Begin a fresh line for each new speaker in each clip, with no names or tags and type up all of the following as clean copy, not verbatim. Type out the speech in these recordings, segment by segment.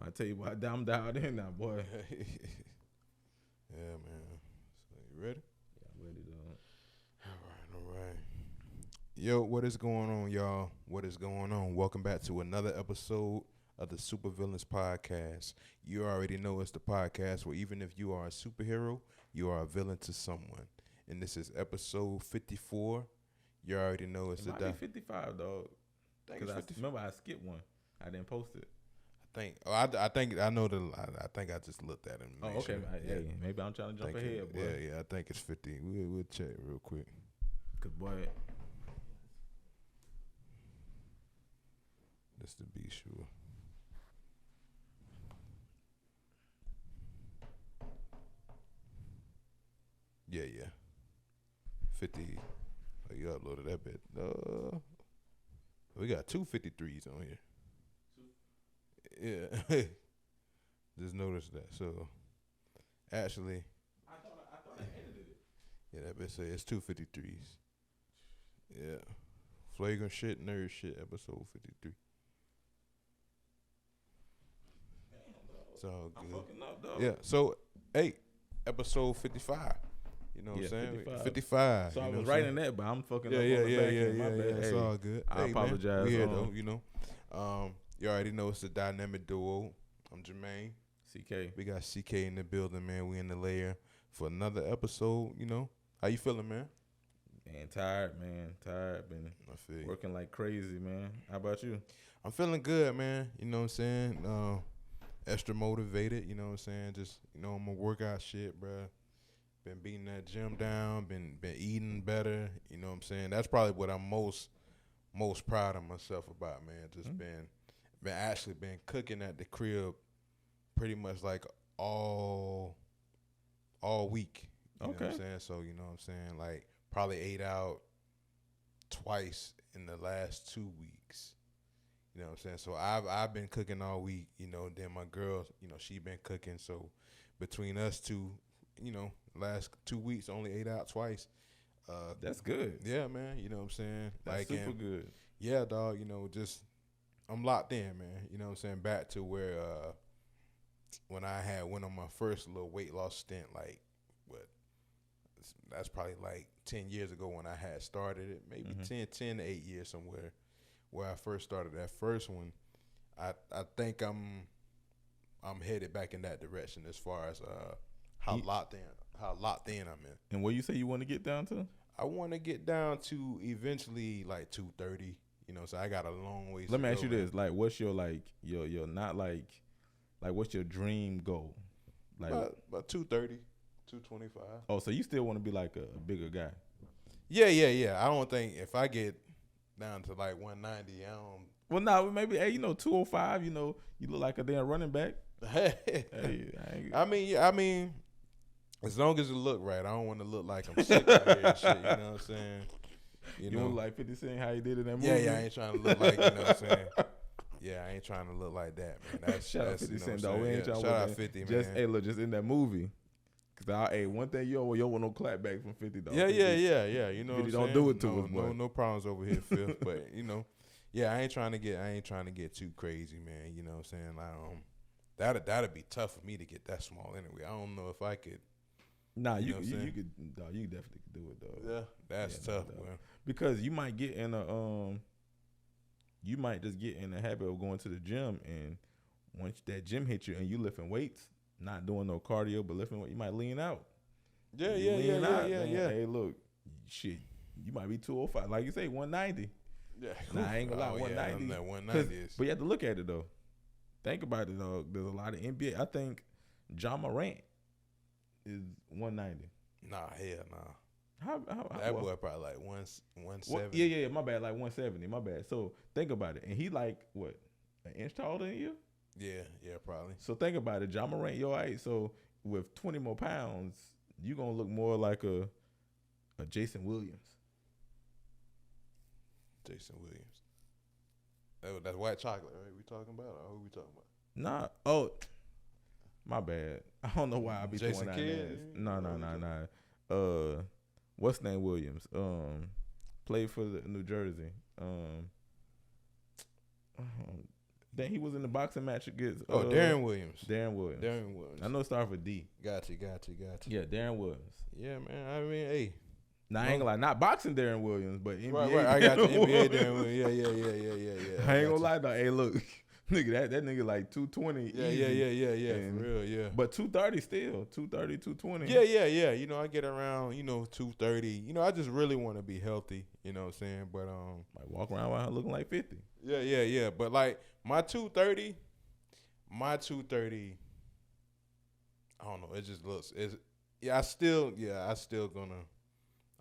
I tell you what, I'm dialed in now, boy.
Yeah, man. So you ready?
Yeah, I'm ready, dog.
All right. Yo, what is going on, y'all? What is going on? Welcome back to another episode of the Super Villains Podcast. You already know it's the podcast where even if you are a superhero, you are a villain to someone. And this is episode 54. You already know it's
It
the
might be 55, dog. Because I remember I skipped one. I didn't post it.
I think I know I think I just looked at him.
Oh, okay.
Sure.
Hey, maybe I'm trying to jump ahead, boy.
Yeah. I think it's 50. We'll check real quick.
Cause boy,
Just to be sure. Yeah. 50. Oh, you uploaded that bit. We got two 53s on here. Yeah. Just noticed that. So, actually.
I thought I edited it.
Yeah, that bit say it's two 53s. Yeah. Flagrant shit, nerd shit, episode 53. It's all good.
I'm fucking up, dog.
Yeah, so, hey, episode 55. You know what I'm saying? 55.
So I was writing that, but I'm fucking up on
Yeah.
the back end. My bad.
It's
Hey,
all good.
I apologize.
Man, we here though, you know. You already know it's the dynamic duo. I'm Jermaine.
CK.
We got CK in the building, man. We in the layer for another episode, you know. How you feeling, man?
Man, tired, man. Tired. Been
I feel you.
working like crazy, man. How about you?
I'm feeling good, man. You know what I'm saying? Extra motivated, you know what I'm saying? Just, you know, I'm gonna work out shit, bruh. Been beating that gym down, been eating better, you know what I'm saying? That's probably what I'm most proud of myself about, man. Just been cooking at the crib pretty much like all week. You know what I'm saying? So, you know what I'm saying? Like probably ate out twice in the last 2 weeks. You know what I'm saying? So I've been cooking all week, you know, then my girl, you know, she been cooking. So between us two, you know, last 2 weeks only ate out twice.
That's good.
Yeah, man. You know what I'm saying?
That's super good.
Yeah, dog. You know, just I'm locked in, man. You know what I'm saying? Back to where when I went on my first little weight loss stint, like that's probably like 10 years ago when I had started it. Maybe 10 to 8 years somewhere where I first started that first one. I think I'm headed back in that direction as far as how locked in I'm in.
And what you say you want to get down to?
I want to get down to eventually like 230. You know, so I got a long ways.
Let me ask you this: like, what's your your not like what's your dream goal? Like
about 230, 225.
Oh, so you still want to be like a bigger guy?
Yeah. I don't think if I get down to like 190, I don't.
Well, no, maybe 205. You know, you look like a damn running back. Hey,
I mean, as long as it look right, I don't want to look like I'm sick out here and shit. You know what I'm saying?
You know, like 50 Cent, how he did in that movie.
Yeah, I ain't trying to look like, you know what I'm saying? Yeah, I ain't trying to look like that, man.
Shout out 50 Cent, though.
Shout out 50, man.
Just, hey, look, just in that movie. Because, one thing, you don't want no clapback from 50, though.
Yeah. You know what I'm saying?
Don't do it to us, boy.
No problems over here, Phil. But, you know, yeah, I ain't trying to get too crazy, man. You know what I'm saying? Like, that'd be tough for me to get that small anyway. I don't know if I could.
Nah, you definitely could do it, though.
Yeah, that's tough, man.
Because you might get in you might just get in the habit of going to the gym, and once that gym hits you and you lifting weights, not doing no cardio, but lifting weight, you might lean out.
Yeah.
Hey, look, shit, you might be 205, like you say, 190.
Yeah,
nah, I ain't gonna lie, 190.
Yeah, 190 is.
But you have to look at it though. Think about it though. There's a lot of NBA. I think John Morant is 190.
Nah, hell nah.
How
that boy probably like 170.
Well, yeah, my bad, like 170, my bad. So think about it, and he like what, an inch taller than you?
Yeah, probably.
So think about it, John Morant, your height. So with 20 more pounds, you gonna look more like a Jason Williams.
Jason Williams. That's white chocolate, right? We talking about? Or who we talking about?
Nah. Oh, my bad. I don't know why I be
Jason
throwing
Kidd?
Nah. What's name Williams? Played for the New Jersey. think he was in the boxing match against?
Darren Williams.
Darren Williams. I know it started with D.
Got you.
Yeah, Darren Williams.
Yeah, man. I mean, hey.
Now, I ain't gonna lie, not boxing Darren Williams, but NBA.
Right. I got the NBA Darren Williams. Yeah.
I ain't gonna lie, though. Hey, look. Nigga, that nigga like 220.
Yeah. And, for real, yeah.
But 230 still. 230, 220.
Yeah. You know, I get around, 230. You know, I just really want to be healthy, you know what I'm saying? But
like walk around looking like 50.
Yeah. But like my 230, I don't know, it just looks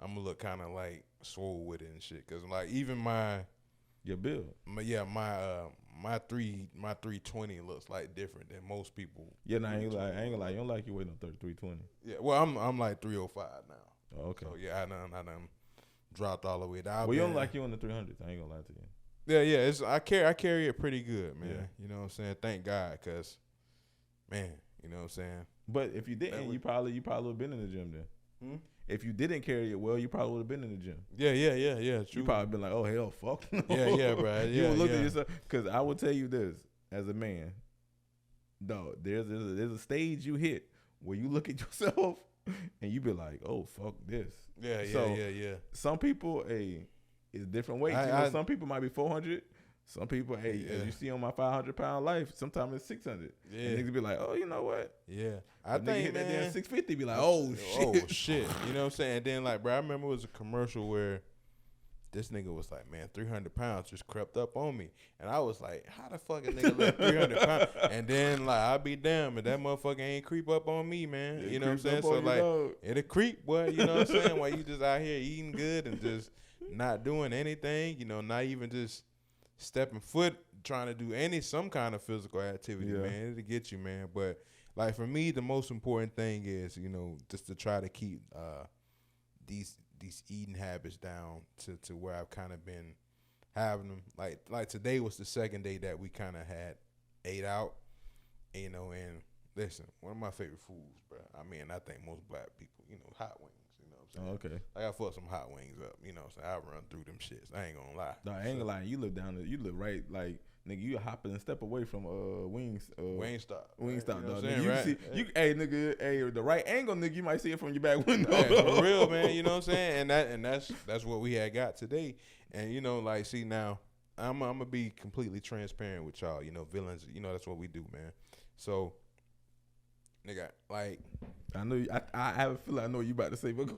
I'm gonna look kind of like swole with it and shit, cause like even
your build.
My 320 looks like different than most people.
Yeah, I ain't gonna lie. You don't like you waiting on 320.
Yeah, well, I'm like 305 now.
Oh, okay.
So yeah, I done dropped all the way down.
Well, you don't like you on the 300s. I ain't gonna lie to you.
Yeah. I carry it pretty good, man. Yeah. You know what I'm saying? Thank God, cause man, you know what I'm saying.
But if you didn't, you probably would have been in the gym then. If you didn't carry it well, you probably would have been in the gym.
Yeah. True.
You probably been like, oh hell, fuck.
Yeah, bro.
You would look at yourself, because I will tell you this as a man, dog. There's a stage you hit where you look at yourself and you be like, oh fuck this.
Yeah.
Some people, it's different weights. Some people might be 400. Some people, as you see on my 500-pound life, sometimes it's 600. Yeah. And niggas be like, oh, you know what?
Yeah. I think,
hit
man,
that damn 650, be like, oh, shit.
You know what I'm saying? And then, like, bro, I remember it was a commercial where this nigga was like, man, 300 pounds just crept up on me. And I was like, how the fuck a nigga let 300 pounds? And then, like, I'll be damned if that motherfucker ain't creep up on me, man. You know what I'm saying? So, like, it'll creep, boy. You know what I'm saying? While you just out here eating good and just not doing anything, not even just stepping foot, trying to do some kind of physical activity, man. It'll get you, man. But like for me, the most important thing is, just to try to keep these eating habits down to where I've kind of been having them. Like today was the second day that we kind of had ate out, and listen, one of my favorite foods, bro. I mean, I think most black people, hot wings.
Oh, okay.
I got fuck some hot wings up, so I run through them shits. I ain't gonna lie.
No, I ain't gonna lie. You live right, like, nigga, you hopping and step away from Wingstop.
Wingstop,
dog.
Nigga,
you
right?
See, nigga, the right angle, nigga, you might see it from your back window.
Yeah, for real, man. You know what I'm saying? And that's what we had got today. And see now, I'm gonna be completely transparent with y'all. Villains. That's what we do, man. So, nigga, like.
I know. I have a feeling I know what you about to say, but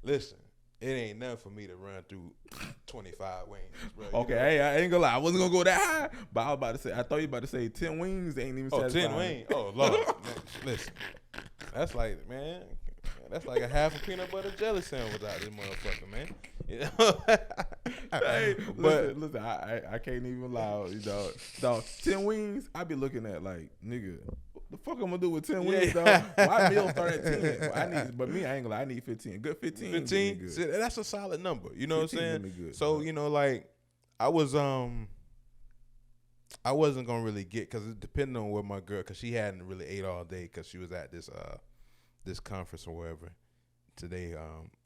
listen, it ain't nothing for me to run through 25 wings, bro.
Okay, hey, I ain't gonna lie, I wasn't gonna go that high, but I was about to say, I thought you about to say 10 wings. They ain't even satisfying.
10 wings. Oh Lord, man, listen, that's like a half a peanut butter jelly sandwich out this motherfucker, man.
Hey, listen, I can't even lie, dog. 10 wings, I be looking at like, nigga, the fuck I'm gonna do with 10 wings, dog? My meal start at 10. But me, I ain't gonna lie, I need 15. Good 15.
15. Good. See, that's a solid number. You know what I'm saying? Good, so, like, I wasn't gonna really get, because it depended on where my girl, because she hadn't really ate all day because she was at this conference or whatever today,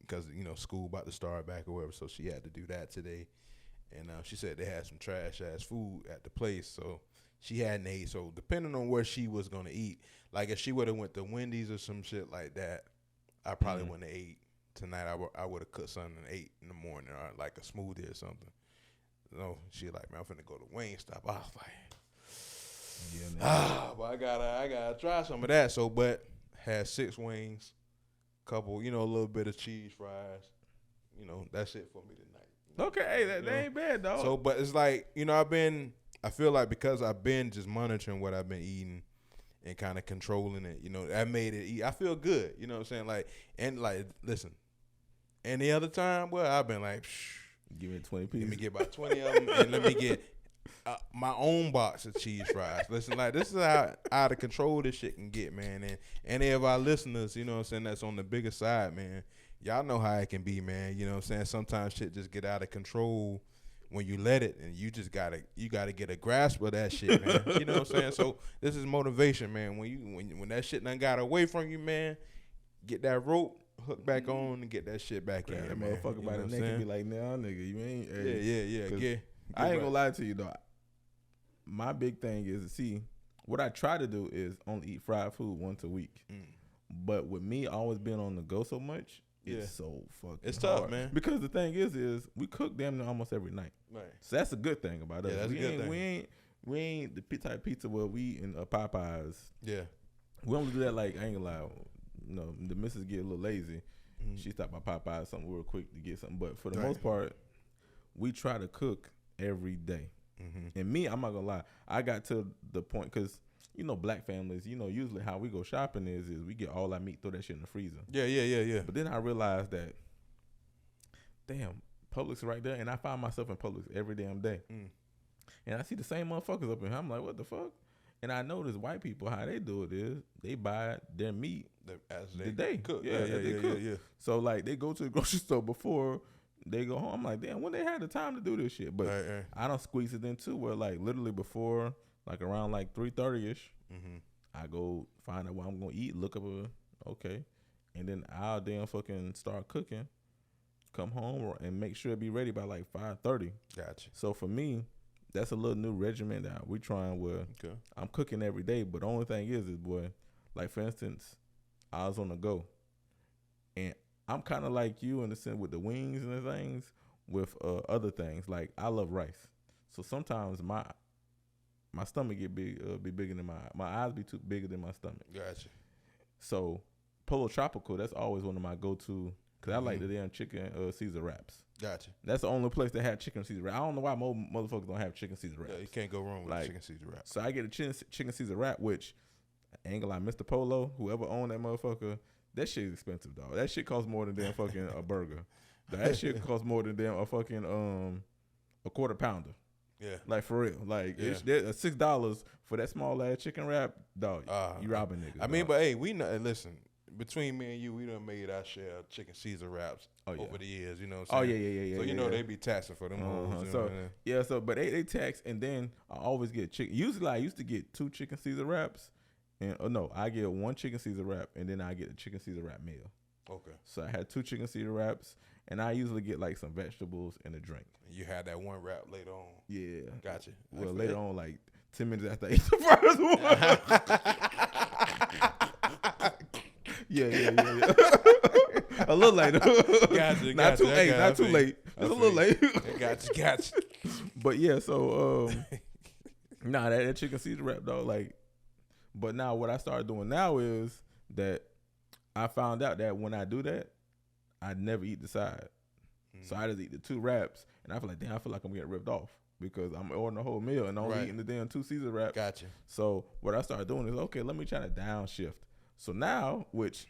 because school about to start back or whatever, so she had to do that today. And she said they had some trash ass food at the place, so she hadn't ate. So depending on where she was gonna eat, like if she would have went to Wendy's or some shit like that, I probably wouldn't have ate tonight. I would have cooked something and ate in the morning, or like a smoothie or something. No, she like, man, I'm finna go to Wingstop. I was like, but I gotta try some of that. So, but had 6 wings, couple, a little bit of cheese fries. That's it for me tonight.
Okay, hey, that ain't bad, dog.
So, but it's like, I feel like because I've been just monitoring what I've been eating and kind of controlling it, that made it eat. I feel good, you know what I'm saying? Listen, any other time, well, I've been like,
give me 20 pieces.
Let me get about 20 of them, and let me get my own box of cheese fries. Listen, like, this is how out of control this shit can get, man. And any of our listeners, you know what I'm saying, that's on the bigger side, man, y'all know how it can be, man. You know what I'm saying? Sometimes shit just get out of control when you let it, and you just gotta get a grasp of that shit, man. You know what I'm saying? So this is motivation, man. When that shit done got away from you, man, get that rope, hook back on, and get that shit back in,
that
man.
Motherfucker by the neck and be like, nah, nigga, you ain't.
Yeah.
I ain't gonna lie to you, though. my big thing is, see, what I try to do is only eat fried food once a week. But with me always being on the go so much, it's so fucking
It's
hard.
tough, man.
Because the thing is we cook damn near almost every night.
Right.
So that's a good thing about us.
That's a good thing.
We ain't the type of pizza where we eating Popeyes.
Yeah.
We only do that like, I ain't gonna lie, you know, the missus get a little lazy. She stopped by Popeyes something real quick to get something. But for the most part, we try to cook every day. And me, I'm not gonna lie, I got to the point, because you know, black families, you know, usually how we go shopping is we get all our meat, throw that shit in the freezer.
Yeah.
But then I realized that, damn, Publix right there, and I find myself in Publix every damn day. And I see the same motherfuckers up in here. I'm like, what the fuck? And I notice white people, how they do it is they buy their meat
as
they cook. Yeah. So like they go to the grocery store before they go home. I'm like, damn, when they had the time to do this shit. But I don't squeeze it in too, where like literally before, like around like 3:30ish, I go find out what I'm gonna eat, look up okay, and then I'll damn fucking start cooking, come home and make sure it be ready by like 5:30.
Gotcha.
So for me, that's a little new regimen that we trying where I'm cooking every day. But the only thing is boy, like for instance, I was on the go, and I'm kind of like you in the sense with the wings and the things, with other things. Like I love rice, so sometimes my stomach get big, be bigger than my eyes be too bigger than my stomach.
Gotcha.
So Polo Tropical, that's always one of my go-to, because I like the damn chicken Caesar wraps.
Gotcha.
That's the only place that have chicken Caesar wrap. I don't know why most motherfuckers don't have chicken Caesar wraps.
Yeah, you can't go wrong with chicken Caesar wrap.
So I get a chicken Caesar wrap, which I ain't gonna lie, Mr. Polo, whoever owned that motherfucker, that shit is expensive, dog. That shit costs more than damn fucking a burger. That shit costs more than damn a fucking a quarter pounder.
Yeah.
Like for real. Like it's $6 for that small ass chicken wrap, dog. You robbing niggas.
I mean, but hey, we know. Listen, between me and you, we done made our share of chicken Caesar wraps over the years. You know what I'm saying?
Yeah.
So you know they be taxing for them.
So but they tax, and then I always get chicken. Usually I used to get 2 chicken Caesar wraps, and I get 1 chicken Caesar wrap, and then I get a chicken Caesar wrap meal.
Okay.
So I had 2 chicken Caesar wraps, and I usually get like some vegetables and a drink.
You had that 1 wrap later on.
Yeah.
Gotcha.
Well, later on, like 10 minutes after I ate the first one. Yeah. A little later.
Gotcha.
Not too late. It's a little late.
Gotcha.
But yeah, so that chicken Caesar wrap, dog. Like, but now what I started doing now is that I found out that when I do that, I never eat the side. So I just eat the 2 wraps, and I feel like I'm getting ripped off because I'm ordering the whole meal and only eating the damn 2 Caesar wraps.
Gotcha. So
what I started doing is, okay, let me try to downshift. So now, which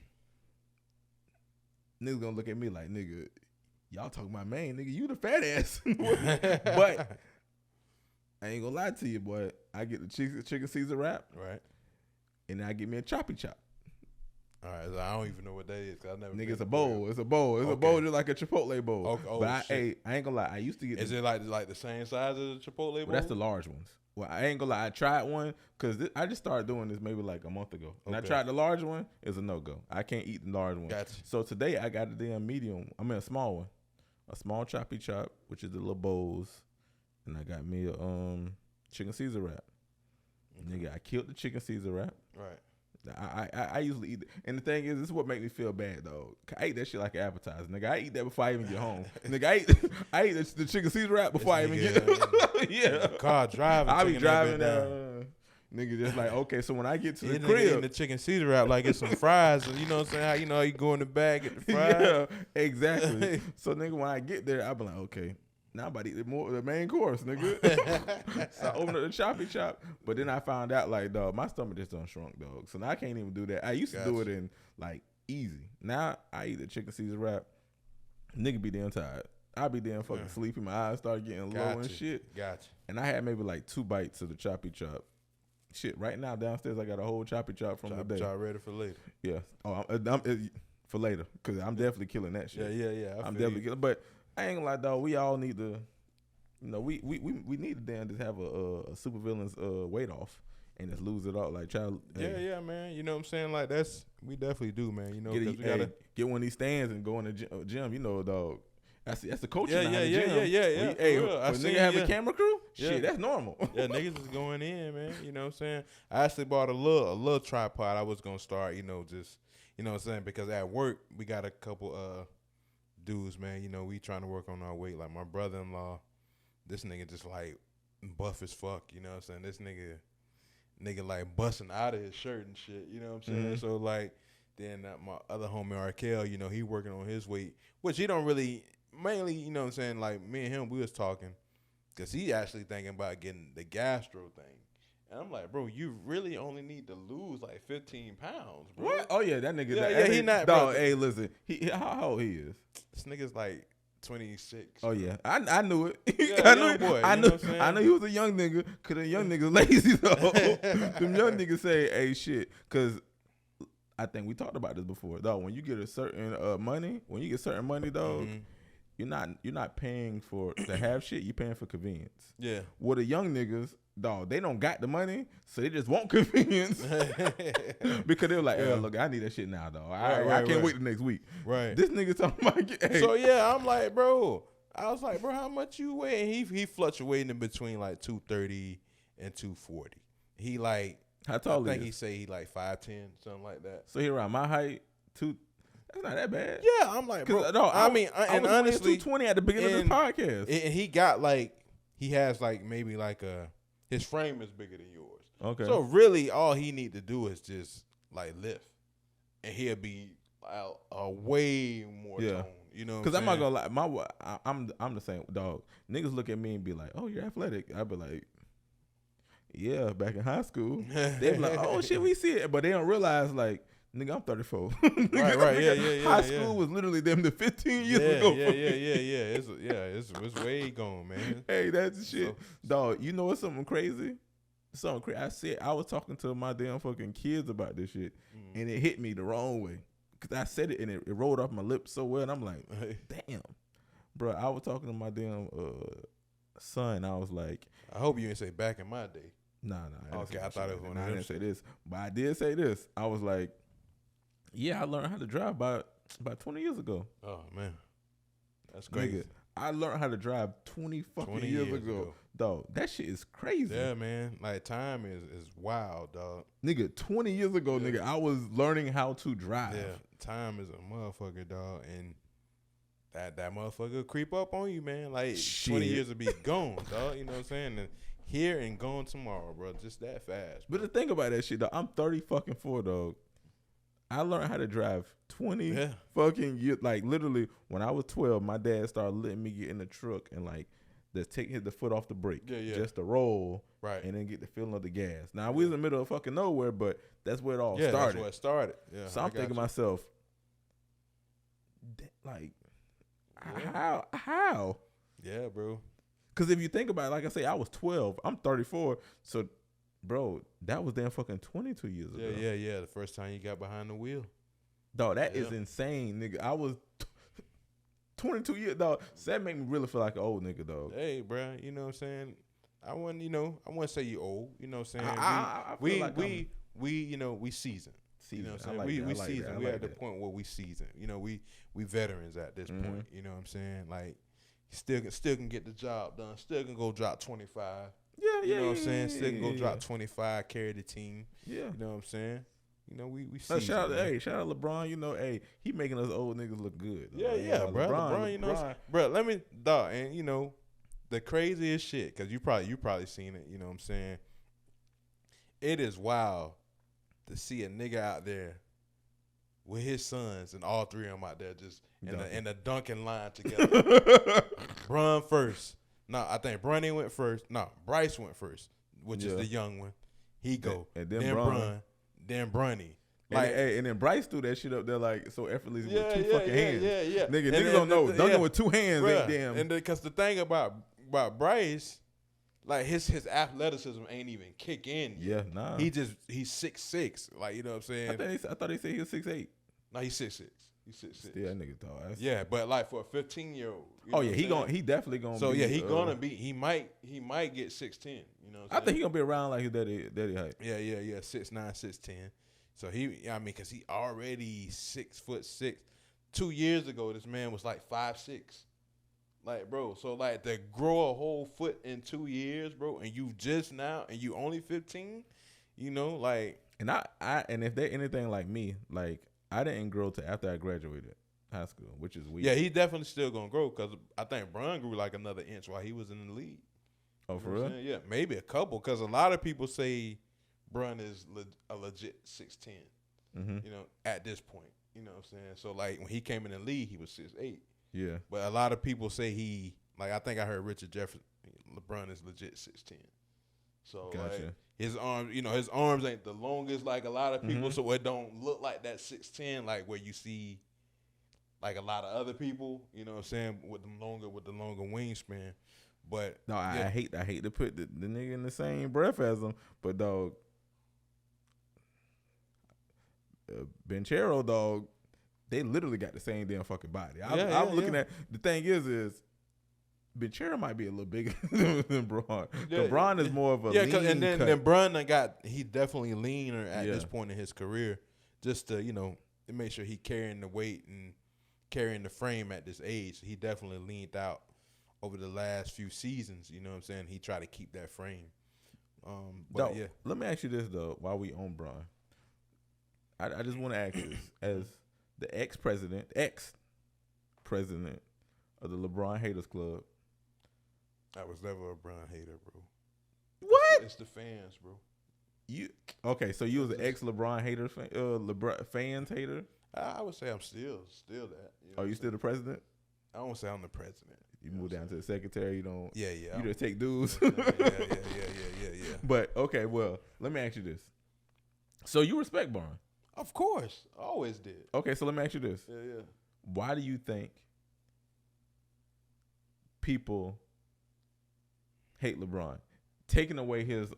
niggas gonna look at me like, nigga, y'all talking about man, nigga, you the fat ass. But I ain't gonna lie to you, boy. I get the chicken Caesar wrap,
right,
and then I get me a choppy chop.
All right, so I don't even know what that is. Cause I never.
Nigga, it's a bowl. It's a bowl. It's a bowl just like a Chipotle bowl.
Okay.
But I ain't gonna lie. I used to get.
Is it like the same size as a Chipotle bowl?
Well, that's the large ones. Well, I ain't gonna lie. I tried one because I just started doing this maybe like a month ago. And I tried the large one. It's a no-go. I can't eat the large one.
Gotcha.
So today I got a damn medium. I mean a small one. A small choppy chop, which is the little bowls. And I got me a chicken Caesar wrap. Nigga, I killed the chicken Caesar wrap.
Right.
I usually eat it. And the thing is, this is what make me feel bad, though. I eat that shit like an appetizer. Nigga, I eat that before I even get home. Nigga, I eat the chicken Caesar wrap before I even get yeah.
Car driving.
I be driving down. Nigga just like, okay, so when I get to the crib.
In the chicken Caesar wrap like it's some fries. You know what I'm saying? How you go in the bag, get the fries.
Yeah, exactly. So, nigga, when I get there, I be like, okay. Now I'm about to eat the main course, nigga. So I opened up the choppy chop, but then I found out, like, dog, my stomach just done shrunk, dog. So now I can't even do that. I used to do it in, like, easy. Now I eat the chicken Caesar wrap. Nigga be damn tired. I be damn fucking sleepy. My eyes start getting low and shit.
Gotcha.
And I had maybe like 2 bites of the choppy chop. Shit, right now downstairs I got a whole choppy chop from the day.
Chop ready for later.
Yeah. Oh, I'm for later, because I'm definitely killing that shit.
Yeah.
I'm definitely killing. But I ain't gonna lie, dog. We all need to, we need to damn just have a supervillain's weight off and just lose it all. Like try.
Yeah, man. You know what I'm saying? Like we definitely do, man. You know,
we gotta get one of these stands and go in the gym. You know, dog. That's the coach.
Yeah.
Hey, when nigga have a camera crew, Shit, that's normal.
Yeah, niggas is going in, man. You know what I'm saying? I actually bought a little tripod. I was gonna start, just you know what I'm saying, because at work we got a couple dudes, man. We trying to work on our weight. Like my brother-in-law, this nigga just like buff as fuck. You know what I'm saying? This nigga like busting out of his shirt and shit. You know what I'm saying?
Mm-hmm.
So like, then my other homie Arkel, he working on his weight, which he don't really mainly. You know what I'm saying? Like me and him, we was talking. Because he actually thinking about getting the gastro thing. And I'm like, bro, you really only need to lose like 15 pounds, bro.
What? Oh, yeah, that nigga.
Yeah, he not,
dog,
bro.
hey, listen. How old he is?
This nigga's like 26.
Oh, yeah. I knew it.
Yeah, young boy.
I knew he was a young nigga because the young niggas lazy, though. Them young niggas say, hey, shit. Because I think we talked about this before, dog. When you get a certain money, dog, mm-hmm. You're not paying to have shit. You're paying for convenience.
Yeah.
With the young niggas, dog, they don't got the money, so they just want convenience. Because they're like, look, I need that shit now, dog. I can't wait the next week.
Right.
This nigga talking about, hey.
So yeah, I'm like, bro. I was like, bro, how much you weigh? And he fluctuating in between like 230 and 240. He like,
how tall
I think he say he like 5'10", something like that.
So he around my height, that's not that bad.
Yeah, I'm like, bro. No, I mean, and honestly,
220 at the beginning of this podcast.
And he got he has maybe his frame is bigger than yours.
Okay.
So really, all he need to do is just lift, and he'll be a way more tone. You know,
because I'm not gonna lie, I'm the same, dog. Niggas look at me and be like, "Oh, you're athletic." I be like, "Yeah, back in high school." They be like, "Oh shit, we see it," but they don't realize nigga, I'm 34.
Right. Yeah.
High school was literally them to 15 years ago.
Yeah. It's way gone, man.
Hey, that's the shit. Dog, you know what's something crazy? I was talking to my damn fucking kids about this shit, and it hit me the wrong way. Because I said it, and it rolled off my lips so well, and I'm like, damn. Bro, I was talking to my damn son. I was like.
I hope you didn't say back in my day.
Nah.
Okay, I thought it was one of them.
I didn't say this. But I did say this. I was like, yeah, I learned how to drive about 20 years ago.
Oh, man. That's crazy.
Nigga, I learned how to drive 20 years ago. Dog, that shit is crazy.
Yeah, man. Time is wild, dog.
Nigga, 20 years ago, nigga, I was learning how to drive.
Yeah, time is a motherfucker, dog. And that motherfucker creep up on you, man. 20 years will be gone, dog. You know what I'm saying? And here and gone tomorrow, bro. Just that fast. Bro.
But the thing about that shit, dog, I'm 34, dog. I learned how to drive 20 fucking years. Literally, when I was 12, my dad started letting me get in the truck and just hit the foot off the brake.
Yeah.
Just to roll.
Right.
And then get the feeling of the gas. Now, we was in the middle of fucking nowhere, but that's where it all started.
That's where it started. Yeah.
So I'm thinking to myself, how?
Yeah, bro.
Because if you think about it, like I say, I was 12. I'm 34. So, bro, that was damn fucking 22 years ago.
Yeah. The first time you got behind the wheel.
Dog, that is insane, nigga. I was 22 years, dog. So that made me really feel like an old nigga, dog.
Hey, bro, you know what I'm saying? I wouldn't say you old. You know what I'm saying?
I feel like
we seasoned. You know what I'm saying? We seasoned. We at the point where we seasoned. We veterans at this point. You know what I'm saying? Still can get the job done. Still can go drop 25.
Yeah.
You know what I'm saying? Still can go drop 25, carry the team.
Yeah.
You know what I'm saying? We seasoned.
Shout out LeBron. He making us old niggas look good.
Yeah, bro. LeBron, bro. Let me, dog, and the craziest shit, because you probably seen it. You know what I'm saying? It is wild to see a nigga out there with his sons and all three of them out there just in the dunking line together. Bron first. No, I think Bronny went first. No, Bryce went first, which is the young one. He go.
And then
Bron. Then Bronny.
And then Bryce threw that shit up there so effortlessly with two fucking hands.
Yeah.
Niggas don't know. Dunking with two hands ain't damn.
And because the thing about Bryce, his athleticism ain't even kick in yet.
Yeah, nah.
He's 6'6". You know what I'm saying?
I thought they said he was 6'8".
No, he's 6'6". He's 6'6".
Still, that nigga tall.
Yeah, but for a 15-year-old.
Oh yeah, he definitely gonna.
So he gonna be. He might get 6'10". You know what I'm saying?
I think he gonna be around like his daddy height.
Yeah. 6'9", 6'10". So because he already 6'6". 2 years ago, this man was 5'6". Like, bro, so like to grow a whole foot in 2 years, bro, and you only 15, like.
And and if they're anything like me, like I didn't grow to after I graduated high school, which is weird.
Yeah, he definitely still gonna grow because I think Bron grew like another inch while he was in the league.
Oh, for real?
Yeah, maybe a couple because a lot of people say Bron is a legit 6'10", at this point. You know what I'm saying? So, like, when he came in the league, he was 6'8".
Yeah.
But a lot of people say I think I heard Richard Jefferson, LeBron is legit 6'10". So,
gotcha.
like, his arms ain't the longest like a lot of people, so it don't look like that 6'10", like where you see, like, a lot of other people, you know what I'm saying, with the longer wingspan. But
no,
yeah.
I hate to put the nigga in the same breath as him, but dog, Benchero, dog, they literally got the same damn fucking body. I'm looking at the thing is Benchero might be a little bigger than Bron. Yeah, Bron is more of a lean
and then
cut.
Bron he definitely leaner at this point in his career, just to to make sure he carrying the weight and carrying the frame at this age. He definitely leaned out over the last few seasons. You know what I'm saying? He tried to keep that frame. But yeah,
let me ask you this though. While we on Bron, I just want to ask this as the ex-president of the LeBron Haters Club.
I was never a Bron hater, bro.
What?
It's the fans, bro.
So you was an ex-LeBron hater fan, LeBron fans hater?
I would say I'm still that.
You still the president?
I don't say I'm the president.
You move down to the secretary. You don't.
Yeah.
You just take dudes.
Yeah.
But okay, well, let me ask you this. So you respect Bron?
Of course, I always did.
Okay, so let me ask you this.
Yeah.
Why do you think people hate LeBron? Taking away his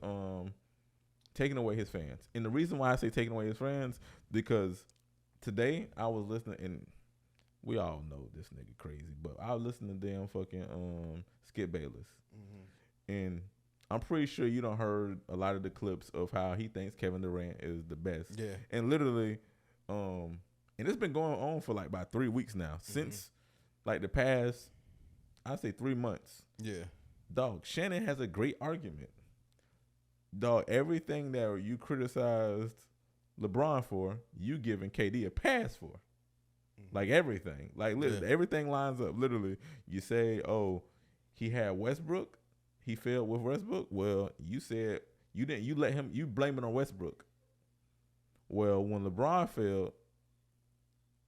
fans. And the reason why I say taking away his fans, because today I was listening, and we all know this nigga crazy, but I was listening to damn fucking Skip Bayless. And I'm pretty sure you done heard a lot of the clips of how he thinks Kevin Durant is the best.
Yeah.
And literally, and it's been going on for like about 3 weeks now, since like the past, I'd say 3 months.
Yeah.
Dog, Shannon has a great argument. Dog, everything that you criticized LeBron for, you giving KD a pass for. Like everything. Like everything lines up. Literally, you say, oh, he had Westbrook. He failed with Westbrook. Well, you said you blame it on Westbrook. Well, when LeBron failed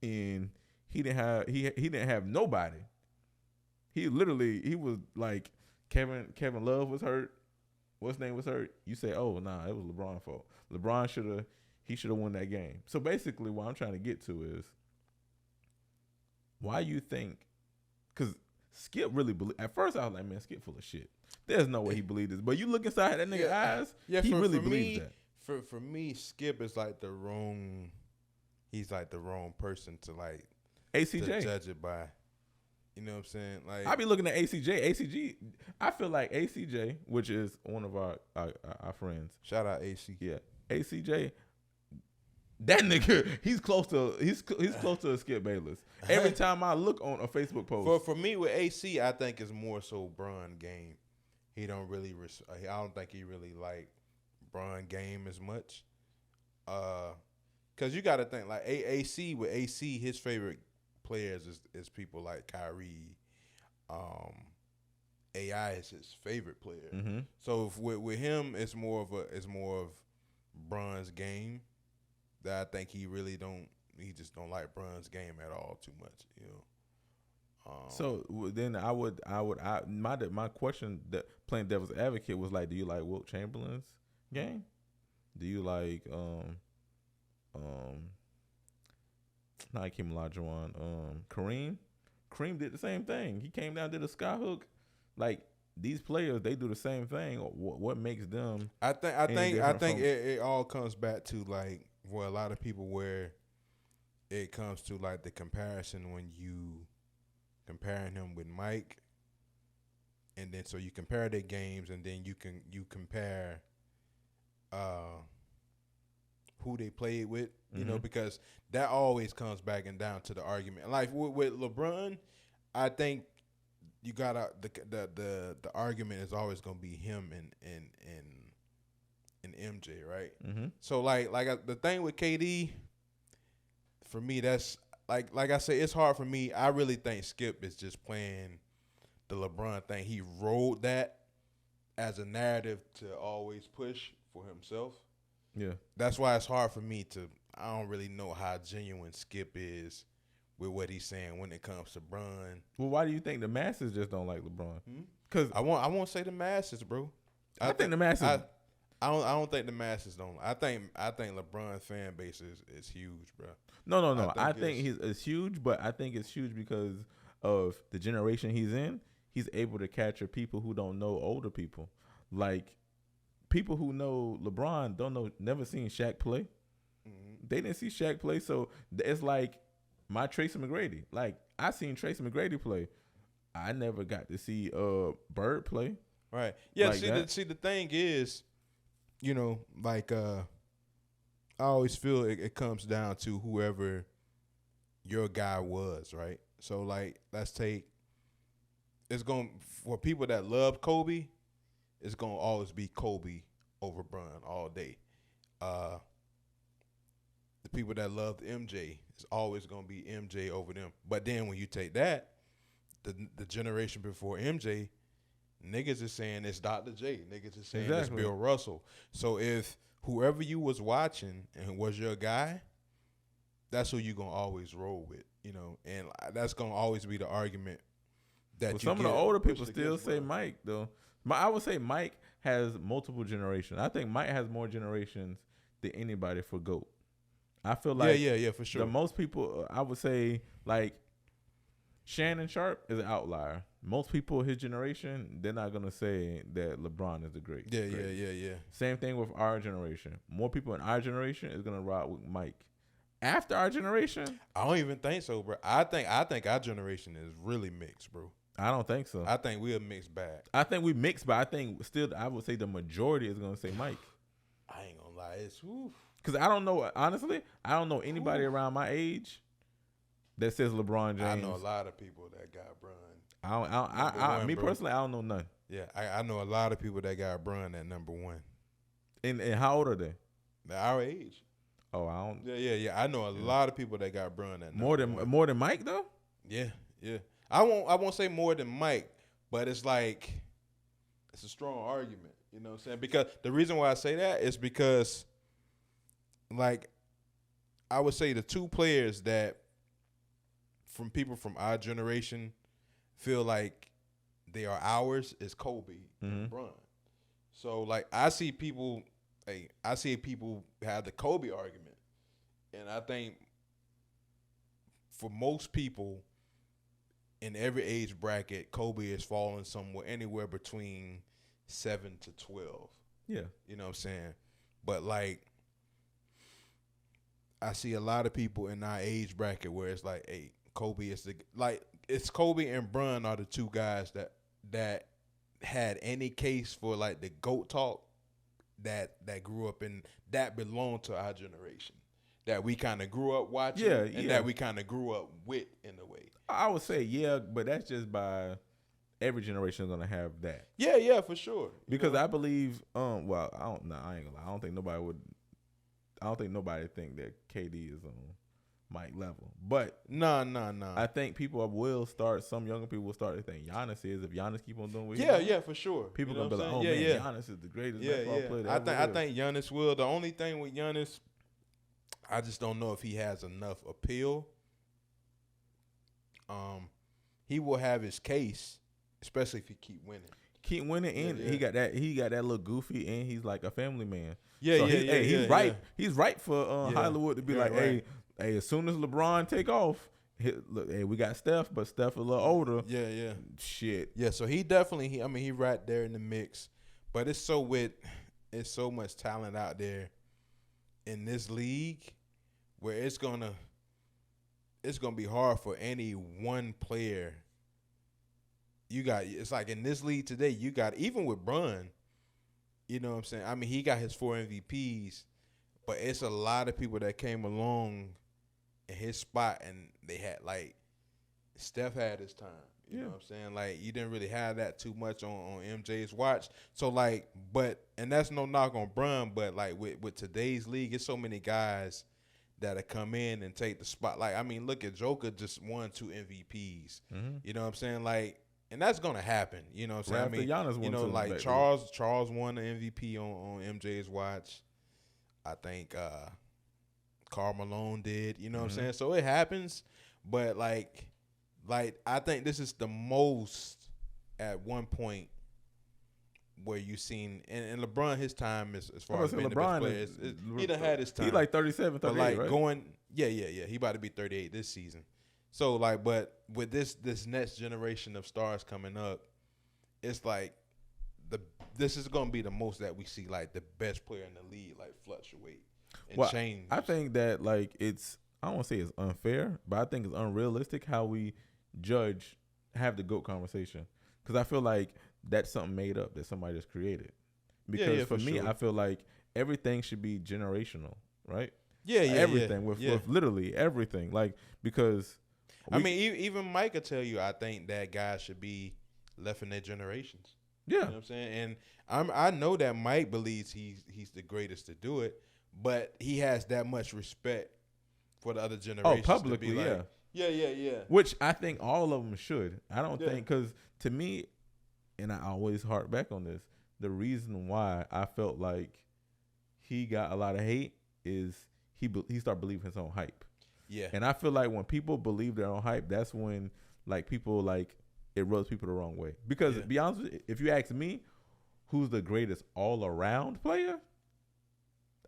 and he didn't have nobody. He was like Kevin Love was hurt. What's name was hurt? You say, oh nah, it was LeBron's fault. LeBron should have won that game. So basically what I'm trying to get to is why you think, because Skip really believe. At first I was like, man, Skip full of shit. There's no way he believed this. But you look inside that nigga's eyes, he really believes that.
For me, Skip is like he's like the wrong person to like
ACJ
to judge it by. You know what I'm saying? Like
I be looking at ACJ. ACG, I feel like ACJ, which is one of our friends.
Shout out AC.
Yeah, ACJ. That nigga, he's close to a Skip Bayless. Every time I look on a Facebook post.
For me with AC, I think it's more so Bron game. He don't really. I don't think he really like Bron game as much. Cause you got to think like AC with AC, his favorite players is people like Kyrie. AI is his favorite player.
Mm-hmm.
So with him, it's more of Bron's game. That I think he just don't like Bron's game at all too much, you know.
So then my question, that playing devil's advocate, was like, do you like Wilt Chamberlain's game? Do you like not Hakeem Olajuwon, Kareem? Kareem did the same thing. He came down, did a sky hook. Like these players, they do the same thing. What makes them?
I think it all comes back to like for a lot of people where it comes to like the comparison when you comparing him with Mike, and then so you compare their games, and then you compare who they played with, you know, because that always comes back and down to the argument. Like with LeBron, I think you gotta the argument is always gonna be him and MJ, right?
Mm-hmm.
So the thing with KD, for me, that's like I say, it's hard for me. I really think Skip is just playing the LeBron thing. He rode that as a narrative to always push for himself.
Yeah.
That's why it's hard for me to. I don't really know how genuine Skip is with what he's saying when it comes to Bron.
Well, why do you think the masses just don't like LeBron?
Because I won't say the masses, bro.
I think the masses.
I don't think the masses don't. I think LeBron fan base is huge, bro.
No. I think it's huge, but I think it's huge because of the generation he's in. He's able to capture people who don't know older people. Like people who know LeBron never seen Shaq play. Mm-hmm. They didn't see Shaq play, so it's like my Tracy McGrady. Like I seen Tracy McGrady play. I never got to see Bird play.
Right. Yeah.
Like
the thing is, I always feel it comes down to whoever your guy was, right? So like, let's take. For people that love Kobe, it's gonna always be Kobe over Bron all day. The people that loved MJ, it's always gonna be MJ over them. But then when you take that, the generation before MJ, niggas is saying it's Dr. J. Niggas is saying it's Bill Russell. So if whoever you was watching and was your guy, that's who you gonna always roll with, and that's gonna always be the argument.
Some of the older people still say Mike, though. I would say Mike has multiple generations. I think Mike has more generations than anybody for GOAT. I feel like
yeah, for sure.
The most people, I would say, like Shannon Sharp is an outlier. Most people his generation, they're not gonna say that LeBron is the great.
Yeah.
Same thing with our generation. More people in our generation is gonna rock with Mike. After our generation,
I don't even think so, bro. I think our generation is really mixed, bro.
I don't think so.
I think we're a mixed bag.
I think we mixed, but I think still, I would say the majority is gonna say Mike.
I ain't gonna lie, it's
because I don't know. Honestly, I don't know anybody around my age that says LeBron James.
I know a lot of people that got Bron.
Personally, I don't know none.
Yeah, I know a lot of people that got Bron at number one.
And how old are they?
They're our age.
Oh, I don't.
Yeah. I know a lot of people that got Bron at
more than Mike though.
Yeah. I won't say more than Mike, but it's like it's a strong argument. You know what I'm saying? Because the reason why I say that is because, like, I would say the two players that from people from our generation feel like they are ours is Kobe and Bron. So like I see people have the Kobe argument, and I think for most people in every age bracket, Kobe is falling somewhere anywhere between 7 to 12.
Yeah,
you know what I'm saying. But like, I see a lot of people in our age bracket where it's like, hey, Kobe is it's Kobe and Bron are the two guys that had any case for like the GOAT talk that grew up in that belonged to our generation, that we kind of grew up watching, and that we kind of grew up with in a way.
I would say but that's just by every generation is gonna have that.
Yeah, for sure.
Because I believe, I ain't gonna lie. I don't think nobody think that KD is on Mike level. But
no.
I think some younger people will start to think Giannis is. If Giannis keep on doing what
for sure.
People gonna be like, Giannis is the greatest basketball player.
I think Giannis will. The only thing with Giannis, I just don't know if he has enough appeal. He will have his case, especially if he keep winning. And
he got that little goofy, and he's like a family man.
He's
right. He's right for Hollywood to be hey, as soon as LeBron take off, we got Steph, but Steph a little older.
Yeah.
Shit.
Yeah, so he definitely he right there in the mix. But it's so much talent out there in this league where it's gonna be hard for any one player. It's like in this league today, you got, even with Bron, you know what I'm saying? I mean, he got his 4 MVPs, but it's a lot of people that came along in his spot, and they had, like, Steph had his time. You know what I'm saying? Like, you didn't really have that too much on MJ's watch. So, like, and that's no knock on Bron, but, like, with today's league, it's so many guys that'll come in and take the spot. Like, I mean, look at Joker just won 2 MVPs.
Mm-hmm.
You know what I'm saying? Like, and that's going to happen. You know what I'm saying?
Right, I mean,
you know, like, Charles won the MVP on MJ's watch. I think Karl Malone did. You know what I'm saying? So, it happens. But, like I think this is the most at one point where you seen and LeBron, his time as far as being
LeBron
the best player, he done had his time.
He like 37, 38,
like
right?
going, yeah. He about to be 38 this season. So like, but with this next generation of stars coming up, it's like this is gonna be the most that we see like the best player in the league like fluctuate and change.
I think that like I don't want to say it's unfair, but I think it's unrealistic how we have the GOAT conversation, because I feel like that's something made up that somebody just created. Because for me, sure. I feel like everything should be generational, right? Everything with literally everything, like, because
I mean, even Mike will tell you, I think that guys should be left in their generations.
Yeah,
you know what I'm saying, and I know that Mike believes he's the greatest to do it, but he has that much respect for the other generations.
Oh, publicly,
to be like, yeah.
Which I think all of them should. I don't think, because to me, and I always harp back on this, the reason why I felt like he got a lot of hate is he started believing his own hype.
Yeah.
And I feel like when people believe their own hype, that's when like people like it rubs people the wrong way. Because to be honest with you, if you ask me who's the greatest all around player,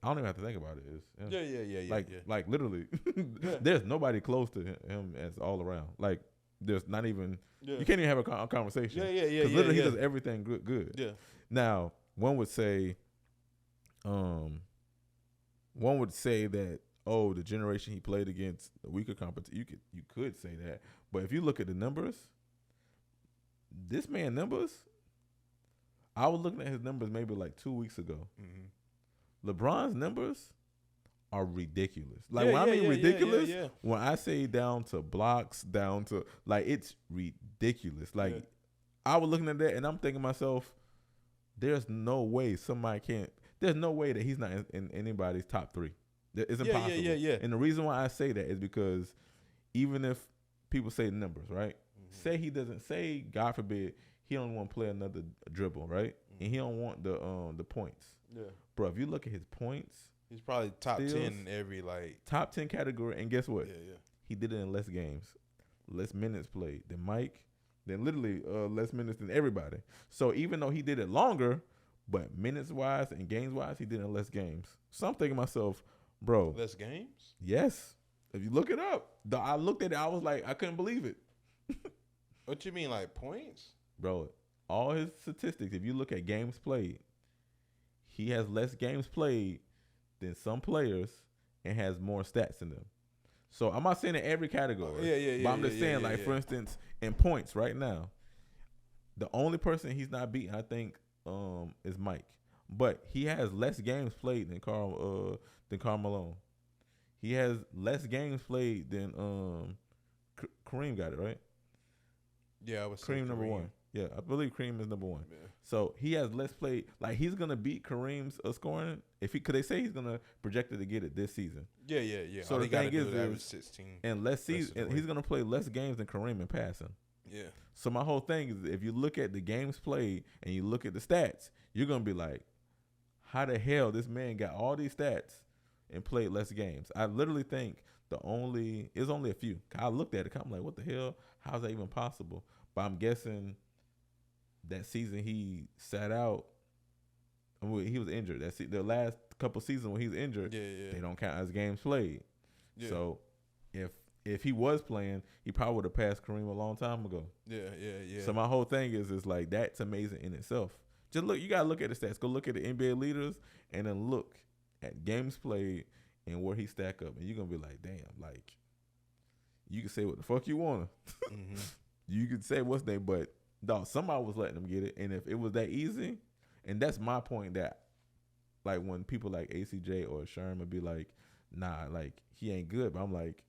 I don't even have to think about it.
Yeah.
Like literally, there's nobody close to him as all around. Like there's not even you can't even have a conversation. Because literally he does everything good.
Yeah.
Now one would say that the generation he played against, the weaker competition. You could say that, but if you look at the numbers, this man numbers. I was looking at his numbers maybe like 2 weeks ago. Mm-hmm. LeBron's numbers are ridiculous. Like when I mean ridiculous, when I say down to blocks, down to like it's ridiculous. Like I was looking at that and I'm thinking to myself, there's no way somebody can't. There's no way that he's not in anybody's top 3. It's impossible.
Yeah.
And the reason why I say that is because even if people say numbers, right? Mm-hmm. Say he doesn't. Say God forbid he don't want to play another dribble, right? Mm-hmm. And he don't want the points. Yeah. Bro, if you look at his points,
he's probably top 10 in every like
top 10 category. And guess what?
Yeah.
He did it in less games, less minutes played than Mike, then literally less minutes than everybody. So even though he did it longer, but minutes wise and games wise, he did it in less games. So I'm thinking to myself, bro,
less games?
Yes. If you look it up, I looked at it, I was like, I couldn't believe it.
What you mean, like points?
Bro, all his statistics, if you look at games played, he has less games played than some players and has more stats in them. So I'm not saying in every category. But I'm just saying, for instance, in points right now, the only person he's not beating, I think, is Mike. But he has less games played than Karl Malone. He has less games played than Kareem got it, right?
Yeah, I was
Kareem number 1. Yeah, I believe Kareem is number 1. Yeah. So he has less played. Like he's gonna beat Kareem's scoring because they say he's gonna projected to get it this season.
Yeah.
So the thing is
16
and less season, and he's gonna play less games than Kareem in passing.
Yeah.
So my whole thing is, if you look at the games played and you look at the stats, you're gonna be like, how the hell this man got all these stats and played less games? I literally think it's only a few. I looked at it, I'm like, what the hell? How's that even possible? But I'm guessing that season he sat out. I mean, he was injured. The last couple seasons when he was injured, they don't count as games played. Yeah. So if he was playing, he probably would have passed Kareem a long time ago.
Yeah.
So my whole thing is like that's amazing in itself. Just look, you gotta look at the stats. Go look at the NBA leaders and then look at games played and where he stack up, and you're gonna be like, damn, like you can say what the fuck you wanna. Mm-hmm. You could say what's name, but dog, somebody was letting them get it, and if it was that easy, and that's my point, that like when people like ACJ or Sherm would be like, nah, like he ain't good, but I'm like,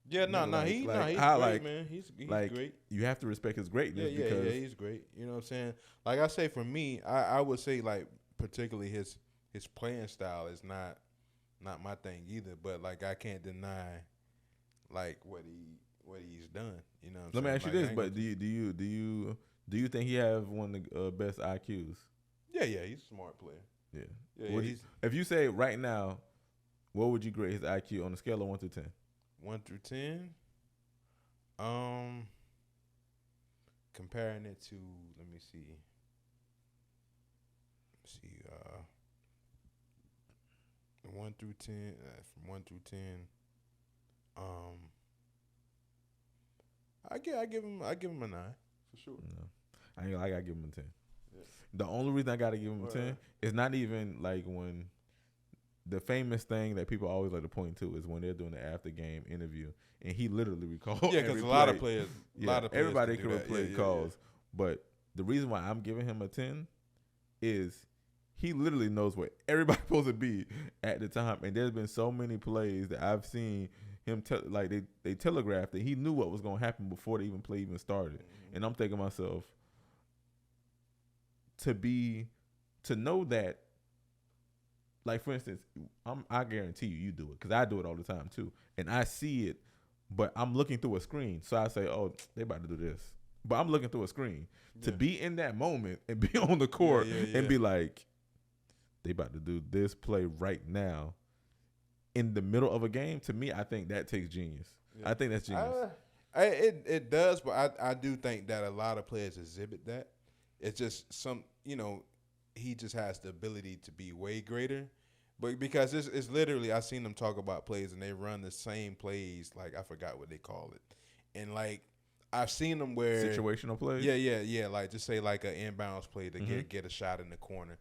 Yeah, he's great, man. He's great.
You have to respect his greatness.
Yeah, he's great. You know what I'm saying? Like I say, for me, I would say like particularly his playing style is not my thing either. But like I can't deny like what he's done. You know what I'm saying?
Let me ask you this, but do you think he have one of the best IQs?
Yeah, he's a smart player.
Yeah. If you say right now, what would you grade his IQ on a scale of 1 to 10?
1 through 10. Comparing it to, let me see. See, 1 through 10. From 1 through 10. I give him a 9 for sure.
No, I gotta give him a 10. Yeah. The only reason I gotta give him a 10 is not even like when the famous thing that people always like to point to is when they're doing the after game interview, and he literally recalls.
Yeah, because a lot of players,
everybody can replay calls. But the reason why I'm giving him a 10 is he literally knows where everybody's supposed to be at the time, and there's been so many plays that I've seen him they telegraphed that he knew what was going to happen before the play even started. Mm-hmm. And I'm thinking to myself, to know that, like for instance, I guarantee you do it because I do it all the time too, and I see it, but I'm looking through a screen, so I say, oh, they about to do this, but I'm looking through a screen. To be in that moment and be on the court and be like, they about to do this play right now in the middle of a game. To me, I think that takes genius. I think that's genius.
It does, but I do think that a lot of players exhibit that. It's just he just has the ability to be way greater. But because it's literally, I've seen them talk about plays and they run the same plays, like I forgot what they call it. And like I've seen them where
situational plays.
Yeah. Like just say like an inbounds play to get a shot in the corner.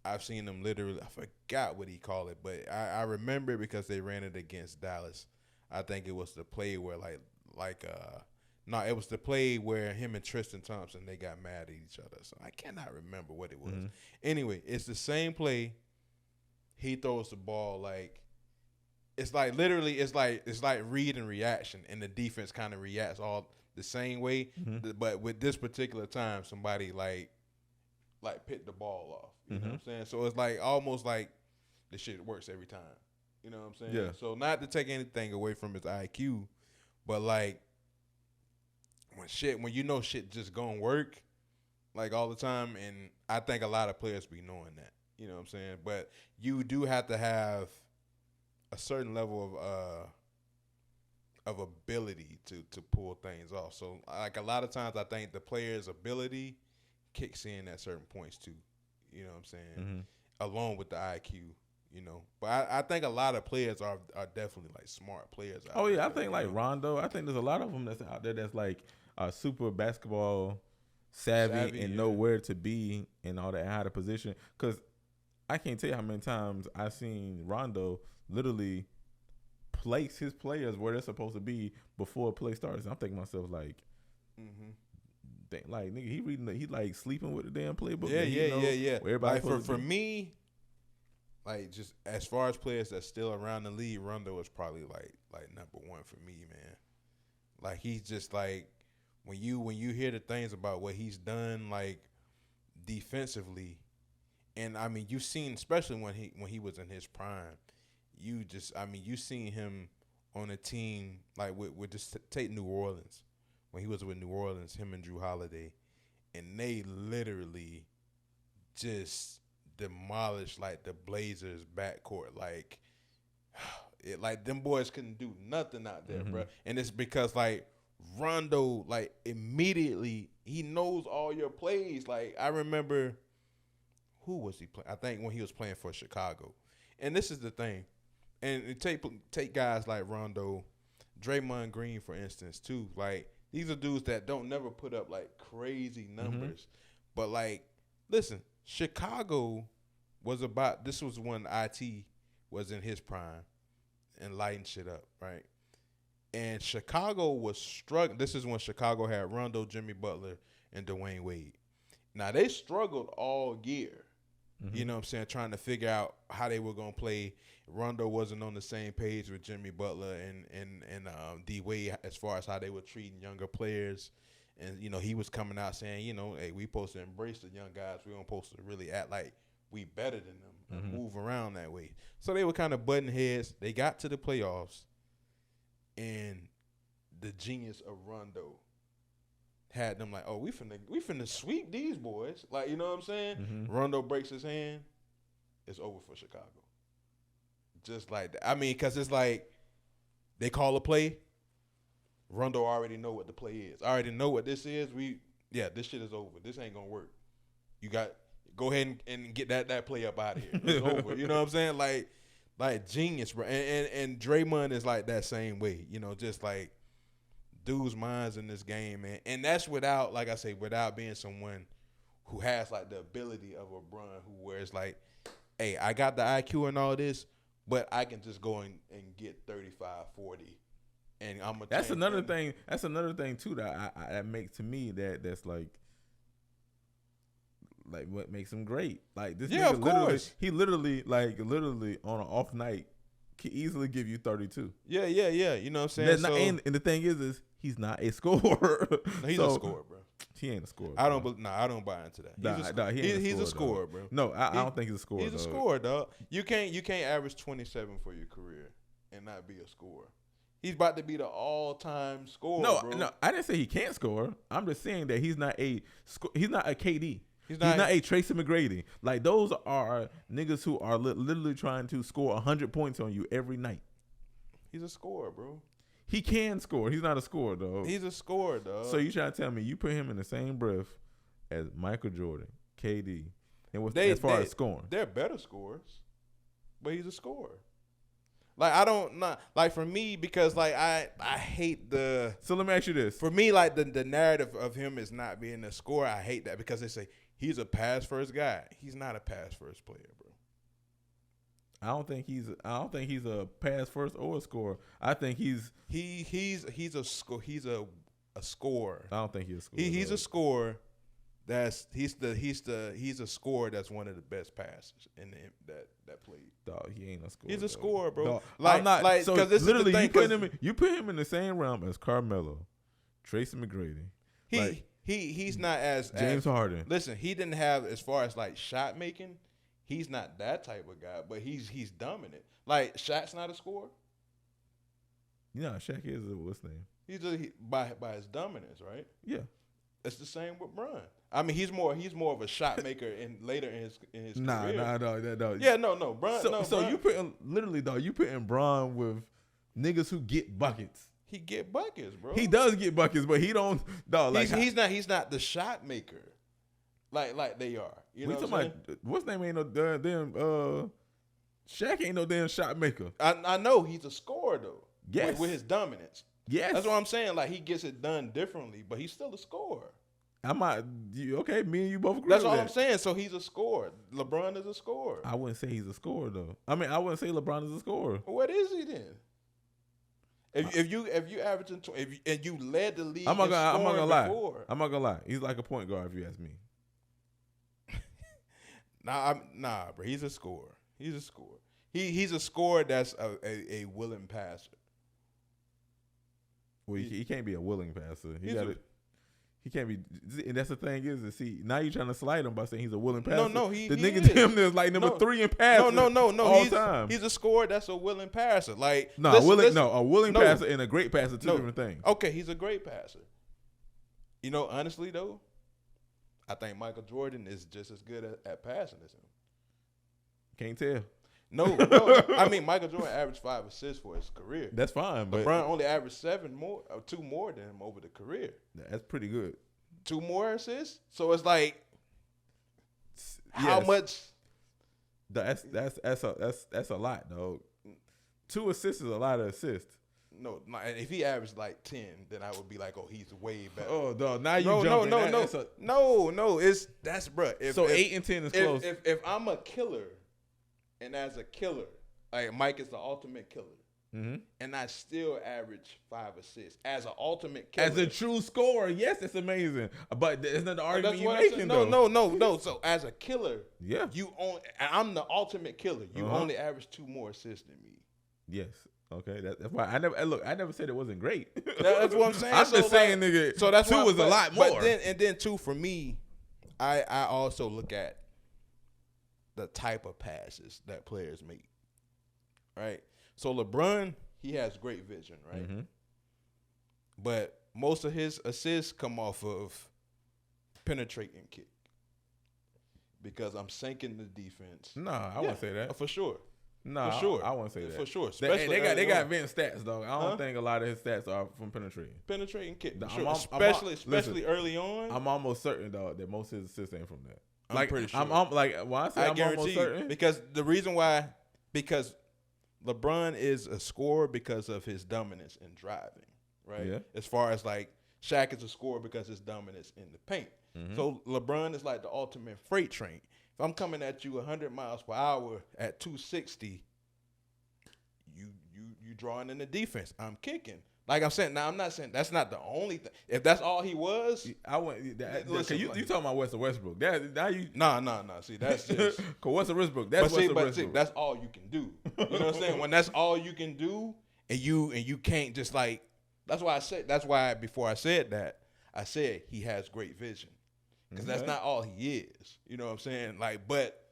I've seen them literally. I forgot what he called it, but I remember it because they ran it against Dallas. I think it was the play where it was the play where him and Tristan Thompson, they got mad at each other. So I cannot remember what it was. Mm-hmm. Anyway, it's the same play. He throws the ball like it's like literally it's like read and reaction, and the defense kind of reacts all the same way. Mm-hmm. But with this particular time, somebody like picked the ball off. You know what I'm saying? So it's like almost like the shit works every time. You know what I'm saying?
Yeah.
So not to take anything away from his IQ, but like when shit just gonna work like all the time, and I think a lot of players be knowing that. You know what I'm saying? But you do have to have a certain level of ability to pull things off. So like a lot of times I think the player's ability kicks in at certain points too. You know what I'm saying? Along with the IQ, But I think a lot of players are definitely like smart players.
I think like Rondo. I think there's a lot of them that's out there that's like super basketball savvy and know where to be and all that, how to position. Because I can't tell you how many times I've seen Rondo literally place his players where they're supposed to be before a play starts. And I'm thinking to myself like, like nigga, he like sleeping with the damn playbook.
Yeah. Like for me, like just as far as players that's still around the league, Rondo is probably like number one for me, man. Like he's just like when you hear the things about what he's done like defensively, and I mean you've seen especially when he was in his prime, you seen him on a team like with just take New Orleans. When he was with New Orleans, him and Drew Holiday, and they literally just demolished like the Blazers backcourt. Like them boys couldn't do nothing out there, bro. And it's because like Rondo, like immediately he knows all your plays. Like I remember, who was he playing? I think when he was playing for Chicago. And this is the thing, and take guys like Rondo, Draymond Green, for instance, too. Like these are dudes that don't never put up like crazy numbers, but like, listen, Chicago this was when IT was in his prime and lighting shit up, right? And Chicago was struggling. This is when Chicago had Rondo, Jimmy Butler, and Dwayne Wade. Now they struggled all year, You know what I'm saying? Trying to figure out how they were gonna play. Rondo wasn't on the same page with Jimmy Butler and D Wade as far as how they were treating younger players. And you know, he was coming out saying, you know, hey, we supposed to embrace the young guys. We don't supposed to really act like we better than them and move around that way. So they were kind of butting heads. They got to the playoffs, and the genius of Rondo had them like, oh, we finna sweep these boys. Like, you know what I'm saying? Rondo breaks his hand, it's over for Chicago. Just like that. I mean, because it's like they call a play, Rondo already know what the play is. I already know what this is. This shit is over. This ain't gonna work. You got go ahead and get that play up out of here. It's over. You know what I'm saying? Like genius, bro. And Draymond is like that same way. You know, just like dudes' minds in this game, man. And that's without, like I say, without being someone who has like the ability of a Bron, where it's like, hey, I got the IQ and all this, but I can just go and get 35, 40. And I'm gonna.
That's another thing. That's another thing too that makes to me that's like what makes him great. Like this nigga literally on an off night can easily give you 32.
Yeah. You know what I'm saying?
And the thing is he's not a scorer.
No, he's a scorer, bro.
He ain't a scorer.
I don't buy into that. He's a scorer, bro.
No, I don't think he's a scorer.
He's a scorer, dog. You can't average 27 for your career and not be a scorer. He's about to be the all-time scorer.
No, I didn't say he can't score. I'm just saying that he's not a KD. He's not a Tracy McGrady. Like, those are niggas who are literally trying to score 100 points on you every night.
He's a scorer, bro.
He can score. He's not a scorer, though.
He's a scorer, dog.
So you trying to tell me you put him in the same breath as Michael Jordan, KD, and as far as scoring?
They're better scorers, but he's a scorer. Like, for me, because like I hate the.
So let me ask you this.
For me, like the narrative of him is not being a scorer. I hate that because they say he's a pass first guy. He's not a pass first player, bro.
I don't think he's a pass first or a scorer. I think he's
a scorer.
I don't think he's a scorer.
He's a scorer. He's a scorer that's one of the best passers in that played.
Dog, he ain't a scorer.
He's a scorer, bro.
Dog, so
this
literally
is the thing,
you put him in the same realm as Carmelo, Tracy McGrady.
He's not as
James Harden.
Listen, he didn't have, as far as like shot making, he's not that type of guy, but he's dominant. Like, Shaq's not a scorer.
Yeah, Shaq is what's his name?
By his dominance, right?
Yeah.
It's the same with Bron. I mean, he's more of a shot maker later in his career.
No.
Yeah, no, Bron.
So you putting Bron with niggas who get buckets.
He get buckets, bro.
He does get buckets, but he don't. Dog, like
he's not the shot maker, like they are. You know what I'm saying?
What's name ain't no damn Shaq ain't no damn shot maker.
I know he's a scorer though.
Yes,
with his dominance.
Yes,
that's what I'm saying. Like, he gets it done differently, but he's still a scorer.
Okay, me and you both agree.
That's all I'm saying. So he's a scorer. LeBron is a scorer.
I wouldn't say he's a scorer though. I mean, I wouldn't say LeBron is a scorer.
What is he then? If you averaging and you led the league, I'm not gonna
lie. I'm not gonna lie. He's like a point guard if you ask me.
Nah, bro. He's a scorer. He's a scorer. He's a scorer that's a willing passer.
Well, he can't be a willing passer. He can't be. And that's the thing is see, now you're trying to slide him by saying he's a willing passer.
No,
the nigga damn near is like number 3 in passing.
No.
All time.
He's a scorer that's a willing passer. Like,
a willing passer and a great passer, two different things.
Okay, he's a great passer. You know, honestly though, I think Michael Jordan is just as good at passing as him.
Can't tell.
No. I mean, Michael Jordan averaged 5 assists for his career.
That's fine, but
LeBron only averaged 2 more than him over the career.
That's pretty good.
2 more assists. So it's like, how much?
That's a lot, dog. 2 assists is a lot of assists.
No, if he averaged like 10, then I would be like, oh, he's way better.
Oh, dog. Now you jumping.
No. That's bruh.
So 8 and 10 is close.
If I'm a killer. And as a killer, like, Mike is the ultimate killer. and I still average 5 assists as an ultimate killer.
As a true scorer, yes, it's amazing. But it's not the argument you're
making,
making,
though.
No.
No. So as a killer,
yeah,
I'm the ultimate killer. You only average 2 more assists than me.
Yes. Okay. That's why I never said it wasn't great.
That's what I'm saying.
I'm just saying, nigga. So that's 2 is a lot more.
But then 2 for me, I also look at the type of passes that players make. Right. So LeBron, he has great vision, right? But most of his assists come off of penetrating kick because I'm sinking the defense.
No, I wouldn't say that.
For sure.
No,
for sure.
I wouldn't say that.
For sure.
They got Vince stats, dog. I don't think a lot of his stats are from penetrating.
Penetrating kick.
Sure.
Especially early on.
I'm almost certain, dog, that most of his assists ain't from that.
I'm pretty sure.
I'm almost certain.
Because the reason why, because LeBron is a scorer because of his dominance in driving, right?
Yeah.
As far as like Shaq is a scorer because of his dominance in the paint. So LeBron is like the ultimate freight train. If I'm coming at you 100 miles per hour at 260, you drawing in the defense. I'm kicking. Like I'm saying, now I'm not saying that's not the only thing. If that's all he was,
I want. Listen, you talking about Westbrook?
Nah. See, that's just
Cause Westbrook. That's Westbrook.
See, that's all you can do. You know what I'm saying? When that's all you can do, and you can't just like. That's why before I said that, I said he has great vision, because that's not all he is. You know what I'm saying? Like, but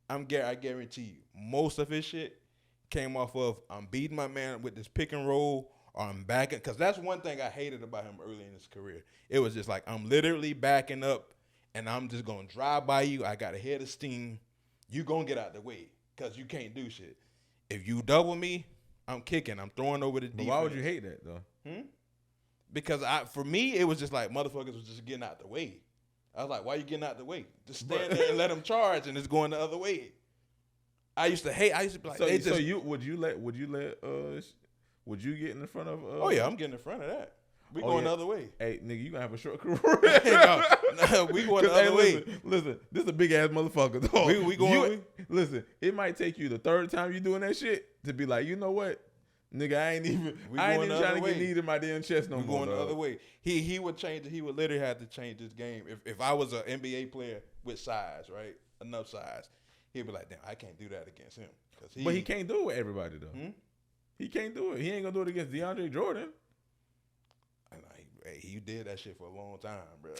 I guarantee you, most of his shit came off of I'm beating my man with this pick and roll. Or I'm backing, because that's one thing I hated about him early in his career. It was just like, I'm literally backing up, and I'm just going to drive by you. I got a head of steam. You going to get out the way, because you can't do shit. If you double me, I'm kicking. I'm throwing over the defense.
Why would you hate that, though?
Because for me, it was just like, motherfuckers was just getting out the way. I was like, why you getting out the way? Just stand there and let them charge, and it's going the other way. I used to be like, would you get in front of? Oh yeah, I'm getting in front of that. We going the other way.
Hey, nigga, you gonna have a short career.
no, we going the other way.
Listen, this is a big ass motherfucker. Dog.
We going.
Listen, it might take you the 3rd time you doing that shit to be like, you know what, nigga, I ain't even trying to get kneed in my damn chest no more.
We going the other way. He would change. He would literally have to change his game. If I was an NBA player with size, right, enough size, he'd be like, damn, I can't do that against him.
But he can't do it with everybody though. He can't do it. He ain't gonna do it against DeAndre Jordan.
He did that shit for a long time, bro.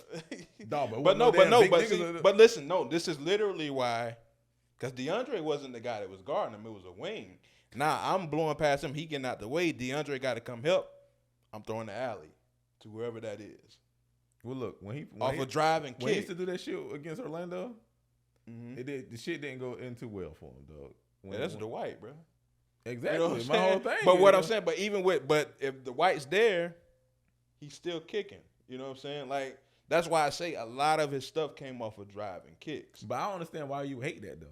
But listen, this is literally why, because DeAndre wasn't the guy that was guarding him. It was a wing. Now I'm blowing past him. He getting out the way. DeAndre got to come help. I'm throwing the alley to whoever that is.
Well, look, when he
driving kick.
When he used to do that shit against Orlando, the shit didn't go in too well for him, dog.
That's the White, bro.
Exactly,
you know
my whole thing.
But what I'm saying, but if the White's there, he's still kicking. You know what I'm saying? Like, that's why I say a lot of his stuff came off of driving kicks.
But I don't understand why you hate that though.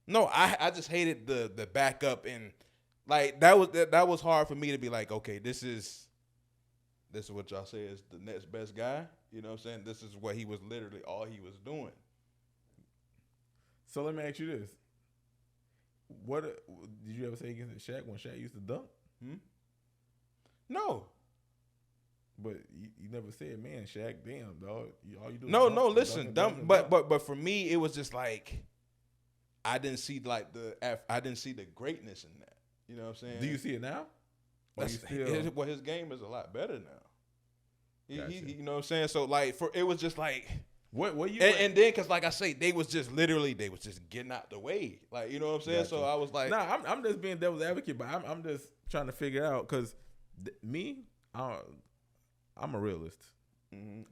No, I just hated the backup, and like that was hard for me to be like, okay, this is what y'all say is the next best guy. You know what I'm saying? This is what he was literally all he was doing.
So let me ask you this. What did you ever say against Shaq when Shaq used to dunk?
No.
But you never said, man, Shaq, damn, dog. All you do
no,
dunk,
listen,
dunk,
but for me, it was just like I didn't see the greatness in that. You know what I'm saying?
Do you see it now?
His game is a lot better now. He you know what I'm saying? So like it was just like.
What you
and then because like I say, they was just getting out the way, like, you know what I'm saying. Gotcha. So I was like,
nah, I'm just being devil's advocate, but I'm just trying to figure out because I'm a realist.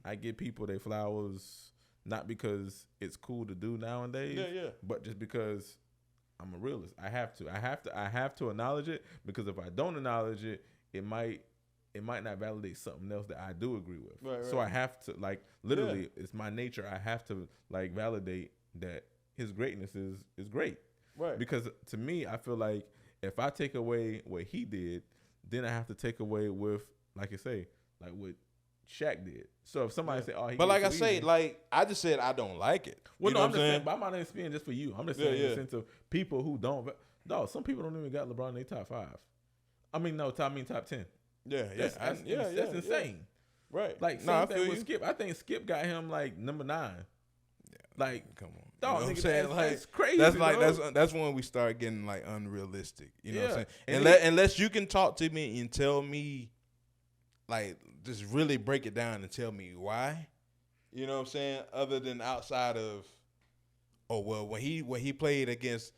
I give people their flowers not because it's cool to do nowadays, but just because I'm a realist. I have to acknowledge it, because if I don't acknowledge it, it might not validate something else that I do agree with. Right. So I have to, like, literally, it's my nature. I have to, like, validate that his greatness is great. Right. Because to me, I feel like if I take away what he did, then I have to take away with, like you say, like what Shaq did. So if somebody say, "Oh,"
but like I say, like I just said, I don't like it.
Well, no, I'm just saying, but I'm not even speaking just for you. I'm just saying in the sense of people who don't. Dog, some people don't even got LeBron in their top 5. I mean, no, top 10.
Yeah,
That's insane.
Right.
Like, same thing with Skip. I think Skip got him like number 9. Like,
come on,
dog,
you know what I'm
nigga,
saying?
that's crazy.
That's like that's when we start getting like unrealistic. You know what I'm saying?
And
Unless you can talk to me and tell me, like, just really break it down and tell me why. You know what I'm saying? Other than outside of, when he played against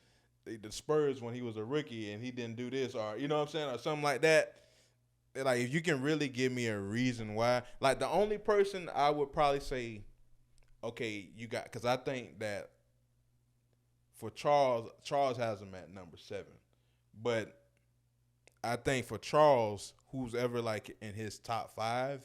the Spurs when he was a rookie and he didn't do this, or you know what I'm saying, or something like that. Like, if you can really give me a reason why, like, the only person I would probably say, okay, you got, because I think that for Charles has him at number 7, but I think for Charles, who's ever like in his top 5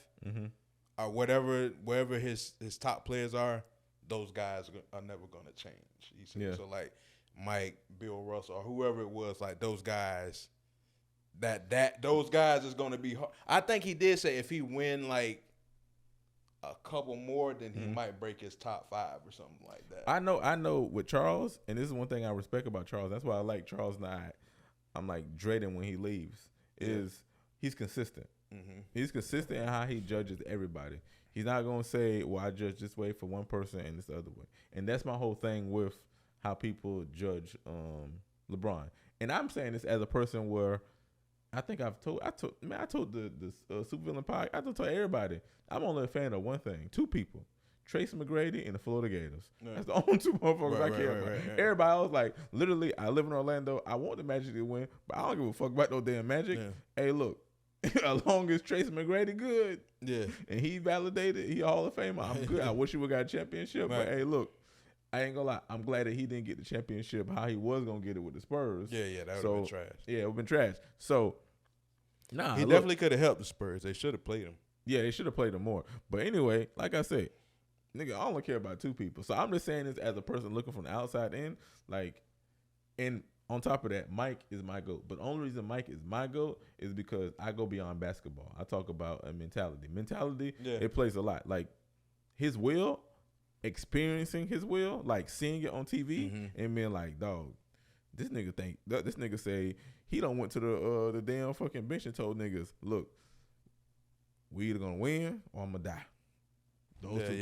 or wherever his top players are, those guys are never gonna change. You see?
Yeah.
So like Mike, Bill Russell, or whoever it was, like those guys, those guys is gonna be hard. I think he did say if he win like a couple more, then he might break his top 5 or something like that.
I know with Charles, and this is one thing I respect about Charles. That's why I like Charles, and I'm like dreading when he leaves. Is he's consistent. He's consistent in how he judges everybody. He's not gonna say, "Well, I judge this way for one person and this the other way." And that's my whole thing with how people judge LeBron. And I'm saying this as a person where I think I told the Supervillain Pod. I told everybody I'm only a fan of one thing, 2 people: Tracy McGrady and the Florida Gators. Yeah. That's the only 2 motherfuckers I care about. Right. Everybody else, like, literally, I live in Orlando. I want the Magic to win, but I don't give a fuck about no damn Magic. Yeah. Hey, look, as long as Tracy McGrady good, and he validated, he a Hall of Famer, I'm good. I wish he would got a championship, but hey, look, I ain't gonna lie. I'm glad that he didn't get the championship how he was gonna get it with the Spurs.
Yeah, that would have been trash.
Yeah, it would have been trash. So, he
definitely could have helped the Spurs. They should have played him. Yeah,
they should have played him more. But anyway, like I said, nigga, I only care about 2 people. So I'm just saying this as a person looking from the outside in. Like, and on top of that, Mike is my GOAT. But the only reason Mike is my GOAT is because I go beyond basketball. I talk about a mentality. It plays a lot. Like, his will, experiencing his will, like seeing it on TV and being like, dog, this nigga say he done went to the damn fucking bench and told niggas, look, we either gonna win or I'm gonna die. Those two.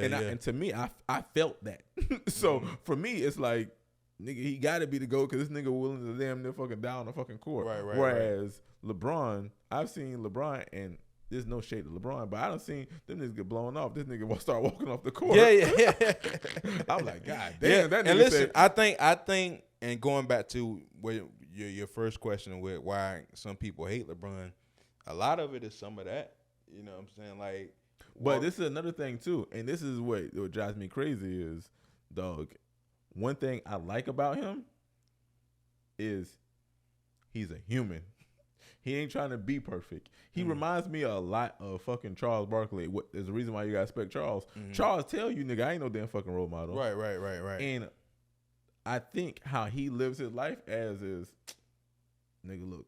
And to me, I felt that. So for me, it's like, nigga, he got to be the GOAT because this nigga willing to damn near fucking die on the fucking court.
Right.
Whereas LeBron, I've seen LeBron, and there's no shade to LeBron, but I done seen them niggas get blown off. This nigga will start walking off the court.
Yeah.
I'm like, God damn, that nigga.
And listen, I think, and going back to where your first question with why some people hate LeBron, a lot of it is some of that. You know what I'm saying? Like,
but this is another thing too, and this is what drives me crazy is, dog, one thing I like about him is he's a human. He ain't trying to be perfect. He reminds me a lot of fucking Charles Barkley. There's a reason why you gotta respect Charles. Charles tell you, nigga, I ain't no damn fucking role model.
Right.
And I think how he lives his life as is, nigga, look,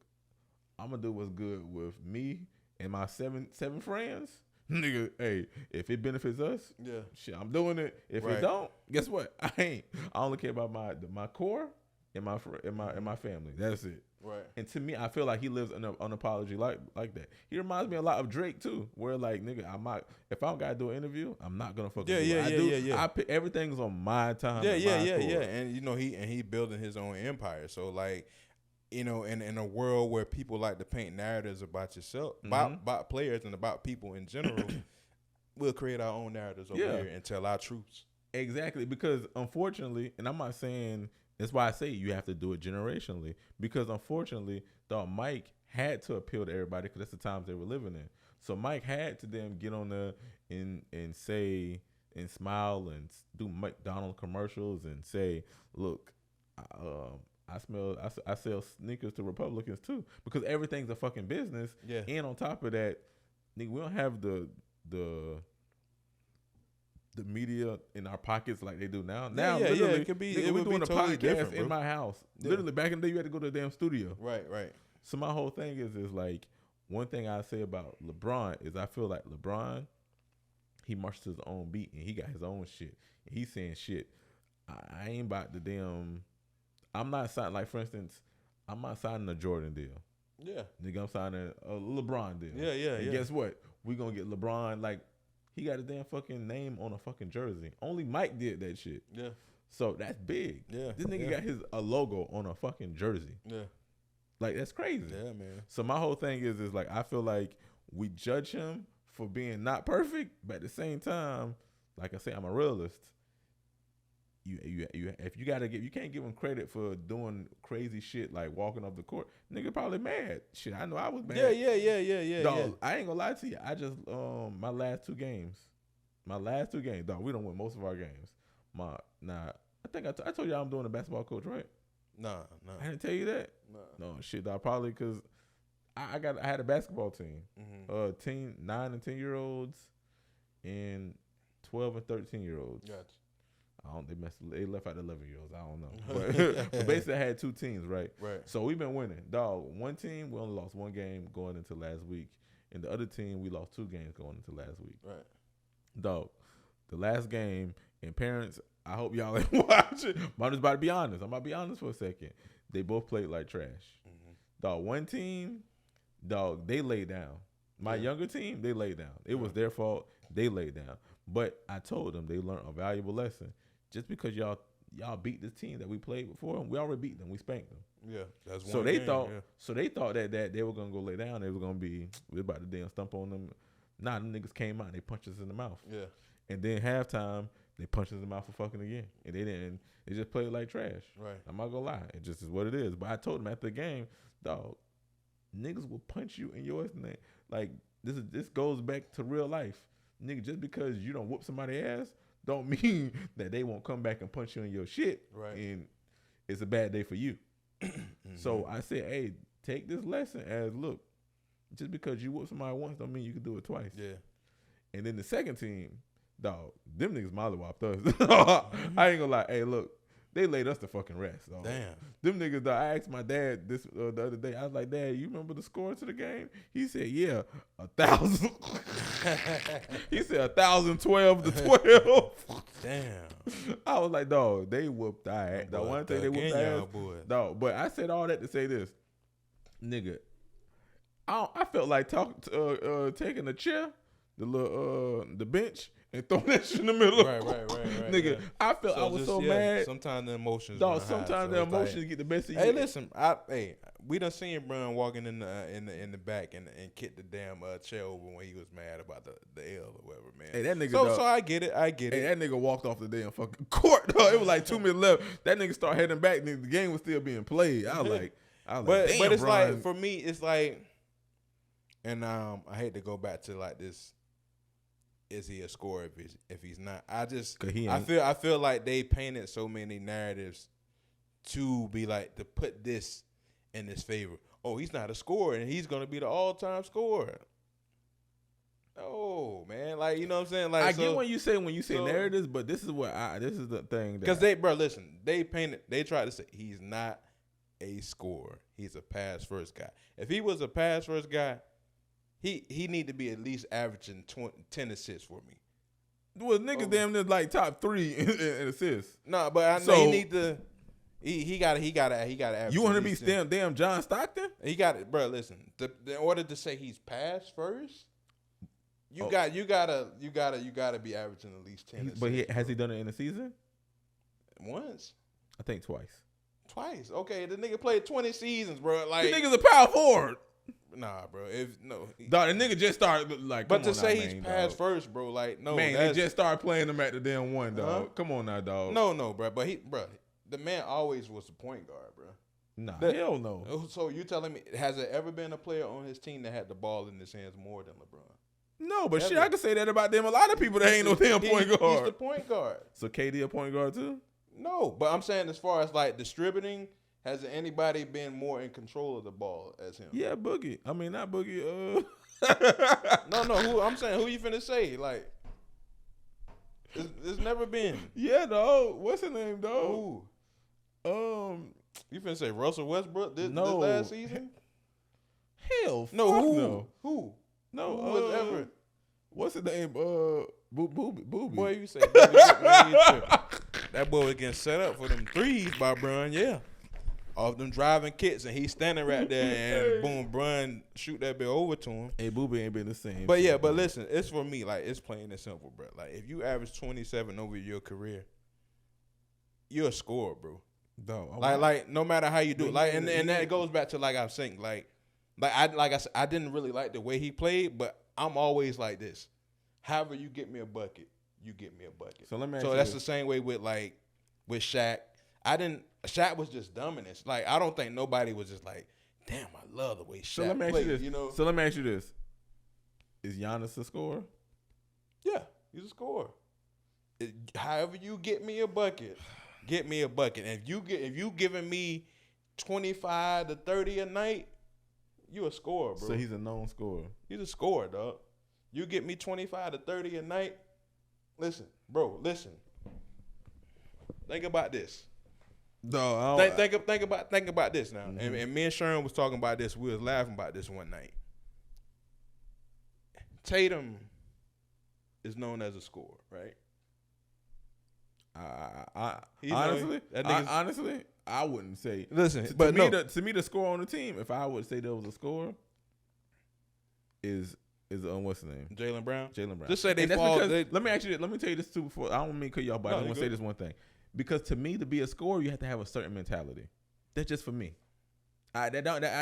I'm gonna do what's good with me and my seven friends. Nigga, hey, if it benefits us, shit, I'm doing it. If it don't, guess what? I only care about my core and my family. That's it.
Right.
And to me, I feel like he lives unapologetic like that. He reminds me a lot of Drake too, where like, nigga, if I don't gotta do an interview, I'm not gonna fucking do it. Yeah. Everything's on my time.
Yeah. And you know, he building his own empire. So like, you know, in a world where people like to paint narratives about yourself, about players and about people in general, we'll create our own narratives over here and tell our truths.
Exactly, because unfortunately, and I'm not saying, that's why I say you have to do it generationally, because unfortunately, dog, Mike had to appeal to everybody because that's the times they were living in. So Mike had to then get on there and say and smile and do McDonald's commercials and say, look, I sell sneakers to Republicans too, because everything's a fucking business.
Yeah.
And on top of that, nigga, we don't have the media in our pockets like they do now. Now, literally,
it could be.
Nigga,
it
we
would
doing
be
a
totally
podcast in my house.
Yeah.
Literally, back in the day, you had to go to the damn studio.
Right.
So my whole thing is like, one thing I say about LeBron is I feel like LeBron, he marches his own beat and he got his own shit. And he's saying shit. I ain't about the damn. I'm not signing, like, for instance, I'm not signing a Jordan deal.
Yeah.
Nigga, I'm signing a LeBron deal.
Yeah.
And guess what? We gonna get LeBron. Like, he got a damn fucking name on a fucking jersey. Only Mike did that shit.
Yeah.
So that's big.
Yeah.
This nigga got a logo on a fucking jersey.
Yeah.
Like, that's crazy.
Yeah, man.
So my whole thing is like, I feel like we judge him for being not perfect, but at the same time, like I say, I'm a realist. If you can't give him credit for doing crazy shit like walking off the court. Nigga probably mad. Shit, I know I was mad.
Yeah.
Dog, I ain't gonna lie to you. I just my last two games, dog. We don't win most of our games. I think I told you I'm doing a basketball coach, right?
Nah.
I didn't tell you that. No shit, dog. Probably because I had a basketball team, team 9 and 10-year-olds, and 12 and 13-year-olds.
Gotcha.
They left out the 11-year-olds. I don't know. But basically, I had two teams, right?
Right.
So we've been winning. Dog, one team, we only lost one game going into last week. And the other team, we lost 2 games going into last week.
Right.
Dog, the last game, and parents, I hope y'all ain't watching, but I'm just about to be honest. I'm about to be honest for a second. They both played like trash. Mm-hmm. Dog, one team, dog, they laid down. My younger team, they laid down. It was their fault. They laid down. But I told them they learned a valuable lesson. Just because y'all beat this team that we played before, we already beat them. We spanked them.
Yeah, that's one.
So they thought that they were gonna go lay down. They were gonna be about to damn stump on them. Nah, them niggas came out and they punched us in the mouth.
Yeah.
And then halftime they punched us in the mouth for fucking again. And they didn't. They just played like trash.
Right.
I'm not gonna lie. It just is what it is. But I told them after the game, dog, niggas will punch you in your name. Like this goes back to real life. Nigga, just because you don't whoop somebody's ass don't mean that they won't come back and punch you in your shit.
Right.
And it's a bad day for you. Mm-hmm. So I said, hey, take this lesson as, look, just because you whoop somebody once don't mean you can do it twice.
Yeah.
And then the second team, dog, them niggas mollywopped us. I ain't gonna lie. Hey, look, they laid us to fucking rest. Dog.
Damn.
Them niggas, dog, I asked my dad this the other day. I was like, Dad, you remember the score to the game? He said, yeah, 1,000. He said 1,012 to 12.
Damn.
I was like, dog, they whooped our ass. The one thing they whooped our ass. Dog, but I said all that to say this. Nigga, I felt like taking a chair, the bench, and throwing that shit in the middle.
Right.
Nigga, yeah. I felt I was so mad.
Sometimes the emotions.
Dog, sometimes the emotions get the best of you.
Hey, listen, we done seen Bron walking in the back and kick the damn chair over when he was mad about the L or whatever, man.
Hey, that nigga.
So I get it.
Hey, that nigga walked off the damn fucking court. Dog. It was like 2 minutes left. That nigga started heading back. The game was still being played. I was like, damn,
but it's
Bron.
like, for me, it's like, and I hate to go back to like this. Is he a scorer if he's not? I feel like they painted so many narratives to be like, to put this in his favor. Oh, he's not a scorer and he's gonna be the all-time scorer. Oh man, like, you know what I'm saying? Like,
I get when you say narratives, but this is the thing.
Because they tried to say he's not a scorer. He's a pass first guy. If he was a pass first guy, He need to be at least averaging 10 assists for me.
Well, niggas damn near like top 3 in assists.
No, but I know he need to. He got to average.
You want to be damn John Stockton?
He got it, bro. Listen, in order to say he's pass first, you gotta be averaging at least 10 assists.
But has he done it in a season?
Once.
I think twice.
Twice. Okay, the nigga played 20 seasons, bro. Like,
the nigga's a power forward.
Nah, bro.
Dog, the nigga just started like.
But to say he's pass first, bro, like, no.
Man, they just started playing him at the damn one, dog. Come on now, dog.
No, bro. But the man always was the point guard, bro.
Nah, hell no.
So you telling me, has there ever been a player on his team that had the ball in his hands more than LeBron?
No, but shit, I can say that about them. A lot of people that ain't no damn point guard.
He's the point guard.
So KD a point guard too?
No, but I'm saying as far as like distributing. Has anybody been more in control of the ball as him?
Yeah, Boogie. I mean, not Boogie.
No. I'm saying, who you finna say? Like, it's never been.
Yeah, dog. What's his name, dog?
Who? You finna say Russell Westbrook this last season?
Hell,
no. Who?
Who? No.
Who was ever?
What's his name? Booby.
Boy, you say Booby. That boy was getting set up for them threes by Bron. Yeah. off them driving kits, and he's standing right there, and boom, Bron shoot that bit over to him.
Hey, Boobie ain't been the same.
But yeah, but listen, it's for me, like, it's plain and simple, bro. Like, if you average 27 over your career, you're a scorer, bro.
No,
like no matter how you do it, like, and that goes back to, like I was saying, like I said, I didn't really like the way he played, but I'm always like this. However you get me a bucket, you get me a bucket.
So let me.
So that's the same way with Shaq. Shaq was just dominant. Like, I don't think nobody was just like, damn, I love the way Shaq
So let me ask
played,
you this.
you know?
So let me ask you this: is Giannis a scorer?
Yeah, he's a scorer. However you get me a bucket, get me a bucket. And if you giving me 25 to 30 a night, you a scorer, bro.
So he's a known scorer.
He's a scorer, dog. You get me 25 to 30 a night. Listen, bro. Listen. Think about this.
No,
think about this now. Mm-hmm. And me and Sharon was talking about this. We was laughing about this one night. Tatum is known as a scorer, right?
Honestly, I wouldn't say.
Listen,
to me, the scorer on the team, if I would say there was a scorer, is what's the name?
Jaylen Brown.
Just say they fall. Let me ask you this. Let me tell you this too. Before I don't mean to cut y'all, but I want to say this one thing. Because to me, to be a scorer, you have to have a certain mentality. That's just for me. I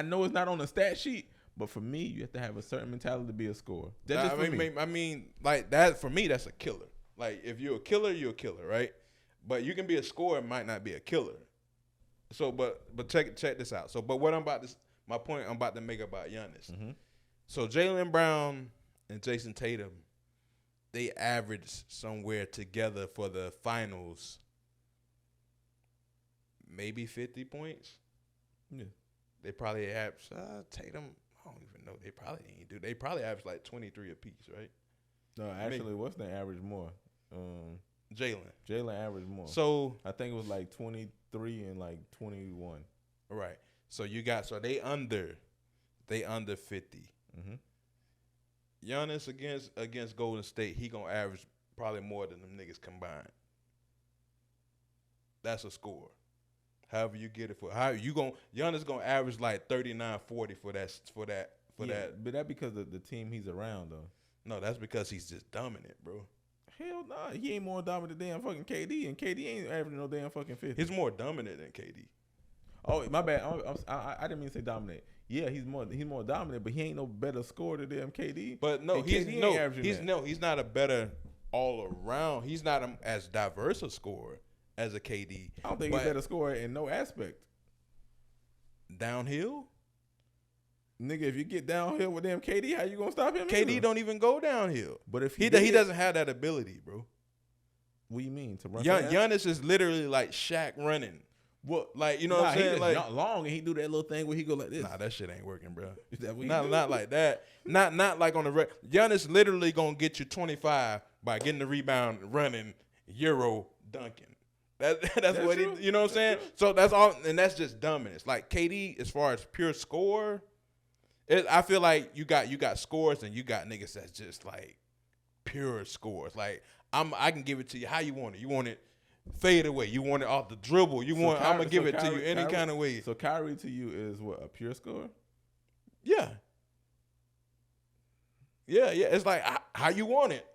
know it's not on the stat sheet, but for me, you have to have a certain mentality to be a scorer. That's just for me.
I mean, like that for me, that's a killer. Like, if you're a killer, you're a killer, right? But you can be a scorer, might not be a killer. So, but check this out. So, but my point I'm about to make about Giannis. Mm-hmm. So Jaylen Brown and Jason Tatum, they averaged somewhere together for the finals, maybe 50 points.
Yeah.
They probably averaged Tatum. I don't even know. They probably didn't do. They probably averaged like 23 apiece, right?
No, actually, what's the average more?
Jaylen
averaged more.
So
I think it was like 23 and like 21.
Right. So they under 50. Mm-hmm. Giannis against Golden State, he gonna average probably more than them niggas combined. That's a score. However you get it Giannis gonna average like 39-40 for that.
But that because of the team he's around though.
No, that's because he's just dominant, bro.
Hell nah, he ain't more dominant than damn fucking KD, and KD ain't averaging no damn fucking 50.
He's more dominant than KD.
Oh, my bad. I didn't mean to say dominant. Yeah, he's more dominant, but he ain't no better scorer than damn KD.
But no, he's not a better all around. He's not as diverse a scorer as a KD.
I don't think he's better scorer in no aspect.
Downhill?
Nigga, if you get downhill with damn KD, how you gonna stop him?
KD don't even go downhill.
But if
he doesn't have that ability, bro.
What do you mean to run?
Giannis is literally like Shaq running.
What,
like, you know what I'm saying? Like,
not long, and he do that little thing where he go like this.
Nah, that shit ain't working, bro.
Is that what
not like that. Not like on the Giannis literally gonna get you 25 by getting the rebound, running, Euro, dunking. That's what he. You know what I'm saying? So that's all, and that's just dominance. Like KD, as far as pure score. I feel like you got scores and you got niggas that's just like pure scores. Like I can give it to you how you want it. You want it fade away. You want it off the dribble. I'm gonna give it to you any kind of way.
So Kyrie to you is what, a pure scorer?
Yeah. It's like how you want it.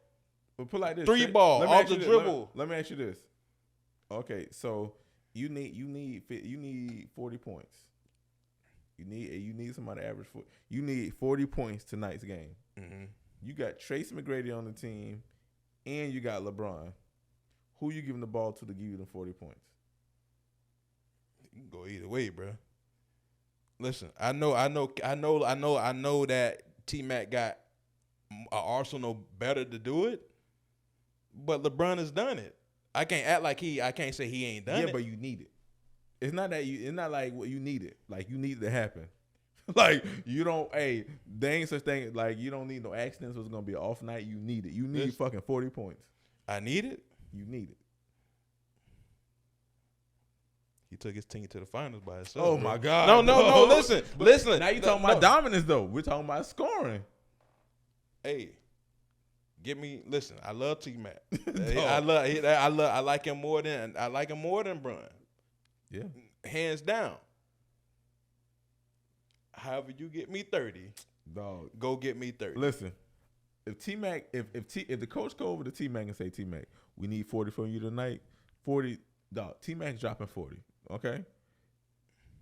But put like this:
3 ball off the dribble.
Let me ask you this. Okay, so you need 40 points. You need somebody to average you need 40 points tonight's game. Mm-hmm. You got Tracy McGrady on the team, and you got LeBron. Who you giving the ball to give you them 40 points?
You can go either way, bro. Listen, I know that T-Mac got an arsenal better to do it, but LeBron has done it. I can't say he ain't done it.
Yeah, but you need it. It's not like what you need it. Like, you need it to happen. Like, you don't, there ain't such thing, like, you don't need no accidents. It's going to be an off night. You need it. You need fucking 40 points.
I need it?
You need it.
He took his team to the finals by himself.
Oh, my God.
No, listen.
Now you talking about dominance, though. We're talking about scoring.
Hey. Listen, I love T-Mac. I like him more than Bron.
Yeah.
Hands down. however you get me 30,
dog,
go get me 30.
Listen, if T-Mac, if the coach go over to T-Mac and say, T-Mac, we need 40 from you tonight, 40, dog, T-Mac's dropping 40, okay?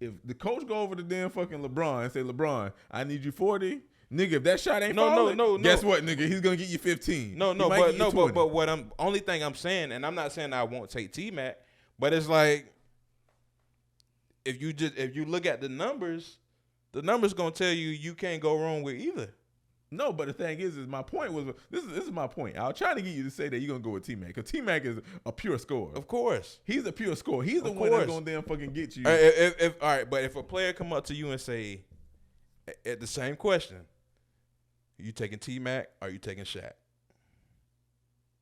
If the coach go over to damn fucking LeBron and say, LeBron, I need you 40, nigga, if that shot ain't falling, guess what, nigga? He's gonna get you 15.
But what only thing I'm saying, and I'm not saying I won't take T-Mac, but it's like if you look at the numbers gonna tell you can't go wrong with either.
No, but the thing is my point was this is my point. I was trying to get you to say that you're gonna go with T-Mac because T-Mac is a pure scorer.
Of course,
he's a pure scorer. He's the one that's gonna damn fucking get you.
All right, but if a player come up to you and say, at the same question, you taking T-Mac or you taking Shaq?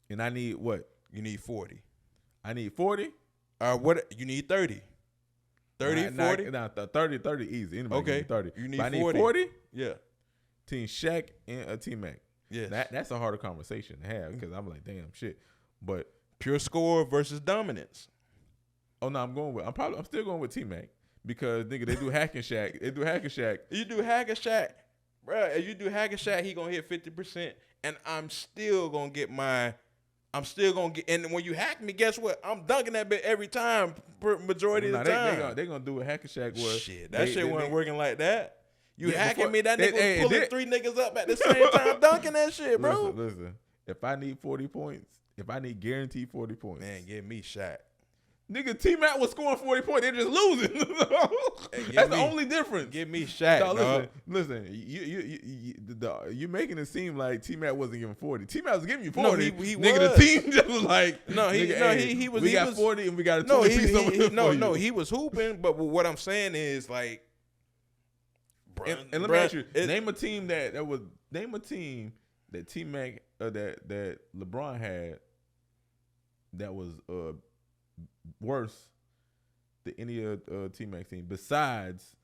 And I need what?
You need 40.
I need 40.
What? You need 30. 30, 40?
Nah, 30 easy. Anybody
okay.
30.
You need
but
40.
I need 40?
Yeah.
Team Shaq and T-Mac.
Yes.
That's a harder conversation to have because I'm like, damn, shit. But
pure score versus dominance.
Oh, no, I'm still going with T-Mac because, nigga, they do hack and Shaq.
You do hack and Shaq. Bruh, if you do hack and Shaq, he going to hit 50%, and I'm still going to get and when you hack me, guess what? I'm dunking that bit every time, majority of the time.
They're going to do a hack and Shaq where
shit, that shit wasn't working like that. You hacking me, that nigga was pulling 3 niggas up at the same time dunking that shit, bro.
Listen, if I need 40 points, if I need guaranteed 40 points.
Man, give me Shaq.
Nigga, T-Mac was scoring 40 points. They're just losing. That's the only difference.
Give me Shaq,
dog. Listen, you making it seem like T-Mac wasn't giving 40. T-Mac was giving you 40.
No, he
nigga,
was.
the team just was like,
he was.
We got 40 and we got a 20 piece over here for you.
He was hooping. But what I'm saying is like,
and let me ask you, name a team that T-Mac that LeBron had that was worse than any T-Mac team besides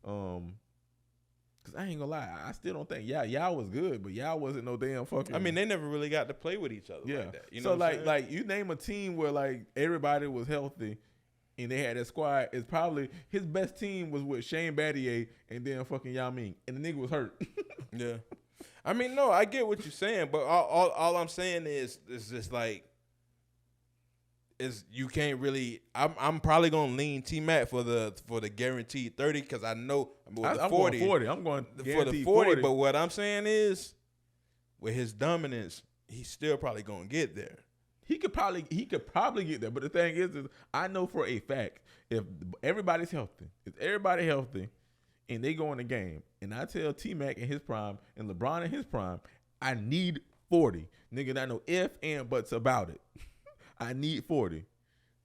because I ain't gonna lie, I still don't think y'all was good, but y'all wasn't no damn fucking.
I mean, they never really got to play with each other like that. You know
so like you name a team where like everybody was healthy and they had that squad. It's probably his best team was with Shane Battier and then fucking Yao Ming, and the nigga was hurt.
Yeah, I mean, no, I get what you're saying, but all I'm saying is just like. You can't really. I'm probably gonna lean T-Mac for the guaranteed 30 because I know
I'm
40.
Going 40. I'm going
for the 40. But what I'm saying is, with his dominance, he's still probably gonna get there.
He could probably get there. But the thing is I know for a fact if everybody's healthy, and they go in the game, and I tell T-Mac in his prime and LeBron in his prime, I need 40. Nigga, not no if and buts about it. I need 40.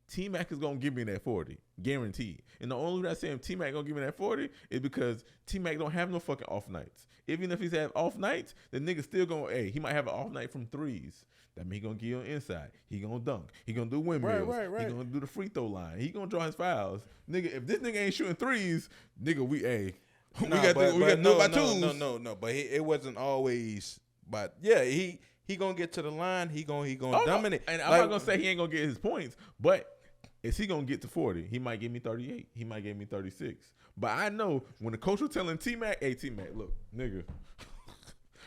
T-Mac is going to give me that 40. Guaranteed. And the only reason I say T-Mac going to give me that 40 is because T-Mac don't have no fucking off nights. Even if he's have off nights, the nigga still going to, he might have an off night from threes. That means he going to get you on inside. He going to dunk. He going to do windmills.
Right.
He going to do the free throw line. He going to draw his fouls. Nigga, if this nigga ain't shooting threes, nigga, we got to do it by twos.
No. But it wasn't always, but yeah, he gonna get to the line. He gonna dominate.
No. And I'm not gonna say he ain't gonna get his points, but is he gonna get to 40? He might give me 38. He might give me 36. But I know when the coach was telling T-Mac, hey T-Mac, look, nigga,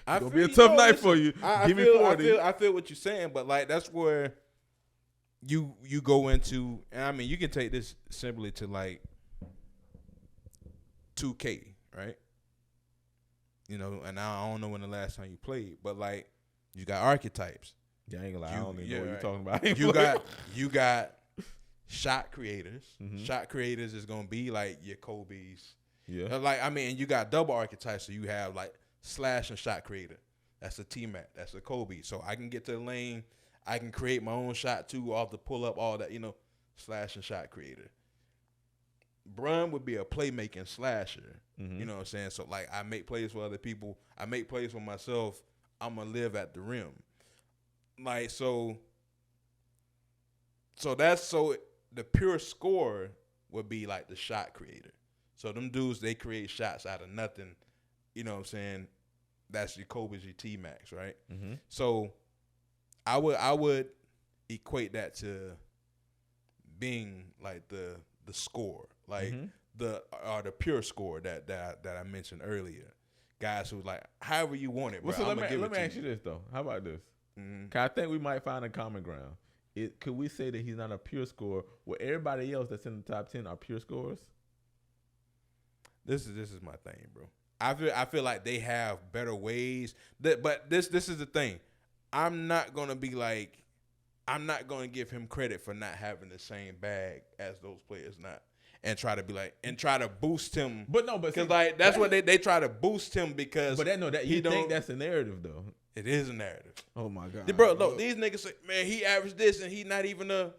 it's gonna be a tough night for you. Give me 40.
I feel what you're saying, but like that's where you go into. And I mean, you can take this simply to like 2K, right? You know, and I don't know when the last time you played, but like. You got archetypes.
Yeah, I ain't gonna lie. I don't even know what you're talking
about. You got shot creators.
Mm-hmm.
Shot creators is gonna be like your Kobe's.
Yeah.
Like I mean, you got double archetypes. So you have like slash and shot creator. That's a T-Mac. That's a Kobe. So I can get to the lane. I can create my own shot too, off the pull up, all that. You know, slash and shot creator. Bron would be a playmaking slasher.
Mm-hmm.
You know what I'm saying? So like I make plays for other people. I make plays for myself. I'm gonna live at the rim, like so the pure scorer would be like the shot creator. So them dudes, they create shots out of nothing. You know what I'm saying? That's your Kobe's, your T-Max, right?
Mm-hmm.
So I would equate that to being like the scorer, like the pure score that I mentioned earlier. Guys who like however you want it, bro.
Well, so let me ask you this though. How about this? Mm-hmm. I think we might find a common ground. Could we say that he's not a pure scorer where everybody else that's in the top 10 are pure scorers?
This is my thing, bro. I feel like they have better ways. But this is the thing. I'm not gonna give him credit for not having the same bag as those players not. And try to boost him. But no, because like that's what they try to boost him because.
But you think that's a narrative though?
It is a narrative.
Oh my god,
bro! Look, these niggas say, man, he averaged this and he not even a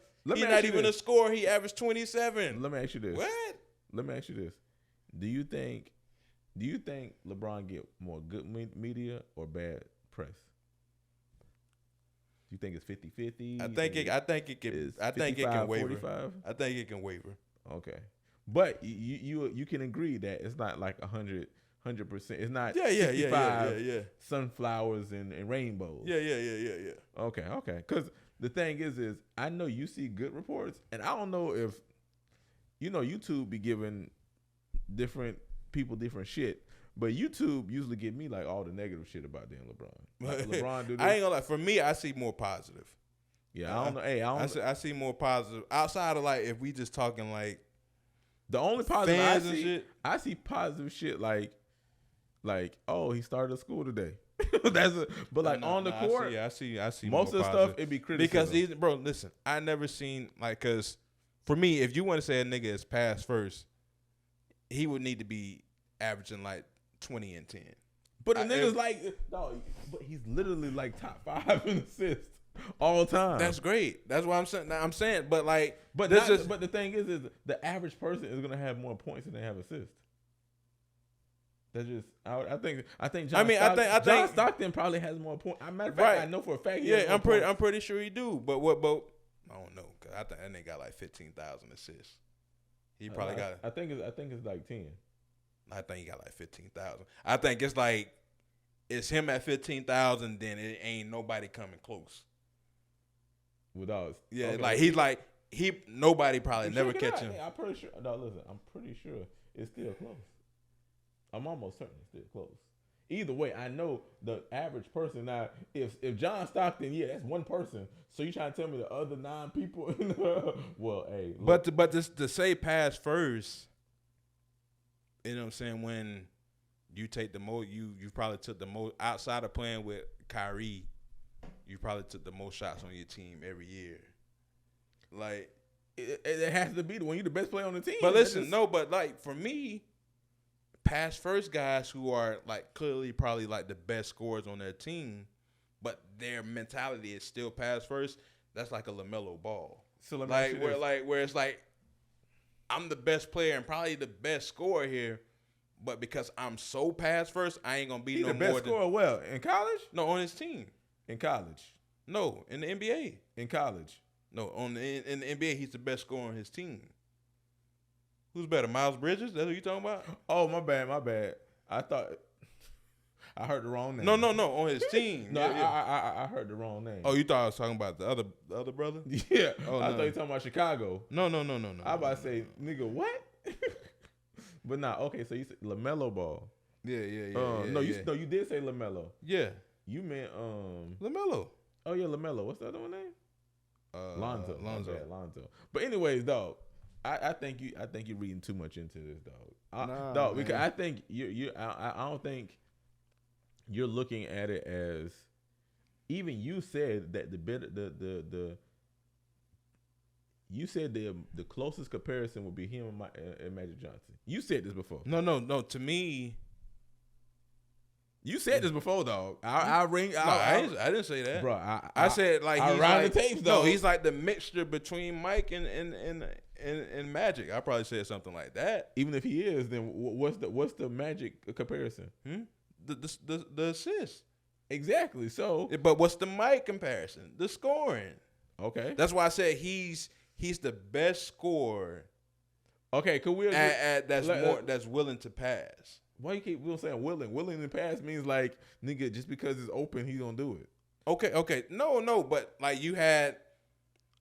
scorer. He averaged 27.
Let me ask you this.
What?
Let me ask you this. Do you think LeBron get more good media or bad press? Do you think it's 50-50?
I think it can waver. 45? I think it can waver.
Okay. But you can agree that it's not like 100%. It's not 65 sunflowers and rainbows.
Yeah.
Okay. Because the thing is I know you see good reports, and I don't know if YouTube be giving different people different shit, but YouTube usually give me like all the negative shit about damn LeBron. Like, LeBron do this.
I ain't gonna lie. For me, I see more positive.
Yeah, I don't know. Hey,
I see more positive outside of like if we just talking like
the only positive I see positive shit like oh, he started a school today. On the court,
I see
most of the stuff it be critical
because bro, listen, I never seen like because for me, if you want to say a nigga is pass first, he would need to be averaging like 20 and 10.
But the nigga's but he's literally like top 5 in assists all time.
That's great. That's what I'm saying. But like,
but the thing is the average person is gonna have more points than they have assists. That's just I think John Stockton probably has more points. Matter of fact, I know for a fact.
I'm pretty sure he do. But I don't know because I think that nigga got like 15,000 assists. He probably got.
I think it's like 10.
I think he got like 15,000. I think it's like it's him at 15,000. Then it ain't nobody coming close.
Without
nobody probably never catch him.
I'm pretty sure. No, listen, I'm pretty sure it's still close. I'm almost certain it's still close. Either way, I know the average person now. If John Stockton, that's one person. So you trying to tell me the other 9 people? Well, hey.
Look. But to say pass first, you know what I'm saying? When you take the most, you probably took the most outside of playing with Kyrie. You probably took the most shots on your team every year. Like
it has to be when you're the best player on the team.
But listen, but like for me, pass first guys who are like clearly probably like the best scorers on their team, but their mentality is still pass first. That's like a LaMelo Ball.
So
where it's like I'm the best player and probably the best scorer here, but because I'm so pass first, I ain't gonna be no more.
The best scorer. Well, in college?
No, on his team.
In college?
No, in the NBA.
In college?
No, in the NBA, he's the best scorer on his team. Who's better, Miles Bridges? That's what you talking about?
Oh, my bad. I thought I heard the wrong name.
No, on his team.
No, yeah. I heard the wrong name.
Oh, you thought I was talking about the other brother?
Yeah. Oh, I thought you were talking about Chicago.
No.
I was about to say, nigga, what? But nah, okay, so you said LaMelo Ball.
Yeah.
You did say LaMelo.
Yeah.
You meant
LaMelo.
Oh yeah, LaMelo. What's the other one name? Lonzo.
Lonzo.
But anyways, dog, I think you're reading too much into this, dog. Dog, because I think I don't think you're looking at it as even you said that you said the closest comparison would be him and Magic Johnson. You said this before.
No. To me,
you said this before, dog. I
didn't say that,
bro.
I said like he's
around
like,
the tapes, though.
No, he's like the mixture between Mike and Magic. I probably said something like that.
Even if he is, then what's the Magic comparison?
The assist.
Exactly. So,
but what's the Mike comparison? The scoring.
Okay.
That's why I said he's the best scorer.
Okay, could we
that's willing to pass.
Why you keep saying willing? Willing to pass means like, nigga, just because it's open, he's gonna do it.
Okay. No, but like you had,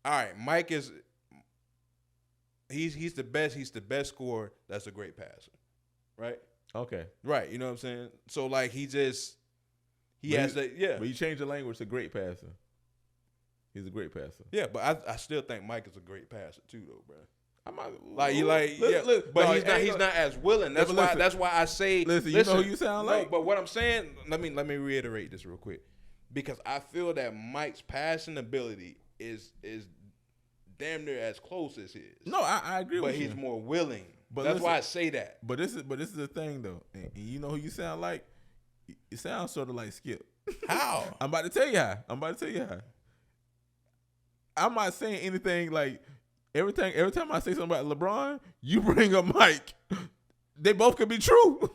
all right, Mike he's the best. He's the best scorer. That's a great passer, right?
Okay.
Right. You know what I'm saying? So like he has that. Yeah.
But you change the language to great passer. He's a great passer.
Yeah, but I still think Mike is a great passer too, though, bro. He's not as willing. That's why I say.
Listen, you know who you sound like.
But what I'm saying, let me reiterate this real quick, because I feel that Mike's passing ability is damn near as close as his.
No, I agree with you.
But he's more willing. But that's why I say that.
But this is the thing though. And you know who you sound like? You sound sort of like Skip.
How?
I'm about to tell you how. I'm not saying anything like every time I say something about LeBron, you bring up Mike. They both could be true.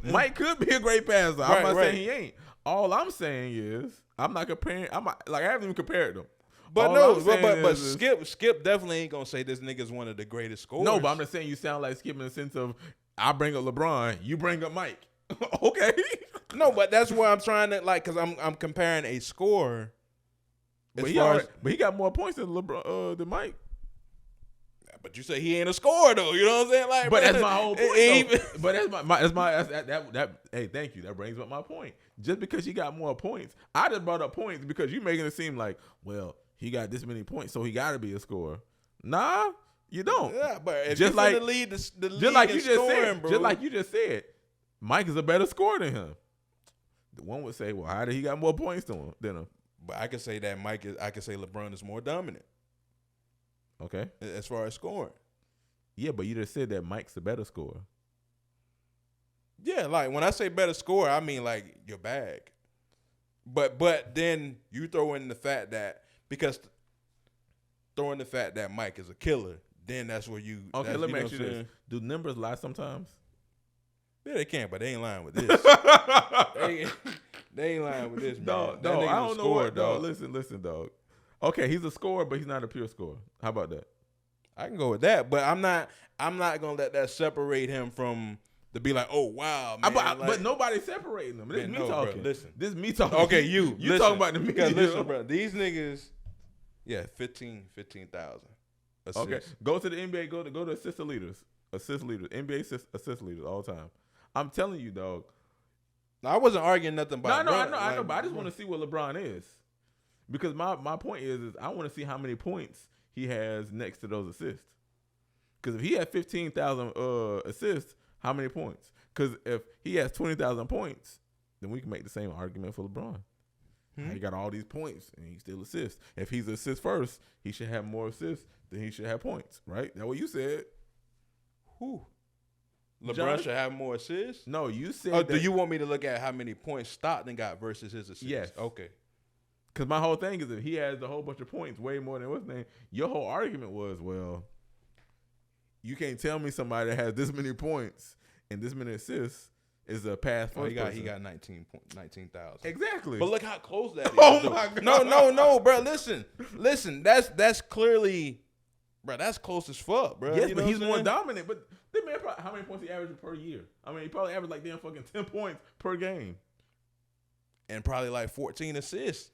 Mike could be a great passer. I'm not saying he ain't. All I'm saying is I'm not comparing. I haven't even compared them.
But Skip definitely ain't gonna say this nigga's one of the greatest scorers.
No, but I'm just saying you sound like Skip in the sense of I bring up LeBron, you bring up Mike. Okay.
No, but that's where I'm trying to because I'm comparing a score.
But he got more points than LeBron than Mike.
But you say he ain't a scorer though. You know what I'm saying? Like,
but that's my whole point. But hey, thank you. That brings up my point. Just because he got more points, I just brought up points because you're making it seem like, well, he got this many points, so he got to be a scorer. Nah, you don't.
Yeah, but if
just
you're
like
the lead, just
like you just
scoring,
said,
bro.
just like you just said, Mike is a better scorer than him. The one would say, well, how did he got more points than him?
But I could say that I could say LeBron is more dominant.
Okay.
As far as scoring.
Yeah, but you just said that Mike's the better scorer.
Yeah, like when I say better scorer, I mean like your bag. But then you throw in the fact that Mike is a killer, then that's where you.
Okay, let me ask you this: do numbers lie sometimes?
Yeah, they can, but they ain't lying with this. they ain't lying with this, man.
Dog, I don't know what, dog. Listen, dog. Okay, he's a scorer, but he's not a pure scorer. How about that?
I can go with that, but I'm not gonna let that separate him from to be like, oh wow, man.
But nobody's separating them. This is me talking.
Bro, listen.
This is me talking.
Okay, you listen,
talking about the me.
Because listen, bro, these niggas, 15,000 assists.
Okay, go to the NBA. Go to assist leaders, NBA assist leaders all the time. I'm telling you, dog.
Now, I wasn't arguing nothing about.
I know, but I just want to see what LeBron is, because my point is I want to see how many points he has next to those assists. Because if he had 15,000 assists, how many points? Because if he has 20,000 points, then we can make the same argument for LeBron. He got all these points and he still assists. If he's assist first, he should have more assists than he should have points, right? That's what you said.
Who? LeBron should have more assists?
No, you said.
Oh, do you want me to look at how many points Stockton got versus his assists?
Yes.
Okay.
Because my whole thing is if he has a whole bunch of points, way more than what's name, your whole argument was, well, you can't tell me somebody that has this many points and this many assists is a pass for
he got 19,000.
Exactly.
But look how close that is.
Oh my God.
No, bro. Listen. That's clearly, bro. That's close as fuck, bro.
Yes, but he's more dominant. But this man, how many points he averages per year? I mean, he probably averaged like damn fucking 10 points per game,
and probably like 14 assists.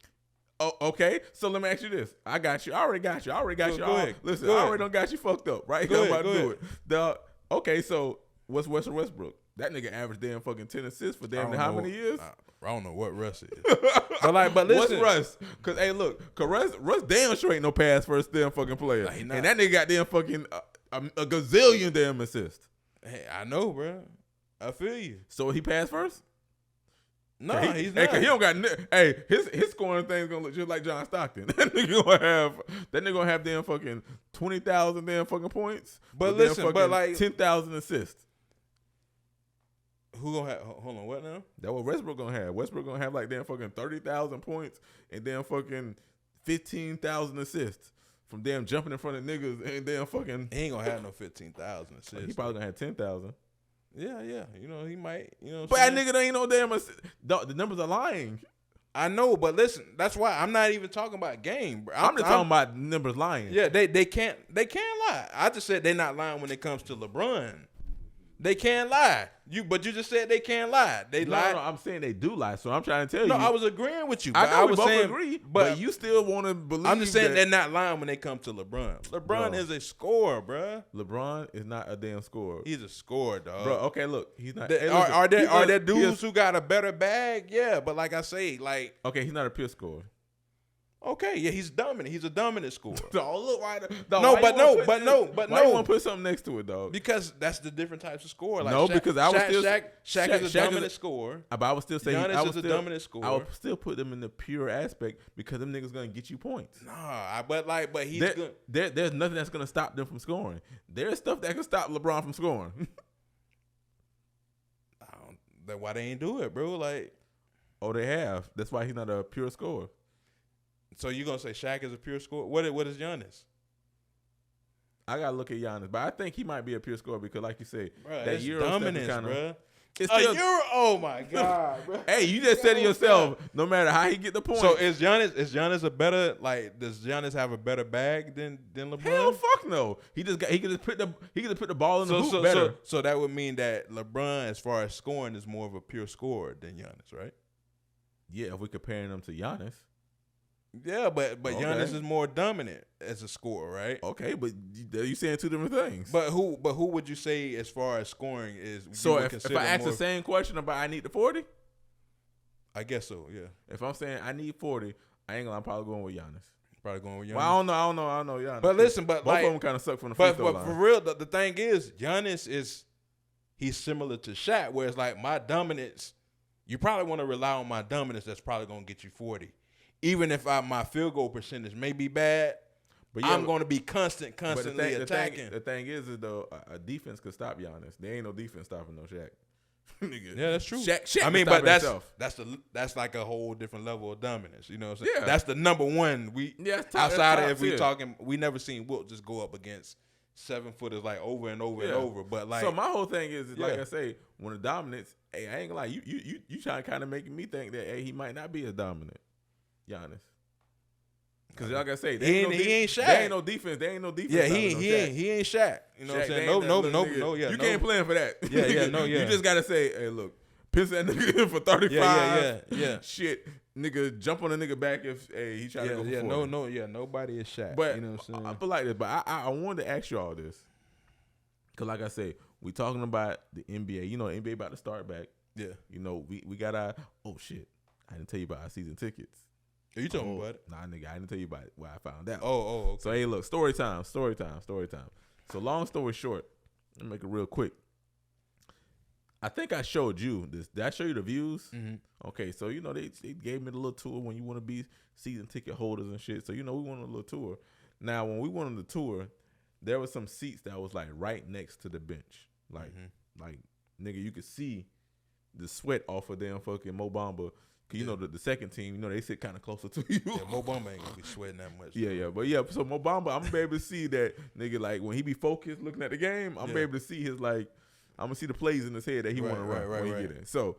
Oh, okay. So let me ask you this. I got you. I already got you.
Go ahead.
Listen, I already done got you fucked up, right?
Go
I'm about
ahead.
to do it. Okay, so what's Russell Westbrook? That nigga averaged damn fucking 10 assists for damn how many years?
I don't know what Russ is. but listen.
What's Russ? Because, hey, look, Russ damn sure ain't no pass first damn fucking player.
Nah,
and that nigga got damn fucking a gazillion damn assists.
Hey, I know, bro. I feel you.
So he passed first?
No, he's not.
He don't got. Hey, his scoring thing's gonna look just like John Stockton. That nigga gonna have damn fucking 20,000 damn fucking points.
But listen, but like
10,000 assists.
Who gonna have? Hold on, what now?
That's what Westbrook gonna have. Westbrook gonna have like damn fucking 30,000 points and damn fucking 15,000 assists from damn jumping in front of niggas and damn fucking.
He ain't gonna have no 15,000 assists.
He probably gonna have 10,000.
Yeah. You know, he might. You know,
but that nigga ain't no damn assist. The numbers are lying.
I know, but listen, that's why I'm not even talking about game, bro.
I'm just talking about numbers lying.
Yeah, they can't lie. I just said they're not lying when it comes to LeBron. They can't lie. But you just said they can't lie. They lie.
No, I'm saying they do lie. So I'm trying to tell you.
No, I was agreeing with you.
I know we
was
both
saying,
agree, but you still want to believe.
I'm just saying they're not lying when they come to LeBron. LeBron is a scorer, bro.
LeBron is not a damn scorer.
He's a scorer, dog.
Bro, okay, look, he's not.
Are there dudes who got a better bag? Yeah, but like I say, like,
okay, he's not a pure scorer.
Okay, yeah, he's dominant. He's a dominant scorer.
Don't look right.
No, but no.
Why you want to put something next to it, dog?
Because that's the different types of score. Like
no, because I was still
Shaq is a dominant scorer.
But I would still say
Giannis is a dominant scorer.
I would still put them in the pure aspect because them niggas gonna get you points.
Nah, but he's good.
There's nothing that's gonna stop them from scoring. There's stuff that can stop LeBron from scoring.
That's why they ain't do it, bro. Like,
oh, they have. That's why he's not a pure scorer.
So you gonna say Shaq is a pure scorer? What is Giannis?
I gotta look at Giannis, but I think he might be a pure scorer because, like you say,
bruh,
that Euro
dominance,
stuff is
bro.
Oh
my god, bro.
Hey, you just said to yourself, no matter how he get the point.
So is Giannis a better, like, does Giannis have a better bag than LeBron?
Hell, fuck no. He could just put the ball in the hoop better.
So that would mean that LeBron, as far as scoring, is more of a pure scorer than Giannis, right?
Yeah, if we're comparing them to Giannis.
Yeah, but Giannis is more dominant as a scorer, right?
Okay, but you saying two different things.
But who would you say as far as scoring is?
So if I ask the same question about I need the 40,
I guess so. Yeah.
If I'm saying I need 40, I ain't gonna. I'm probably going with Giannis.
Probably going with Giannis.
Well, I don't know Giannis.
But listen,
both of them kind of suck from the free throw line.
But for real, the thing is, Giannis he's similar to Shaq, where it's like my dominance. You probably want to rely on my dominance. That's probably gonna get you 40. Even if my field goal percentage may be bad, but I'm going to be constantly attacking.
The thing is though, a defense could stop Giannis. There ain't no defense stopping no Shaq. Nigga.
Yeah, that's true.
Shaq
I mean, but that's like a whole different level of dominance. You know what I'm saying? Yeah. That's the number one. Outside of if we talking, we never seen Wilt just go up against 7-footers like over and over and over. But like,
so my whole thing is like I say, when the dominance, hey, I ain't gonna lie, you trying to kind of make me think that he might not be as dominant. Giannis, because like I say,
he ain't Shaq.
There ain't no defense.
Yeah, he ain't Shaq. You know what I'm saying? No. Yeah,
you can't plan for that.
Yeah.
You just gotta say, hey, look, piss that nigga in for 35.
Yeah.
Shit, nigga, jump on a nigga back if he try to go for 40.
Nobody is Shaq.
But
you know what I'm saying?
I feel like this, but I wanted to ask you all this, because like I say, we talking about the NBA. You know, the NBA about to start back.
Yeah.
You know, we got our shit. I didn't tell you about our season tickets.
Are you talking about it?
Nah, nigga, I didn't tell you about it. Where I found out.
Oh. Okay.
So hey, look, story time. So long story short, let me make it real quick. I think I showed you this. Did I show you the views?
Mm-hmm.
Okay, so you know they gave me the little tour when you want to be season ticket holders and shit. So you know we went on a little tour. Now when we went on the tour, there were some seats that was like right next to the bench. Like nigga, you could see the sweat off of them fucking Mo Bamba. Cause you know the second team, you know they sit kind of closer to you.
Yeah, Mo Bamba ain't gonna be sweating that much.
But so Mo Bamba, I'm gonna be able to see that nigga like when he be focused looking at the game, I'm gonna be able to see his like, I'm gonna see the plays in his head that he want to run when he get in. So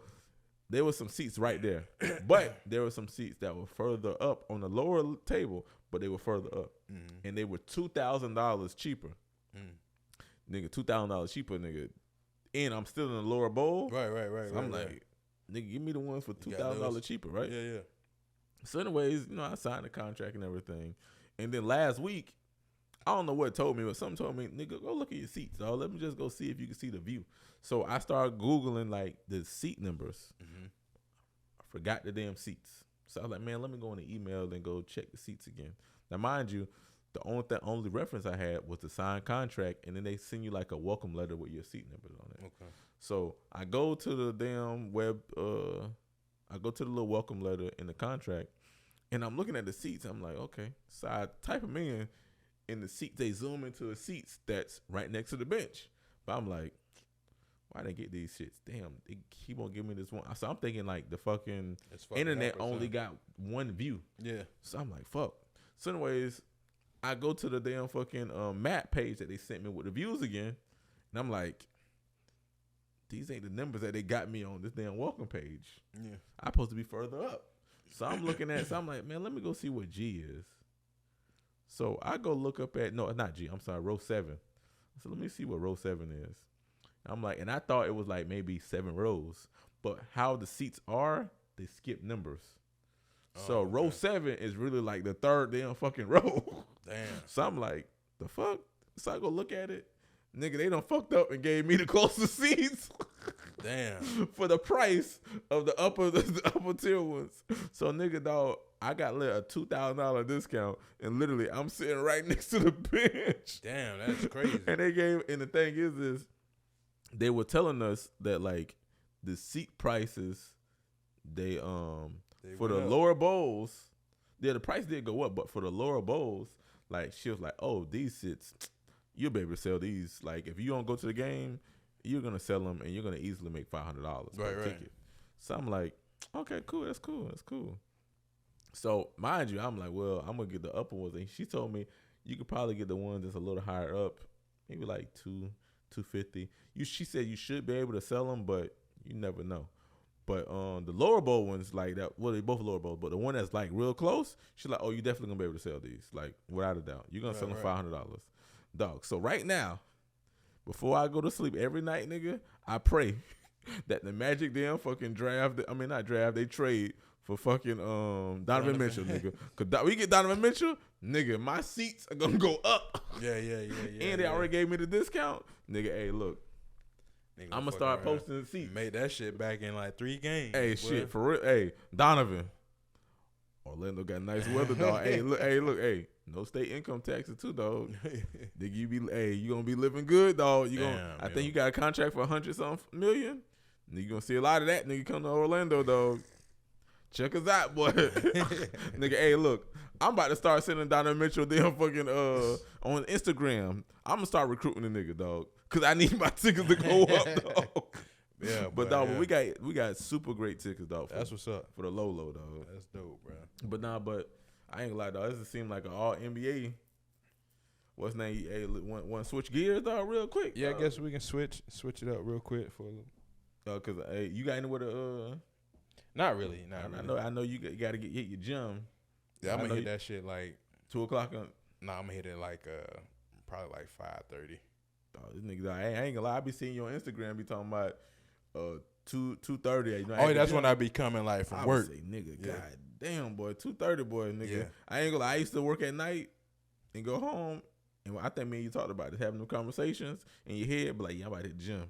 there was some seats right there, but there were some seats that were further up on the lower table, but they were further up, and they were $2,000 cheaper. Nigga, $2,000 cheaper, nigga, and I'm still in the lower bowl.
Right.
So I'm like, nigga, give me the ones for $2,000 cheaper, right?
Yeah.
So anyways, you know, I signed the contract and everything. And then last week, I don't know what told me, but something told me, nigga, go look at your seats, dog. Let me just go see if you can see the view. So I started Googling, like, the seat numbers. I forgot the damn seats. So I was like, man, let me go in the email and go check the seats again. Now, mind you, the only reference I had was the signed contract, and then they send you, like, a welcome letter with your seat numbers on it.
Okay.
So I go to the damn web, I go to the little welcome letter in the contract, and I'm looking at the seats. I'm like, okay. So I type them in the seat. They zoom into the seats that's right next to the bench. But I'm like, why they get these shits? Damn, they keep on giving me this one. So I'm thinking like the fucking internet only got one view.
Yeah.
So I'm like, fuck. So anyways, I go to the damn fucking map page that they sent me with the views again, and I'm like, these ain't the numbers that they got me on this damn welcome page.
Yeah.
I'm supposed to be further up. So I'm looking at, so I'm like, man, let me go see what G is. So I go look up at, no, not G, I'm sorry, row 7. So let me see what row 7 is. I'm like, and I thought it was like maybe 7 rows, but how the seats are, they skip numbers. So row 7 is really like the third damn fucking row.
Damn.
So I'm like, the fuck? So I go look at it. Nigga, they done fucked up and gave me the closest seats.
Damn.
For the price of the upper tier ones. So nigga, dog, I got a $2,000 discount, and literally I'm sitting right next to the bench.
Damn, that's crazy.
And the thing is they were telling us that like the seat prices, they for the lower bowls, yeah, the price did go up, but for the lower bowls, like she was like, oh, these seats, you'll be able to sell these. Like if you don't go to the game, you're gonna sell them and you're gonna easily make $500 per ticket. So I'm like, okay, cool, that's cool. So mind you, I'm like, well, I'm gonna get the upper ones, and she told me you could probably get the ones that's a little higher up, maybe like $250. She said you should be able to sell them, but you never know. But the lower bowl ones like that, well, they both lower bowls, but the one that's like real close, she's like, oh, you definitely gonna be able to sell these, like without a doubt. You're gonna sell them $500, dog. So right now, before I go to sleep every night, nigga, I pray that the Magic damn fucking they trade for fucking Donovan Mitchell, nigga. Cause we get Donovan Mitchell, nigga, my seats are gonna go up.
Yeah.
And they already gave me the discount, nigga. Hey, look, I'm gonna start posting the seats.
Made that shit back in like 3 games.
Hey, shit, for real. Hey, Donovan, Orlando got nice weather, dog. Hey, look. No state income taxes too, dog. Nigga, you gonna be living good, dog. I think you got a contract for $100-something million. You gonna see a lot of that, nigga, come to Orlando, dog. Check us out, boy. Nigga, hey, look, I'm about to start sending Donovan Mitchell damn fucking on Instagram. I'm gonna start recruiting the nigga, dog, cause I need my tickets to go up, dog.
Yeah,
but dog, we got super great tickets, dog.
That's what's up
for the low, dog.
That's dope, bro.
But I ain't gonna lie, dog. This seem like an all NBA. What's name? Hey, want to switch gears, dog, real quick?
Yeah, I guess we can switch it up real quick for a little.
Cause you got anywhere to
Not really.
I know you got to hit your gym.
Yeah, I'm gonna hit that shit like
2:00.
Nah, I'm gonna hit it like probably like 5:30.
Oh, this nigga, I ain't gonna lie. I be seeing you on Instagram be talking about 2:30. You know,
oh, yeah, that's when I be coming like from work.
Say, nigga, god damn, boy, 2:30, boy, nigga. Yeah. I ain't gonna lie. I used to work at night and go home, and I think me and you talked about this, having them conversations in your head, but like, yeah, I'm about to hit the gym.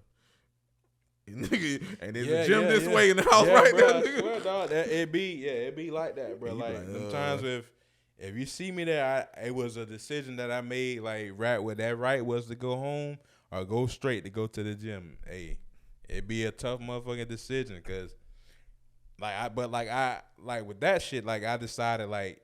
Nigga, and there's a gym this way in the house right
bro,
now, nigga.
I swear, dog, it be like that, bro. Like sometimes if you see me there, it was a decision that I made. Like right was to go home or go straight to go to the gym. Hey, it'd be a tough motherfucking decision, cause with that shit, like I decided like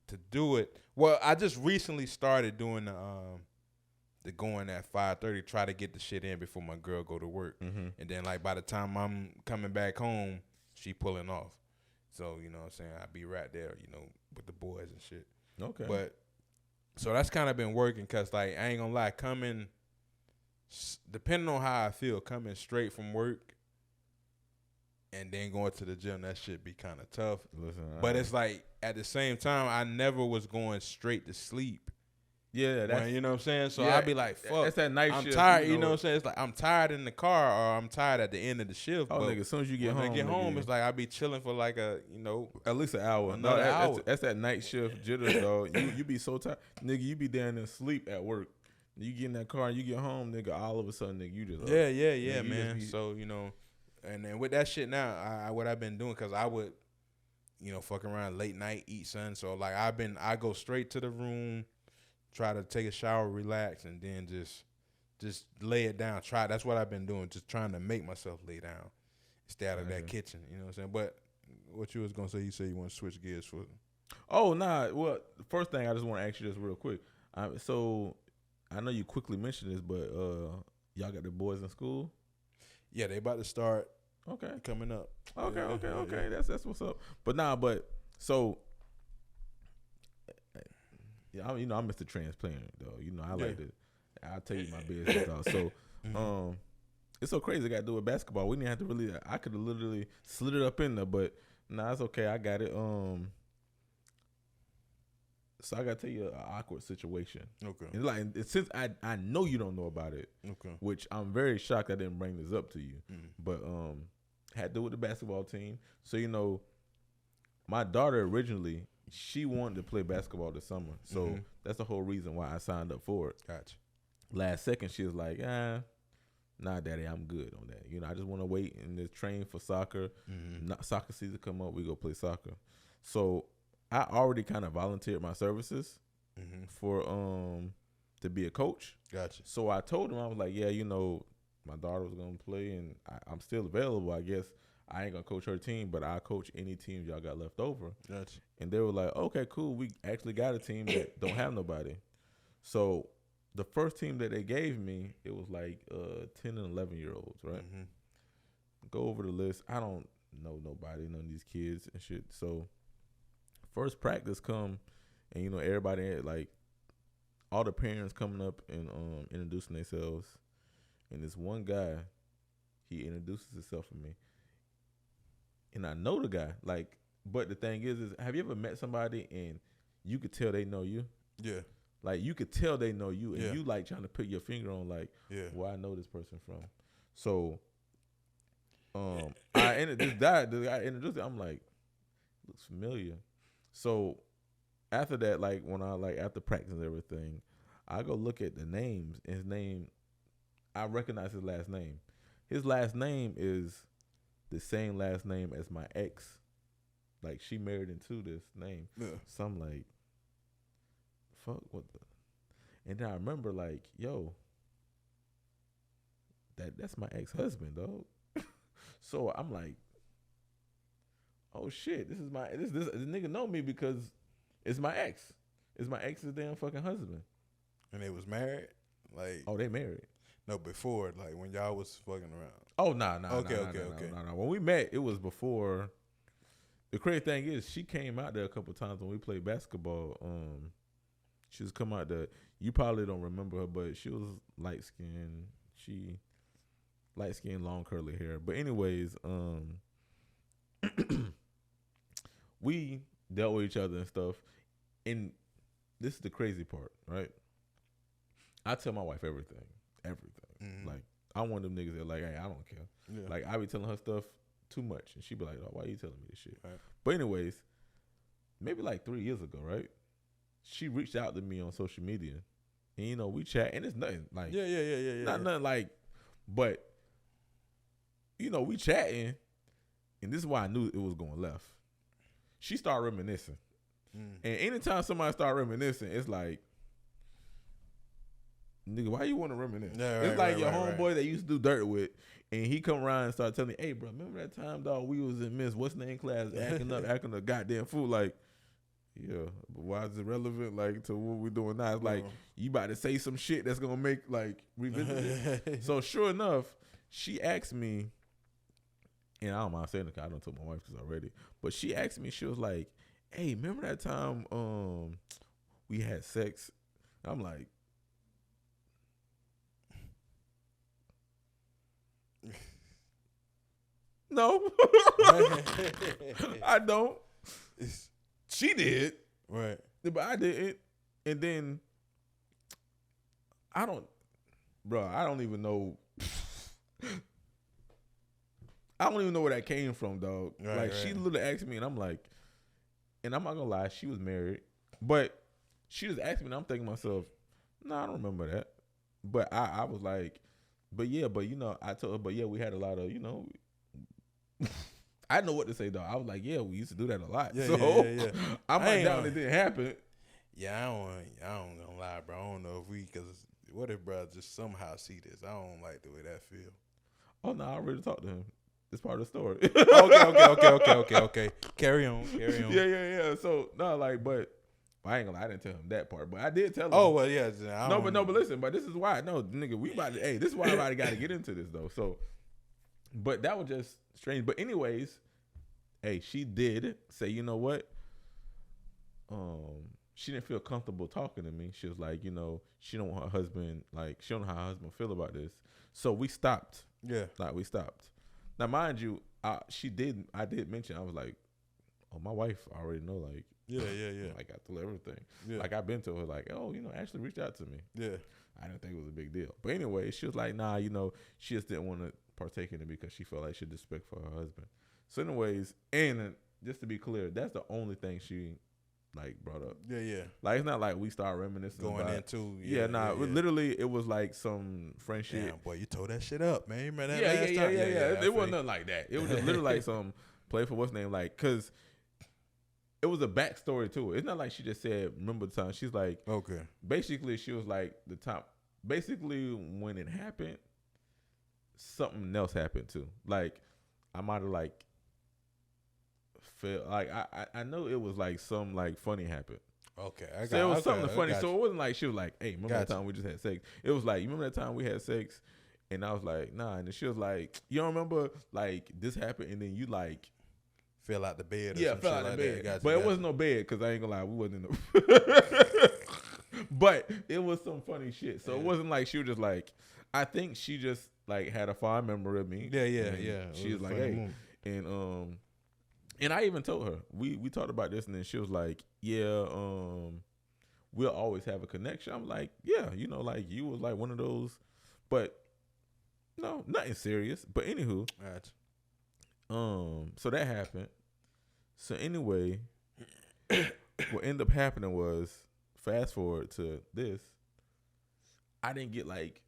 to do it. Well, I just recently started doing the going at 5:30, try to get the shit in before my girl go to work. Mm-hmm. And then like by the time I'm coming back home, she pulling off. So, you know what I'm saying, I be right there, you know, with the boys and shit.
Okay.
But so that's kind of been working, cause like I ain't gonna lie, depending on how I feel, coming straight from work and then going to the gym, that shit be kind of tough.
Listen,
but it's like at the same time, I never was going straight to sleep.
Yeah, that's,
you know what I'm saying? So I'd be like, fuck.
That's that night
I'm
shift.
tired, you know what I'm saying? It's like I'm tired in the car or I'm tired at the end of the shift.
Oh, nigga, as soon as you get home.
It's like I be chilling for like at
least an hour.
Another hour.
That's that night shift jitters, dog. You be so tired. Nigga, you be down there asleep at work. You get in that car and you get home, nigga, all of a sudden, nigga, you just
Yeah, man. So, you know, and then with that shit now, what I've been doing, because I would, you know, fuck around late night, eat something. So, like, I go straight to the room, try to take a shower, relax, and then just lay it down. That's what I've been doing, just trying to make myself lay down, stay out of that kitchen. You know what I'm saying? But what you was gonna say? You say you want to switch gears for?
Oh nah. Well, the first thing I just want to ask you this real quick. So I know you quickly mentioned this, but y'all got the boys in school?
Yeah, they about to start.
Okay,
coming up.
Okay. That's what's up. But so. Yeah, you know, I'm Mr. Transparent, though. You know, I like to. I'll tell you my business, dog. So, it's so crazy. I got to do with basketball. We didn't have to really. I could have literally slid it up in there, but nah, it's okay. I got it. So I gotta tell you an awkward situation.
Okay.
And like, since I know you don't know about it,
Okay.
which I'm very shocked I didn't bring this up to you. But had to do with the basketball team. So my daughter originally, she wanted to play basketball this summer. So that's the whole reason why I signed up for it.
Gotcha.
Last second, she was like, nah, daddy, I'm good on that. I just want to wait and just train for soccer. Soccer season come up, we go play soccer. So I already kind of volunteered my services for to be a coach.
Gotcha.
So I told him, I was like, yeah, my daughter was gonna play, and I'm still available. I guess I ain't gonna coach her team, but I'll coach any team y'all got left over.
Gotcha.
And they were like, okay, cool. We actually got a team that don't have nobody. So the first team that they gave me, it was like 10 and 11-year-olds, right? Go over the list. I don't know nobody, none of these kids and shit. So first practice come, and everybody, like all the parents coming up and introducing themselves. And this one guy, he introduces himself to me. And I know the guy, like, but the thing is have you ever met somebody and you could tell they know you? Yeah. Like, you could tell they know you, and you like trying to put your finger on, like, where I know this person from. So, the guy introduced it. I'm like, looks familiar. So, after that, like, after practice and everything, I go look at the names. And his name, I recognize his last name. His last name is the same last name as my ex. Like, she married into this name. Yeah. So I'm like, fuck, what the? And then I remember, like, yo, that's my ex-husband, dog. So I'm like, oh shit, this nigga know me because it's my ex. It's my ex's damn fucking husband.
And they was married? Like,
oh, they married.
No, before, like, when y'all was fucking around.
Oh, nah.
Okay.
When we met, it was before. The crazy thing is, she came out there a couple times when we played basketball. She was come out there. You probably don't remember her, but she was light skinned. She light skinned, long curly hair. But anyways, we dealt with each other and stuff. And this is the crazy part, right? I tell my wife everything. Like, I'm one of them niggas that like, hey, I don't care. Yeah. Like, I be telling her stuff too much, and she be like, oh, why are you telling me this shit? Right. But anyways, maybe like 3 years ago, right? She reached out to me on social media, and we chat, and it's nothing like not nothing like, but we chatting, and this is why I knew it was going left. She started reminiscing, and anytime somebody start reminiscing, it's like, nigga, why you want to reminisce? Yeah, it's like your homeboy that you used to do dirt with, and he come around and start telling me, hey, bro, remember that time, dog, we was in Miss what's name class acting a goddamn fool, like. Yeah, but why is it relevant, like, to what we're doing now? It's like, you about to say some shit that's going to make, like, revisit it. So, sure enough, she asked me, and I don't mind saying it because I don't tell my wife because already, but she asked me, she was like, hey, remember that time we had sex? I'm like, no, I don't. She did. Right. But I didn't. And then I don't even know. I don't even know where that came from, dog. Right, she literally asked me, and I'm like, and I'm not gonna lie, she was married. But she just asked me, and I'm thinking to myself, no, I don't remember that. But I was like, I told her, but yeah, we had a lot of, I didn't know what to say, though. I was like, yeah, we used to do that a lot. Yeah. I'm not down it didn't happen.
Yeah, I don't gonna lie, bro. I don't know if because what if bro just somehow see this? I don't like the way that feel.
Oh, no, I already talked to him. It's part of the story.
Okay. Carry on.
Yeah. So, no, like, but I ain't gonna lie, I didn't tell him that part, but I did tell him.
Oh, well, yeah.
But listen, but this is why. No, nigga, this is why everybody got to get into this, though. So, but that was just strange. But anyways, hey, she did say, you know what? She didn't feel comfortable talking to me. She was like, she don't want her husband, like, she don't know how her husband feel about this. So we stopped. Yeah. Like, we stopped. Now, mind you, I did mention, I was like, oh, my wife already know, like,
Yeah.
Like, I told her everything.
Yeah.
Like, I've been to her, like, oh, Ashley reached out to me.
Yeah.
I didn't think it was a big deal. But anyway, she was like, nah, she just didn't want to partake in it because she felt like she had respect for her husband. So anyways, and just to be clear, that's the only thing she, like, brought up.
Yeah.
Like, it's not like we start reminiscing
Going
about
into.
literally, it was like some friendship.
Damn, boy, you tore that shit up, man. You remember that
last
time?
Yeah. It wasn't nothing like that. It was just literally like some play for what's name, like, because it was a backstory to it. It's not like she just said, remember the time. She's like,
okay.
Basically, she was like, the time. Basically, when it happened, something else happened too. Like, I might have like felt like I know it was like some like funny happened.
Okay,
it was something funny. So it wasn't like she was like, "Hey, remember that time we just had sex?" It was like, "You remember that time we had sex?" And I was like, "Nah." And then she was like, "You don't remember like this happened?" And then you like
fell out the bed.
Or fell out the bed. But it wasn't no bed because I ain't gonna lie, we wasn't in the. But it was some funny shit. So it wasn't like she was just like. I think she just like had a fond memory of me.
Yeah.
She was like, "Hey," and I even told her we talked about this, and then she was like, "Yeah, we'll always have a connection." I'm like, "Yeah, like you was like one of those, but no, nothing serious." But anywho,
right.
So that happened. So anyway, what ended up happening was, fast forward to this, I didn't get like.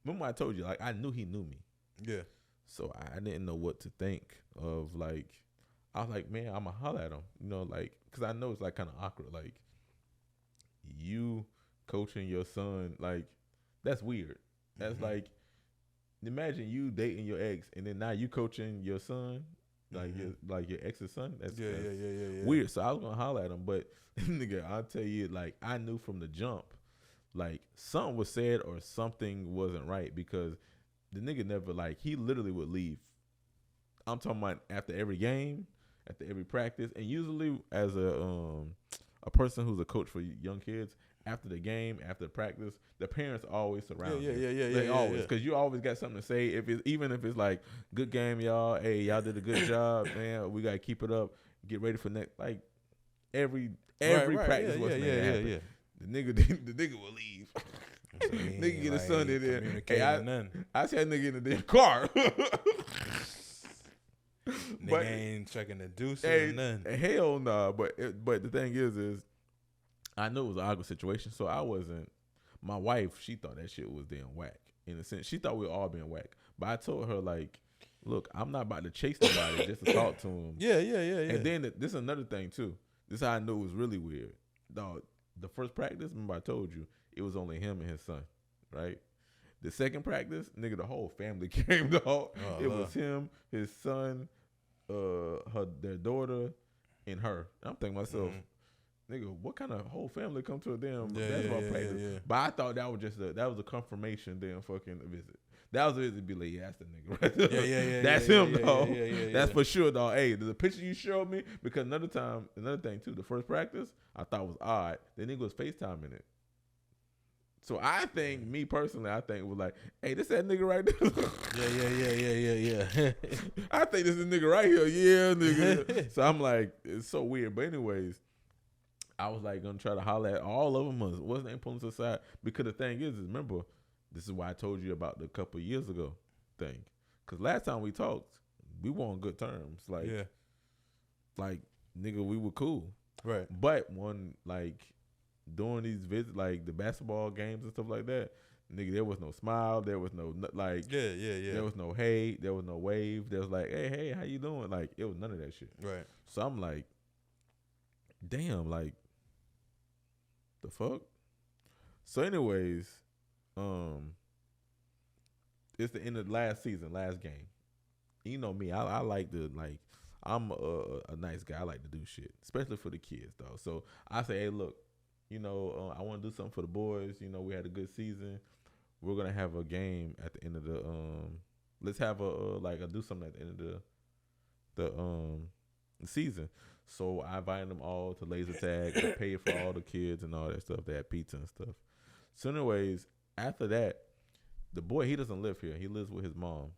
Remember I told you, like, I knew he knew me.
Yeah.
So I didn't know what to think of, like, I was like, man, I'm going to holler at him, like, because I know it's, like, kind of awkward. Like, you coaching your son, like, that's weird. That's like, imagine you dating your ex, and then now you coaching your son, like your ex's son. That's weird. So I was going to holler at him, but, nigga, I'll tell you, like, I knew from the jump, like, something was said or something wasn't right because the nigga never, like, he literally would leave. I'm talking about after every game, after every practice, and usually as a person who's a coach for young kids, after the game, after the practice, the parents always surround you. They always, because you always got something to say. Even if it's like, good game, y'all. Hey, y'all did a good job, man. We gotta keep it up. Get ready for next. Like every practice was happen. The nigga will leave. Nigga get his son in there. Hey, I see that nigga in the damn car.
Nigga ain't checking the deuce or nothing.
Hell no. But the thing is I knew it was an awkward situation, so I wasn't. My wife, she thought that shit was damn whack. In a sense, she thought we were all being whack. But I told her, like, look, I'm not about to chase nobody just to talk to him.
Yeah.
And then this is another thing too. This is how I knew it was really weird. Dog, the first practice, remember I told you, it was only him and his son, right? The second practice, nigga, the whole family came, dog. It was him, his son, their daughter, and her. And I'm thinking to myself, nigga, what kind of whole family come to a damn basketball practice? Yeah. But I thought that was just that was a confirmation damn fucking visit. That was a visit to be like, yeah, that's the nigga right there.
Yeah.
That's him, dog. That's for sure, dog. Hey, the picture you showed me, because another thing too, the first practice, I thought was odd. The nigga was FaceTiming it. So I think, me personally, I think it was like, hey, this that nigga right there.
Yeah.
I think this is the nigga right here. Yeah, nigga. So I'm like, it's so weird. But anyways, I was like gonna try to holler at all of them. Wasn't they pulling us aside? Because the thing is remember, this is why I told you about the couple years ago thing. Because last time we talked, we were on good terms. Like, nigga, we were cool.
Right.
But when, like, during these visits, like the basketball games and stuff like that, nigga, there was no smile. There was no, like, there was no hate. There was no wave. There was like, hey, how you doing? Like, it was none of that shit.
Right.
So I'm like, damn, like, the fuck? So anyways, it's the end of the last season, last game. You know me, I like to, like, I'm a nice guy. I like to do shit, especially for the kids, though. So I say, hey, look, I want to do something for the boys. We had a good season. We're gonna have a game at the end of the let's have do something at the end of the season. So I invited them all to laser tag. I paid for all the kids and all that stuff. They had pizza and stuff. So anyways, after that, the boy, he doesn't live here. He lives with his mom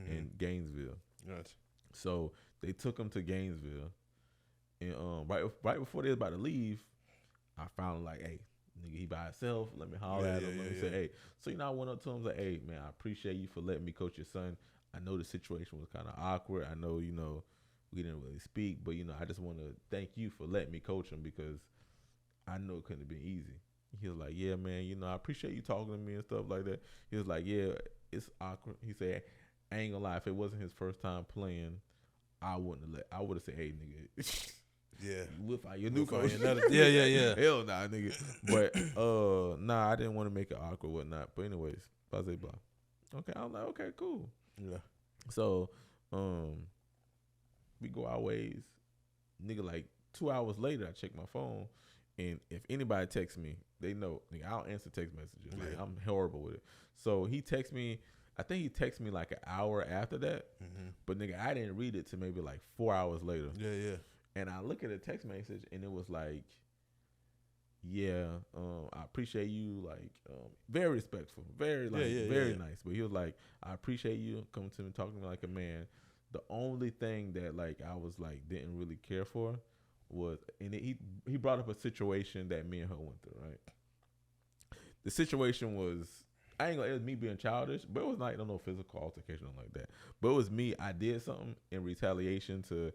in Gainesville.
Right.
So they took him to Gainesville, And right before they was about to leave, I found like, hey, nigga, he by himself. Let me holler at him. Let me say, hey. So I went up to him like, hey, man, I appreciate you for letting me coach your son. I know the situation was kind of awkward. I know, we didn't really speak, but I just want to thank you for letting me coach him because I know it couldn't have been easy. He was like, yeah, man, I appreciate you talking to me and stuff like that. He was like, yeah, it's awkward. He said, I ain't gonna lie, if it wasn't his first time playing, I would have said, hey, nigga.
Yeah.
We'll find your new coach.
Yeah.
Hell nah, nigga. But I didn't want to make it awkward, whatnot. But anyways, blah. Okay, I was like, okay, cool.
Yeah.
So, we go our ways. Nigga, like 2 hours later, I check my phone, and if anybody texts me, they know. Nigga, I don't answer text messages. Like, I'm horrible with it. So he texts me. I think he texted me like an hour after that. Mm-hmm. But nigga, I didn't read it till maybe like 4 hours later.
Yeah.
And I look at the text message, and it was like, yeah, I appreciate you, like, very respectful, very very nice. But he was like, I appreciate you coming to me, talking to me like a man. The only thing that like I was like didn't really care for was, and he brought up a situation that me and her went through. Right, the situation was, it was me being childish, but it was like no physical altercation or like that. But it was me. I did something in retaliation to.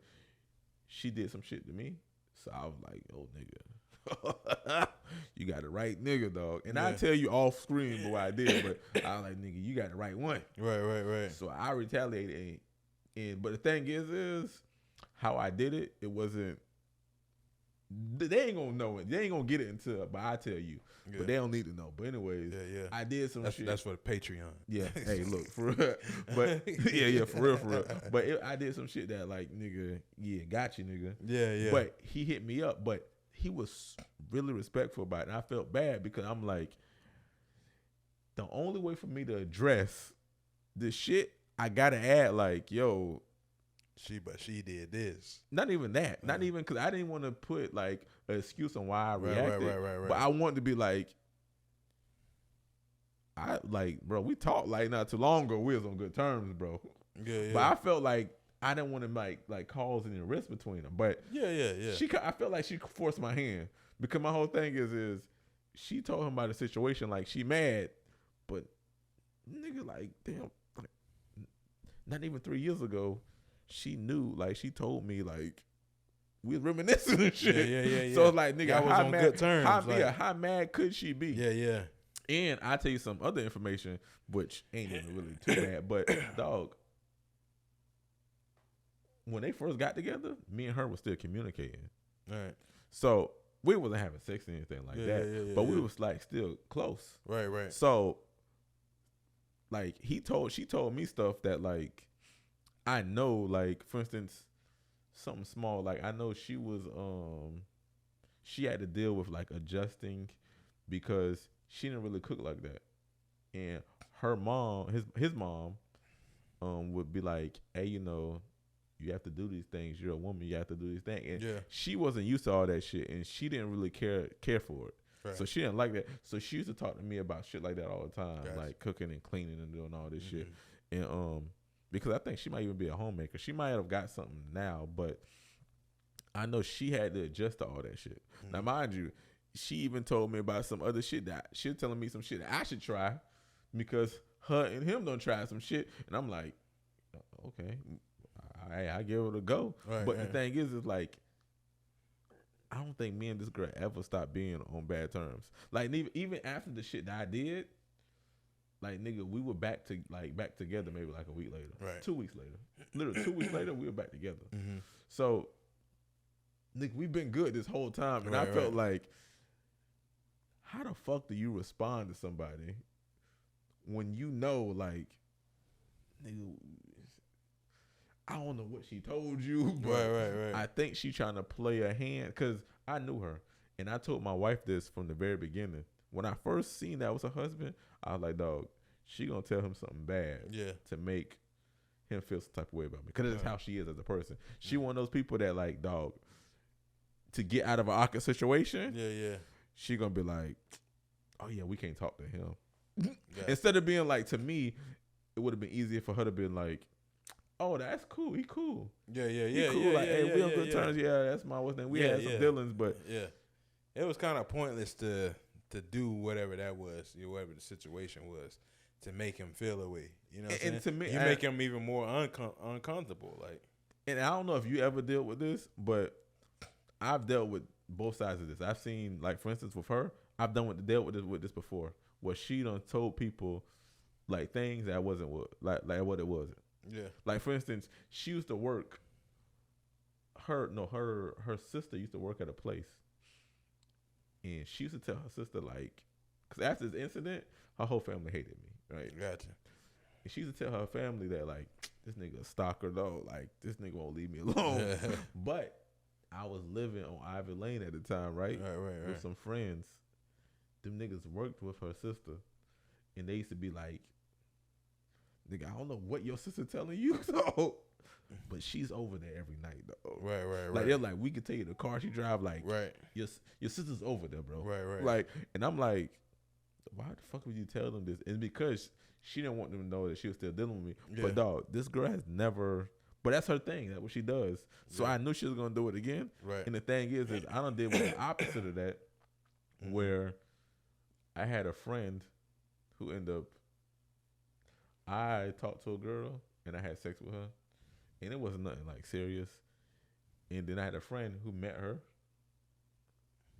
She did some shit to me, so I was like, "Oh, nigga, you got the right nigga, dog." And I tell you off screen what I did, but I was like, "Nigga, you got the right one."
Right.
So I retaliated, but the thing is how I did it. It wasn't. They ain't gonna know it. They ain't gonna get it until, but I tell you. Yeah. But they don't need to know. But anyways, I did some shit.
That's for the Patreon.
Yeah. Hey, look, for real. But for real. But I did some shit that like, nigga, got you, nigga.
Yeah.
But he hit me up, but he was really respectful about it. And I felt bad because I'm like, the only way for me to address this shit, I gotta add like, yo.
She did this.
Not even that. Not even because I didn't want to put like an excuse on why I reacted. Right. But I wanted to be like, bro, we talked like not too long ago. We was on good terms, bro.
Yeah.
But I felt like I didn't want to like cause any risk between them. But
yeah.
I felt like she forced my hand because my whole thing is she told him about the situation like she mad, but nigga, like damn, like, not even 3 years ago. She knew, like, she told me, like, we was reminiscing and shit.
Yeah.
So it's like, nigga,
I was on good terms.
How mad could she be?
Yeah.
And I tell you some other information, which ain't even really too bad, but dog, when they first got together, me and her were still communicating.
All right.
So we wasn't having sex or anything like that, but we was like still close.
Right.
So, like, she told me stuff that like. I know, like, for instance, something small, like, I know she was, she had to deal with, like, adjusting because she didn't really cook like that. And her mom, his mom, would be like, hey, you have to do these things. You're a woman. You have to do these things. And she wasn't used to all that shit, and she didn't really care for it. Right. So she didn't like that. So she used to talk to me about shit like that all the time, like cooking and cleaning and doing all this shit. And, because I think she might even be a homemaker. She might have got something now, but I know she had to adjust to all that shit. Now, mind you, she even told me about some other shit that she was telling me some shit that I should try because her and him don't try some shit. And I'm like, okay, I give it a go. But the thing is like, I don't think me and this girl ever stopped being on bad terms. Like, even after the shit that I did, like, nigga, we were back together maybe like a week later.
Right.
2 weeks later. Literally 2 weeks later, we were back together. Mm-hmm. So, nigga, we've been good this whole time. And I felt like, how the fuck do you respond to somebody when you know, like, nigga, I don't know what she told you, but
right.
I think she trying to play a hand because I knew her. And I told my wife this from the very beginning. When I first seen that was her husband, I was like, dog, she gonna tell him something bad to make him feel some type of way about me. Because that's how she is as a person. She one of those people that like, dog, to get out of an awkward situation, she gonna be like, oh yeah, we can't talk to him. Instead of being like, to me, it would have been easier for her to be like, oh, that's cool. He cool.
Yeah.
He cool. Like, hey, we on good terms. Yeah, that's my what's name. We had some dealings, but
it was kind of pointless to do whatever that was, whatever the situation was, to make him feel away. You know what I'm saying? To me, you make him even more uncomfortable. Like,
and I don't know if you ever dealt with this, but I've dealt with both sides of this. I've seen, like, for instance, with her, I've dealt with this before, where she done told people like things that wasn't what it wasn't.
Yeah. Like,
for instance, she used to work. Her sister used to work at a place, and she used to tell her sister, like, because after this incident, her whole family hated me, right?
Gotcha.
And she used to tell her family that, like, this nigga a stalker though, like, this nigga won't leave me alone. But I was living on Ivy Lane at the time, right?
Right.
With some friends. Them niggas worked with her sister, and they used to be like, nigga, I don't know what your sister telling you, so, but she's over there every night though.
Right.
Like, they're like, we could tell you the car she drive. Like,
right.
Your sister's over there, bro.
Right.
Like, and I'm like, why the fuck would you tell them this? And because she didn't want them to know that she was still dealing with me. Yeah. But dog, this girl has never. But that's her thing. That's what she does. So I knew she was gonna do it again.
Right.
And the thing is I done did with the opposite of that, where I had a friend who ended up. I talked to a girl and I had sex with her, and it wasn't nothing like serious. And then I had a friend who met her,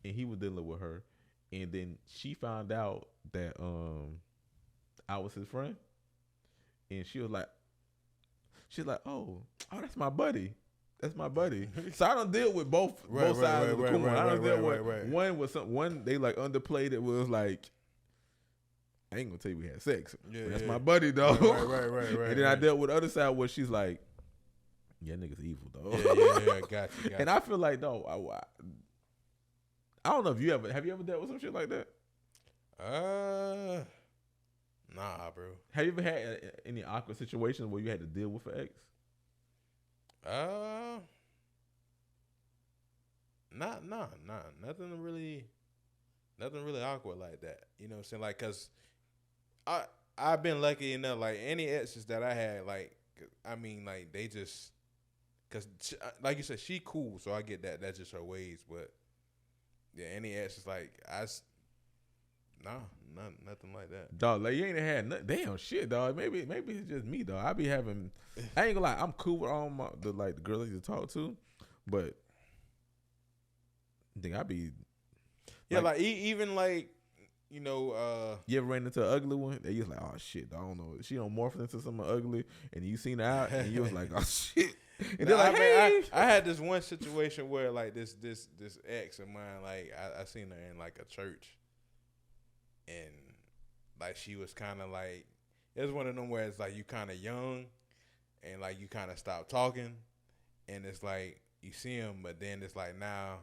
and he was dealing with her, and then she found out that I was his friend, and she was like, oh, that's my buddy. That's my buddy. So I don't deal with both sides of the coin. I don't deal with one with one they like underplayed it was like, I ain't gonna tell you we had sex. Yeah, that's my buddy though.
Right.
And then I dealt with the other side where she's like, yeah, nigga's evil though.
Yeah, got you.
And I feel like though, I don't know if have you ever dealt with some shit like that?
Nah, bro.
Have you ever had any awkward situations where you had to deal with an ex?
Nothing really awkward like that. You know what I'm saying? Like, cause I've been lucky enough. Like, any exes that I had, like, I mean, like, they just, cause she, like you said, she cool, so I get that. That's just her ways. But yeah, any exes, like, nothing like that.
Dog, like, you ain't had nothing. Damn shit, dog. Maybe it's just me, dog. I be having. I ain't gonna lie. I'm cool with all the girls I used to talk to, but I think I be.
Yeah, like even like, you know.
You ever ran into an ugly one? That you was like, oh shit, I don't know. She don't morph into something ugly, and you seen her out, and you was like, oh shit. And they're like, hey.
I had this one situation where, like, this ex of mine, like, I seen her in like a church. And like, she was kind of like, it was one of them where it's like you kind of young, and like you kind of stop talking, and it's like you see them, but then it's like now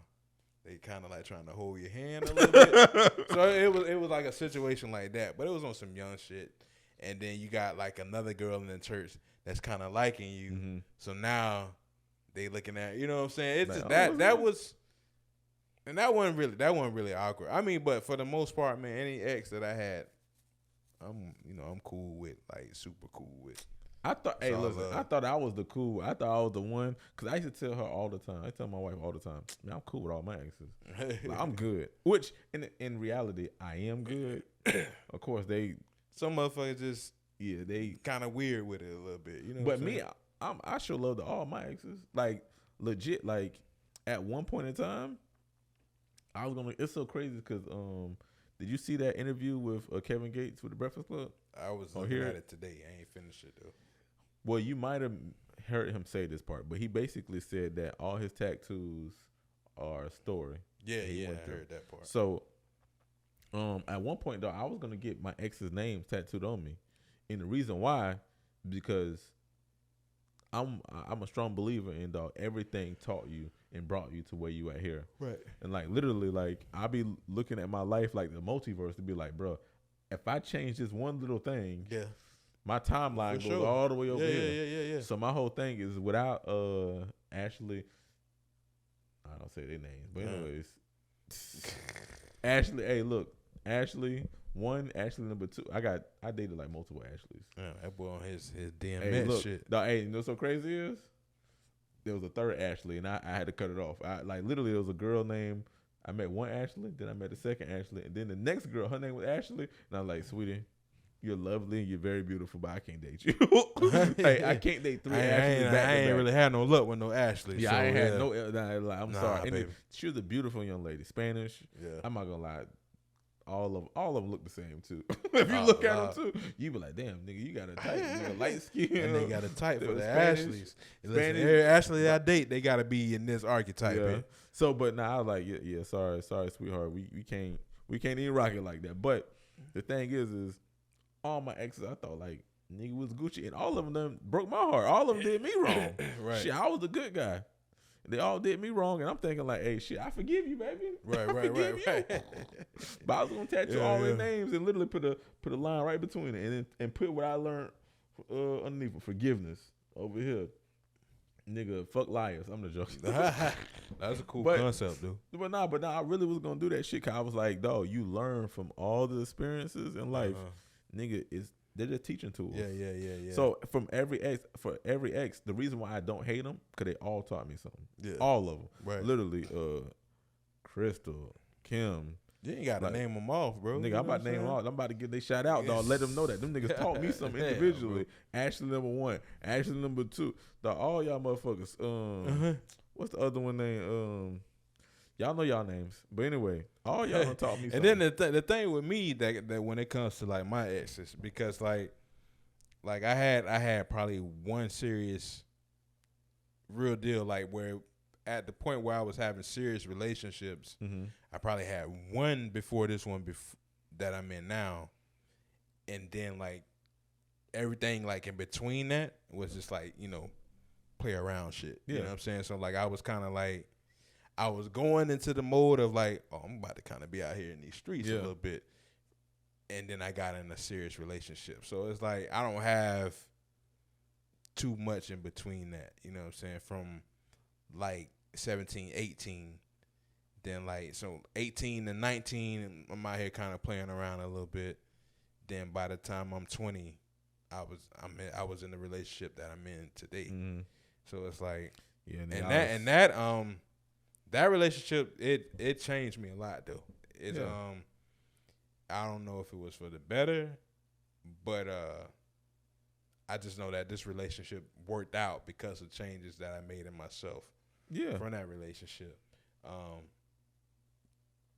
they kind of like trying to hold your hand a little bit. So it was like a situation like that, but it was on some young shit. And then you got like another girl in the church that's kind of liking you,
mm-hmm.
So now they looking at, you know what I'm saying? It's
like,
just that was. And that wasn't really awkward. I mean, but for the most part, man, any ex that I had, I'm cool with, like, super cool with.
I thought I was the cool. I thought I was the one, because I used to tell her all the time. I tell my wife all the time, man, I'm cool with all my exes. Like, I'm good. Which in reality, I am good. Of course,
some motherfuckers just
they
kind of weird with it a little bit, you know.
But me, I sure love all my exes. Like, legit. Like, at one point in time, I was gonna. It's so crazy because did you see that interview with Kevin Gates with the Breakfast Club?
I was looking at it today. I ain't finished it though.
Well, you might have heard him say this part, but he basically said that all his tattoos are a story.
Yeah, I heard that part.
So, at one point though, I was gonna get my ex's name tattooed on me, and the reason why, because I'm a strong believer in, dog, everything taught you and brought you to where you at here.
Right.
And like literally, like I be looking at my life like the multiverse to be like, bro, if I change this one little thing, my timeline goes all the way over here.
Yeah.
So my whole thing is without Ashley, I don't say their names, but anyways, Ashley. Hey, look, Ashley, one, Ashley number two. I dated like multiple Ashleys.
Yeah, that boy on his DMX
Hey, look,
shit.
no, hey, you know what's so crazy is? There was a third Ashley, and I had to cut it off. Literally, there was a girl named. I met one Ashley, then I met the second Ashley, and then the next girl, her name was Ashley, and I was like, sweetie, you're lovely and you're very beautiful, but I can't date you. Hey, I can't date three Ashleys.
I ain't really had no luck with no Ashley.
Yeah,
so,
I ain't had no. I'm sorry.
baby.
She was a beautiful young lady, Spanish.
Yeah.
I'm not gonna lie. All of them look the same too. If you look at them too, you be like, damn, nigga, you got a type, nigga, light skin.
And they got a type for the
Spanish,
Ashleys. Listen, every Ashley I date, they got to be in this archetype.
Yeah.
Man.
So, but now I was like, yeah, sorry, sweetheart, we can't even rock it like that. But the thing is all my exes, I thought like nigga was Gucci, and all of them broke my heart. All of them did me wrong.
Right.
Shit, I was the good guy. They all did me wrong, and I'm thinking like, hey, shit, I forgive you, baby.
Right.
But I was gonna tattoo all their names and literally put a line right between it, and put what I learned underneath it, forgiveness over here. Nigga, fuck liars. I'm the joke.
That's a cool concept, dude.
But nah, I really was gonna do that shit. Cause I was like, dog, you learn from all the experiences in life. Nigga, they're just teaching tools.
Yeah.
So for every ex, the reason why I don't hate them, cause they all taught me something.
Yeah.
All of them.
Right.
Literally, Crystal, Kim.
You ain't got to name them off, bro.
Nigga, I'm about to name them all. I'm about to give they shout out, dog. Let them know that them niggas taught me something individually. Ashley number one, Ashley number two. Dog, all y'all motherfuckers. What's the other one name? Y'all know y'all names, but anyway, all y'all done taught me something.
And then the thing with me that when it comes to like my exes, because like I had probably one serious, real deal, like where at the point where I was having serious relationships, I probably had one before this one that I'm in now, and then like everything like in between that was just like, you know, play around shit. You know what I'm saying? So like I was kind of like, I was going into the mode of like, oh, I'm about to kind of be out here in these streets a little bit, and then I got in a serious relationship. So it's like I don't have too much in between that. You know what I'm saying? From like 17, 18, then like so 18 to 19, I'm out here kind of playing around a little bit. Then by the time I'm 20, I was in the relationship that I'm in today. So it's like, that relationship it changed me a lot though. It's I don't know if it was for the better, but I just know that this relationship worked out because of changes that I made in myself. Yeah, from that relationship.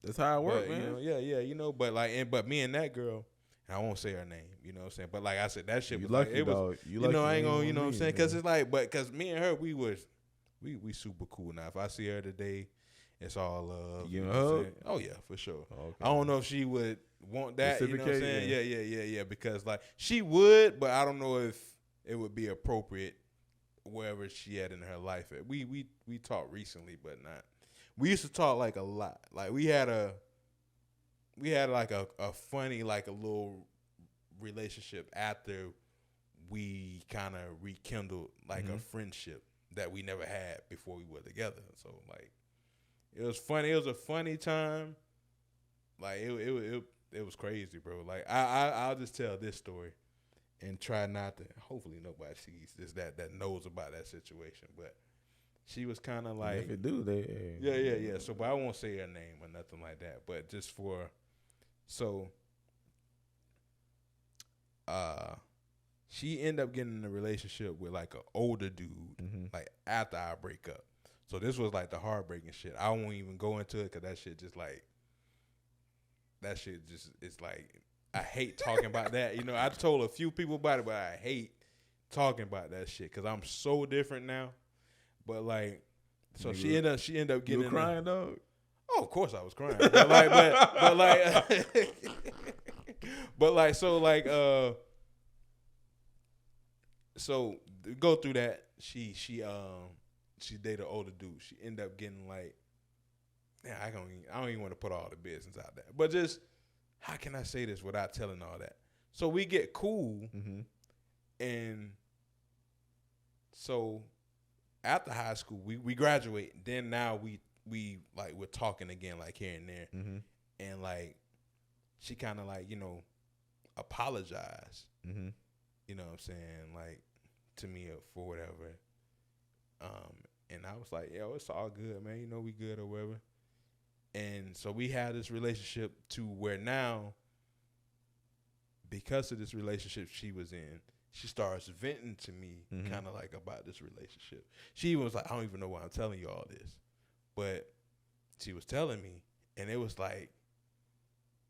That's how it works, man.
You know, but me and that girl, and I won't say her name, you know what I'm saying? But like I said, that shit was
lucky,
like, it was,
dog.
you know, I ain't gonna, you know what I'm saying? Because it's like, but because me and her, we super cool now. If I see her today, it's all love.
You know?
Oh yeah, for sure.
Okay.
I don't know if she would want that. You know what I'm saying? Yeah. Because like she would, but I don't know if it would be appropriate wherever she at in her life. We talked recently, but not. We used to talk like a lot. Like we had like a funny, like a little relationship after we kind of rekindled like a friendship that we never had before we were together. So like it was funny. It was a funny time. Like it was crazy, bro. Like I'll just tell this story and try not to. Hopefully nobody sees this that knows about that situation, but. She was kind of like,
if it do, they
yeah. So, but I won't say her name or nothing like that. But just she ended up getting in a relationship with like an older dude, like after I break up. So this was like the heartbreaking shit. I won't even go into it because it's like I hate talking about that. You know, I told a few people about it, but I hate talking about that shit because I'm so different now. But like, so she ended up getting.
You were crying, dog?
Oh, of course I was crying. But like, so to go through that. She dated an older dude. She ended up getting like, I don't even want to put all the business out there. But just how can I say this without telling all that? So we get cool, and so. After high school, we graduate. Then now we like we're talking again, like here and there, and like she kind of like, apologized.
Mm-hmm.
You know what I'm saying? Like, to me for whatever. And I was like, yo, it's all good, man. We good or whatever. And so we had this relationship to where now, because of this relationship she was in, she starts venting to me kind of like about this relationship. She even was like, I don't even know why I'm telling you all this. But she was telling me, and it was like,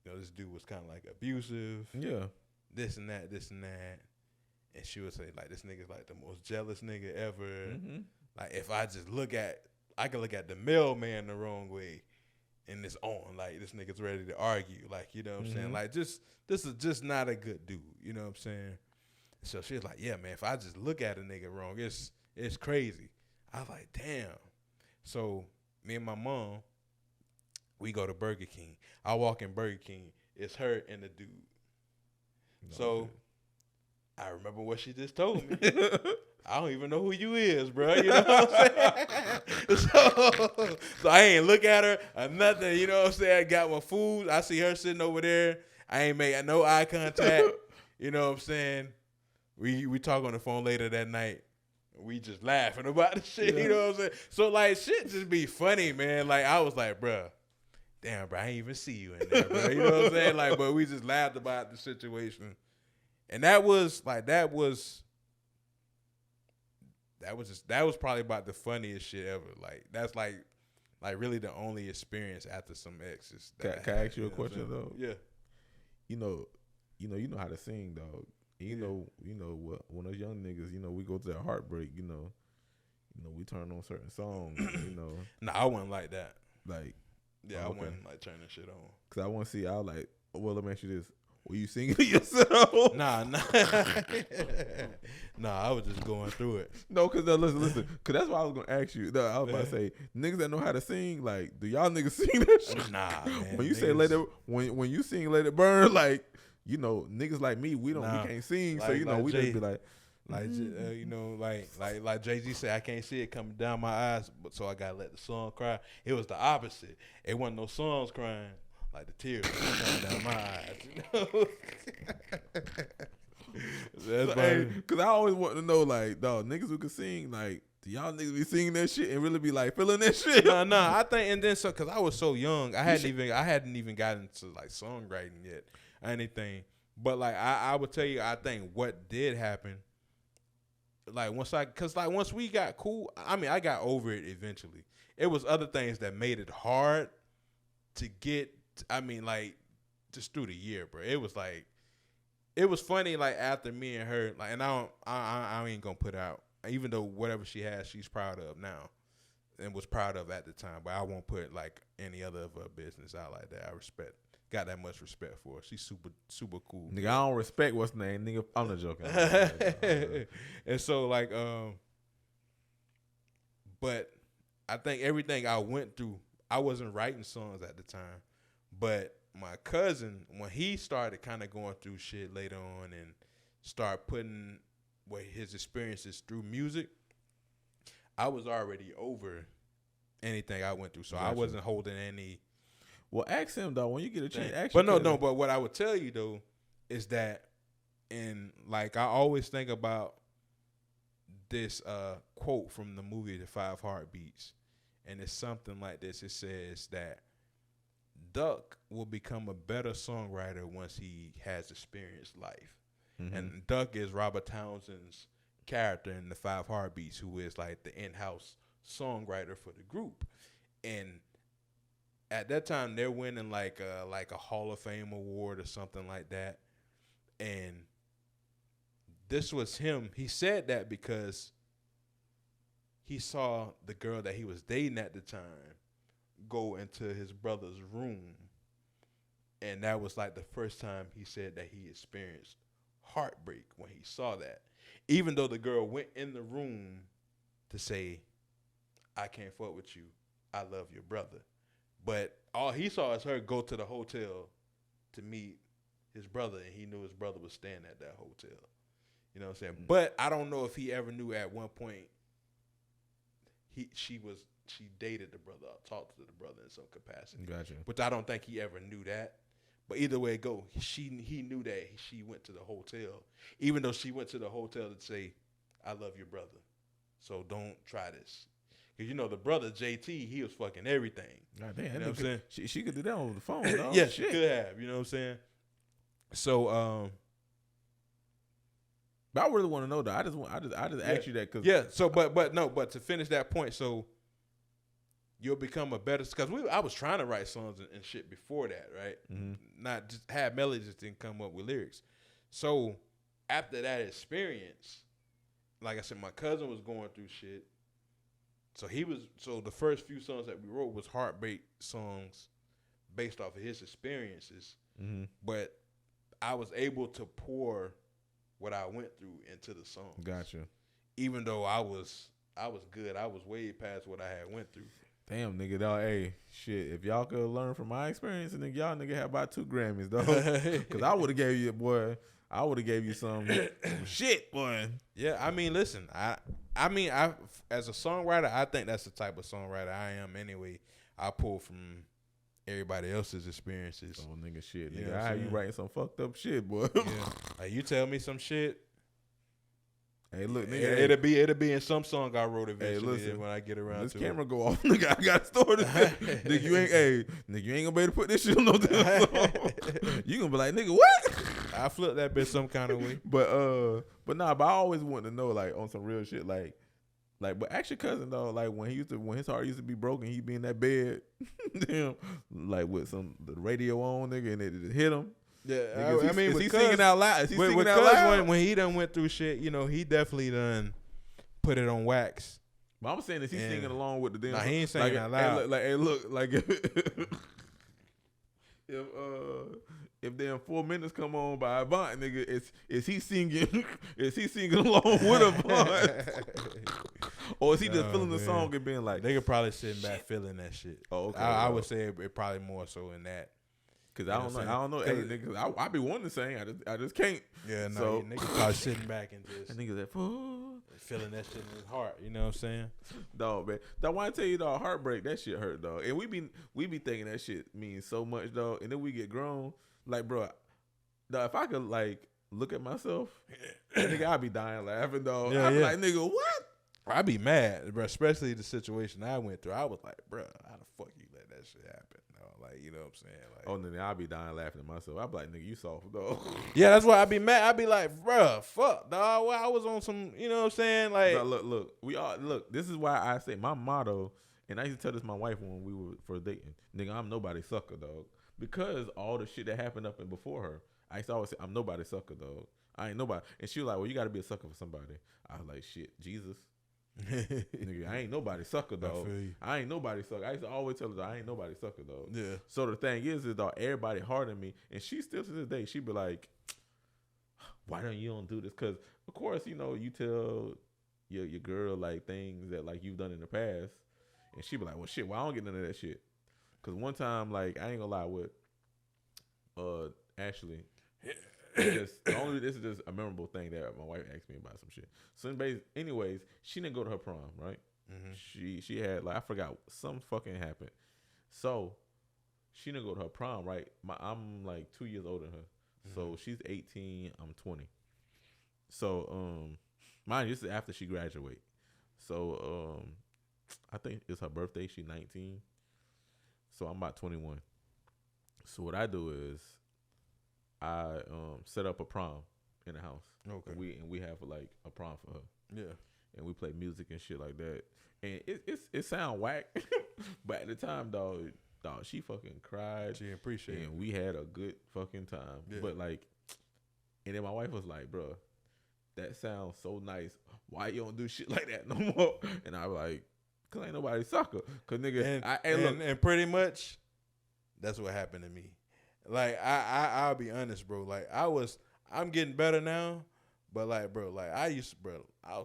this dude was kind of like abusive.
Yeah.
This and that. And she would say, like, this nigga's like the most jealous nigga ever.
Mm-hmm.
Like, if I just I can look at the mailman the wrong way, and it's on. Like, this nigga's ready to argue. Like, you know what I'm saying? Like, this is just not a good dude. You know what I'm saying? So she was like, yeah, man, if I just look at a nigga wrong, it's crazy. I was like, damn. So me and my mom, we go to Burger King. I walk in Burger King. It's her and the dude. So I remember what she just told me. I don't even know who you is, bro. You know what I'm saying? So I ain't look at her or nothing. You know what I'm saying? I got my food. I see her sitting over there. I ain't make no eye contact. You know what I'm saying? We talk on the phone later that night. We just laughing about the shit. Yeah. You know what I'm saying? So, like, shit just be funny, man. Like, I was like, bro, damn, bro, I ain't even see you in there, bro. You know what I'm saying? Like, but we just laughed about the situation. And that was probably about the funniest shit ever. Like, that's like really the only experience after some exes.
Can I ask you a question though?
Yeah.
You know how to sing, dog. You know what? When those young niggas, we go through that heartbreak. We turn on certain songs.
Nah, I wasn't like that.
Like,
yeah, I wasn't like turning shit on.
Cause I want to see. I was like, well, let me ask you this: were you singing it yourself?
Nah. Nah, I was just going through it.
No, cause listen, cause that's what I was gonna ask you. I was about to say, niggas that know how to sing, like, do y'all niggas sing that shit?
Nah, man.
When you say let it, when you sing let it burn, like, niggas like me, we can't sing,
like,
so
like
we
Jay,
just be like,
like Jay-Z said, I can't see it coming down my eyes, but so I gotta let the song cry. It was the opposite. It wasn't no songs crying, like the tears coming down my eyes. That's
cause I always want to know, like, dog, niggas who can sing, like, do y'all niggas be singing that shit and really be like feeling that shit?
Nah. I think, and then cause I was so young, I hadn't even gotten into like songwriting yet or anything. But like I would tell you, I think what did happen, like once we got cool, I mean, I got over it eventually. It was other things that made it hard to get. I mean, like, just through the year, bro. It was like, it was funny. Like, after me and her, like, and I ain't gonna put out, even though whatever she has, she's proud of now, and was proud of at the time. But I won't put like any other of her business out like that. I got that much respect for her. She's super cool.
Nigga, I don't respect what's the name, nigga. I'm not joking.
And so like, but I think everything I went through, I wasn't writing songs at the time, but my cousin, when he started kind of going through shit later on and start putting his experiences through music, I was already over anything I went through, so gotcha. I wasn't holding any.
Well, ask him though when you get a chance. Ask
but no. But what I would tell you though is that, and like I always think about this quote from the movie The Five Heartbeats, and it's something like this. It says that Duck will become a better songwriter once he has experienced life. Mm-hmm. And Duck is Robert Townsend's character in The Five Heartbeats, who is like the in-house songwriter for the group. And at that time, they're winning like a Hall of Fame award or something like that. And this was him. He said that because he saw the girl that he was dating at the time go into his brother's room. And that was like the first time he said that he experienced heartbreak when he saw that. Even though the girl went in the room to say, I can't fuck with you. I love your brother. But all he saw is her go to the hotel to meet his brother, and he knew his brother was staying at that hotel. You know what I'm saying? Mm-hmm. But I don't know if he ever knew at one point she dated the brother or talked to the brother in some capacity.
Gotcha.
Which I don't think he ever knew that. But either way it go, he knew that she went to the hotel, even though she went to the hotel to say, "I love your brother, so don't try this." Because the brother JT, he was fucking everything.
God damn,
you know what I'm saying?
She could do that over the phone. Dog.
Yeah, she could have. You know what I'm saying? So,
but I really want to know though. I just asked you that because
So, but to finish that point, so you'll become a better because I was trying to write songs and shit before that, right?
Mm-hmm.
Not just have melodies, just didn't come up with lyrics. So after that experience, like I said, my cousin was going through shit. So the first few songs that we wrote was heartbreak songs based off of his experiences.
Mm-hmm.
But I was able to pour what I went through into the song.
Gotcha.
Even though I was good, I was way past what I had went through.
Damn, nigga, dog. Hey, shit. If y'all could learn from my experience, nigga, y'all nigga have about 2 Grammys, dog. Because I would have gave you, boy. I would have gave you some shit, boy.
Yeah, I mean, listen, I as a songwriter, I think that's the type of songwriter I am anyway. I pull from everybody else's experiences.
Oh, nigga, shit.
You
Nigga,
know
how you writing some fucked up shit, boy?
Yeah. Like, you tell me some shit.
Hey, look, nigga.
It'll be in some song I wrote eventually.
Listen,
when I get around
this
to
camera
it.
go off, nigga. I got a story to say. Nigga, you ain't gonna be able to put this shit on no damn song. You gonna be like, nigga, what?
I flip that bitch some kind of way.
But I always wanted to know, like, on some real shit, like, but ask your cousin though, like when his heart used to be broken, he'd be in that bed, damn, like with the radio on, nigga, and it hit him.
Yeah,
nigga,
I mean,
is he singing out loud? Is he singing out loud?
When he done went through shit, he definitely done put it on wax.
But I'm saying, is he singing along with the damn?
Nah, he ain't singing out loud.
Hey, look, like if damn 4 minutes come on by Avant, nigga, is he singing? Is he singing along with Avant? Or is he just feeling the song and being like?
They could probably sitting back feeling that shit.
Oh, okay.
I would say it probably more so in that.
Cause I don't know. Hey, nigga, I be wanting to sing. I just can't.
Yeah, no.
So,
nigga probably sitting back and just
nigga that
feeling that shit in his heart. You know what I'm saying?
Dog, man. I want to tell you, dog, heartbreak, that shit hurt, dog. And we be thinking that shit means so much, dog. And then we get grown. Like, bro, dog, if I could like look at myself, nigga, I'd be dying laughing, dog.
Yeah,
I'd be like, nigga, what?
I'd be mad, bro. Especially the situation I went through. I was like, bro, how the fuck you let that shit happen? Like, you know what I'm saying? Like,
oh, then I'll be dying laughing at myself. I'll be like, nigga, you soft, dog.
Yeah, that's why I'd be mad. I'd be like, bruh, fuck, dog. Well, I was on some, you know what I'm saying? Like,
no, look. This is why I say my motto, and I used to tell this to my wife when we were for dating. Nigga, I'm nobody's sucker, dog. Because all the shit that happened up and before her, I used to always say, I'm nobody's sucker, dog. I ain't nobody. And she was like, well, you got to be a sucker for somebody. I was like, shit, Jesus. Nigga, I ain't nobody sucker, dog. I ain't nobody sucker. I used to always tell her, I ain't nobody sucker, dog.
Yeah.
So the thing is dog, everybody hard on me, and she still to this day, she be like, why don't you do this? Because of course, you tell your girl like things that like you've done in the past, and she be like, well, shit, well, I don't get none of that shit. Because one time, like, I ain't gonna lie with Ashley. This is just a memorable thing that my wife asked me about some shit. So anyways, she didn't go to her prom, right? Mm-hmm. She had like, I forgot, some fucking happened. So she didn't go to her prom, right? I'm like 2 years older than her. Mm-hmm. So she's 18, I'm 20. So mind you, this is after she graduated. So I think it's her birthday, she's 19. So I'm about 21. So what I do is I set up a prom in the house. Okay. And we have like a prom for her. Yeah. And we play music and shit like that. And it sound whack, but at the time, dog, she fucking cried.
She appreciated it.
And we had a good fucking time. Yeah. But like, and then my wife was like, bro, that sounds so nice. Why you don't do shit like that no more? And I was like, cause ain't nobody sucker. Cause nigga,
and pretty much that's what happened to me. Like I'll be honest, bro. Like I'm getting better now, but like, bro, like I was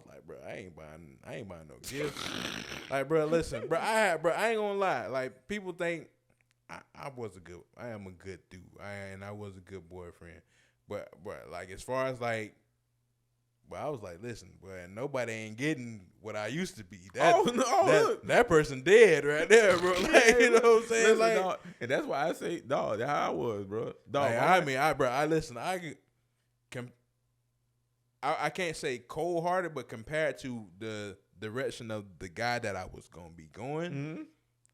like, bro, I ain't buying no gifts. Like, bro, listen, bro, I ain't gonna lie. Like, people think I am a good dude, and I was a good boyfriend. But like, as far as like But I was like, listen, boy, nobody ain't getting what I used to be. That person dead right there, bro. Like, you know what I'm saying?
Listen,
like,
dog, and that's why I say, dog, that's how I was, bro. Dog,
I can't say cold hearted, but compared to the direction of the guy that I was gonna be going,
mm-hmm.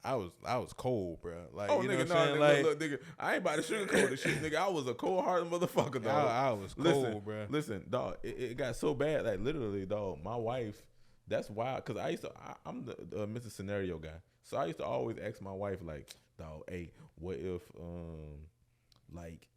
I was cold, bro. Like,
oh,
you know
nigga,
what I'm saying? Like,
look, nigga, I ain't about to sugarcoat this shit, nigga. I was a cold-hearted motherfucker, dog.
I was cold, bro.
Listen, dog, it got so bad, like literally, dog. My wife, that's why, cause I'm the Mr. Scenario guy, so I used to always ask my wife, like, dog, hey, what if, like,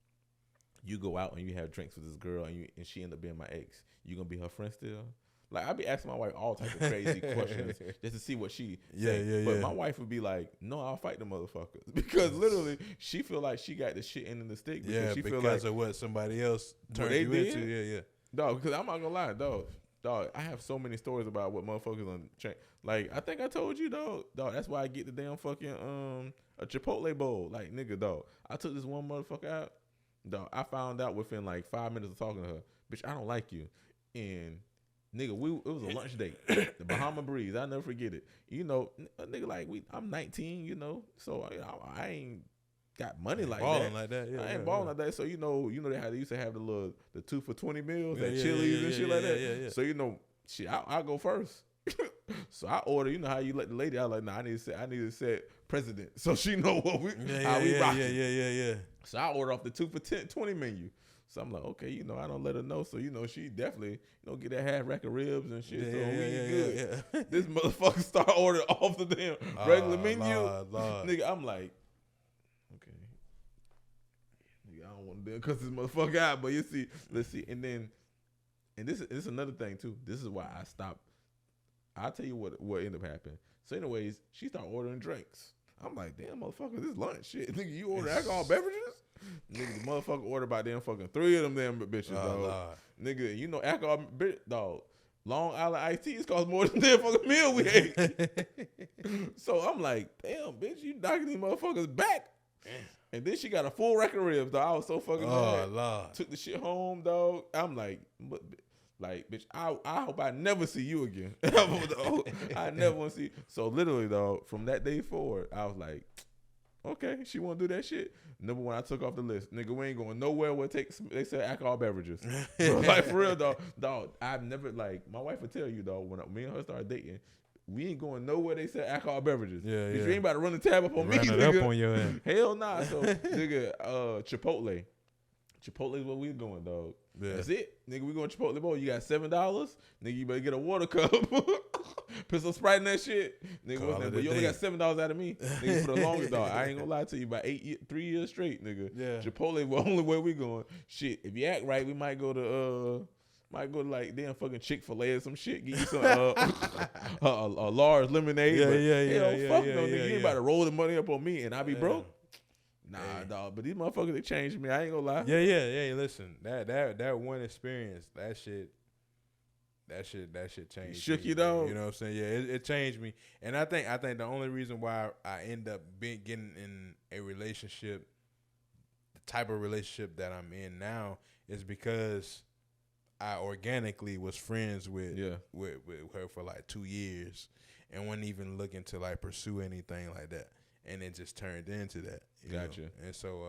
you go out and you have drinks with this girl and she end up being my ex, you gonna be her friend still? Like, I be asking my wife all types of crazy questions just to see what she say. But my wife would be like, no, I'll fight the motherfuckers. Because literally, she feel like she got the shit in the stick.
Because she feel like of what somebody else turned you into. Yeah.
Dog, because I'm not going to lie, dog, I have so many stories about what motherfuckers on change. Like, I think I told you, dog, that's why I get the damn fucking, a Chipotle bowl. Like, nigga, dog, I took this one motherfucker out. Dog, I found out within like 5 minutes of talking to her, bitch, I don't like you. And nigga, it was a lunch date. The Bahama Breeze, I'll never forget it. You know, a nigga like I'm 19, you know, so I ain't got money like that.
Like that. Yeah,
I ain't balling like that. So you know how they used to have the 2 for $20 meals at Chili's and shit like that.
Yeah.
So you know, shit, I go first. So I order. You know how you let the lady out, like, nah, I need to set president, so she know what we rock.
Yeah.
So I order off the 2 for $20 menu. So I'm like, okay, you know, I don't let her know. So, you know, she definitely, you know, get that half rack of ribs and shit. So we good. Yeah. This motherfucker start ordering off the damn regular menu.
Lord.
Nigga, I'm like, okay. Nigga, I don't want to cuss this motherfucker out, but you see, let's see. And this is another thing too. This is why I stopped. I'll tell you what ended up happening. So anyways, she started ordering drinks. I'm like, damn, motherfucker, this lunch shit. Nigga, you order alcohol beverages? Nigga, the motherfucker ordered about damn fucking 3 of them damn bitches, dog. Lord. Nigga, you know alcohol, dog. Long Island iced teas cost more than damn fucking meal we ate. So I'm like, damn, bitch, you knocking these motherfuckers back. And then she got a full rack of ribs, dog. I was so fucking mad.
Lord.
Took the shit home, dog. I'm like, bitch, I hope I never see you again. I never want to see. So literally, dog, from that day forward, I was like, okay, she want to do that shit. Number one, I took off the list. Nigga, we ain't going nowhere where they sell alcohol beverages. Like, for real, dog. Dog, I've never, like, my wife would tell you, dog, when me and her started dating, we ain't going nowhere they sell alcohol beverages.
Yeah.
You ain't about to run the tab up on me, nigga.
Run it up on your head.
Hell nah. So, nigga, Chipotle. Chipotle is where we going, dog. Yeah. That's it. Nigga, we going Chipotle bowl. You got $7. Nigga, you better get a water cup. Put some Sprite in that shit. Nigga, what's that? But you only got $7 out of me. Nigga, for the longest, dog. I ain't gonna lie to you. About 3 years straight, nigga. Yeah. Chipotle is the only way we going. Shit, if you act right, we might go to like damn fucking Chick-fil-A or some shit. Give you some a large lemonade.
Yeah.
Fuck no, nigga. You ain't about to roll the money up on me and I be broke. Nah, dog. But these motherfuckers, they changed me. I ain't gonna lie.
Yeah. Listen, that one experience, that shit changed.
It shook
me,
you, dog.
You know what I'm saying? Yeah, it changed me. And I think the only reason why I end up getting in a relationship, the type of relationship that I'm in now, is because I organically was friends with her for like 2 years and wasn't even looking to like pursue anything like that. And it just turned into that.
Gotcha.
Know? And so,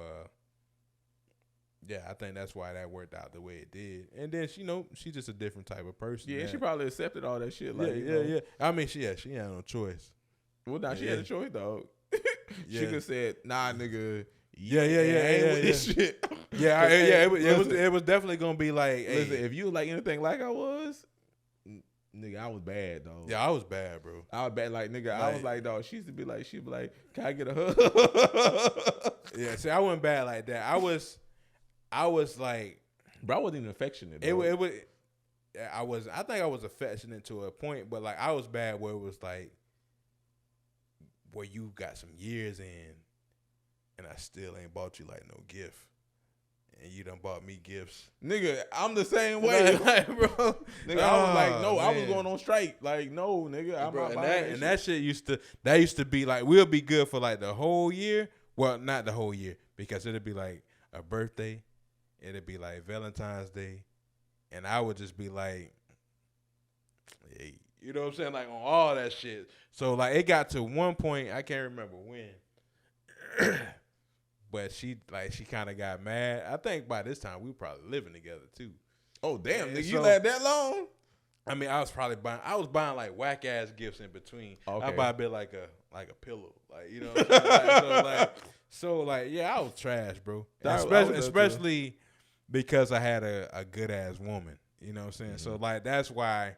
I think that's why that worked out the way it did. And then, she's just a different type of person.
Yeah, she probably accepted all that shit.
Like, yeah. I mean, she had no choice.
Well, nah, she had a choice, dog. She could have said, nah, nigga.
Yeah.
With this shit.
It was definitely gonna be like, hey,
listen, if you was like anything like I was, nigga, I was bad, dog.
Yeah, I was bad, bro.
I was bad, like, nigga. I was like, dog. She'd be like, can I get a hug?
Yeah, see, I wasn't bad like that. I was like,
bro, I wasn't even affectionate.
I think I was affectionate to a point, but like I was bad where it was like, where you got some years in, and I still ain't bought you like no gift. And you done bought me gifts.
Nigga, I'm the same way. Like, bro. Nigga, I was like, no,
man.
I was going on strike. Like, no, nigga. I'm not buying
that shit used to be like, we'll be good for like the whole year. Well, not the whole year, because it'd be like a birthday. It'd be like Valentine's Day. And I would just be like, 28. You know what I'm saying? Like on all that shit. So like it got to one point, I can't remember when. But she kind of got mad. I think by this time we were probably living together too.
Oh damn, nigga, you last that long?
I mean, I was buying like whack ass gifts in between. Okay. I buy a bit like a pillow, like, you know what I'm saying? so yeah, I was trash, bro. Especially because I had a good ass woman. You know what I'm saying? Mm-hmm. So like that's why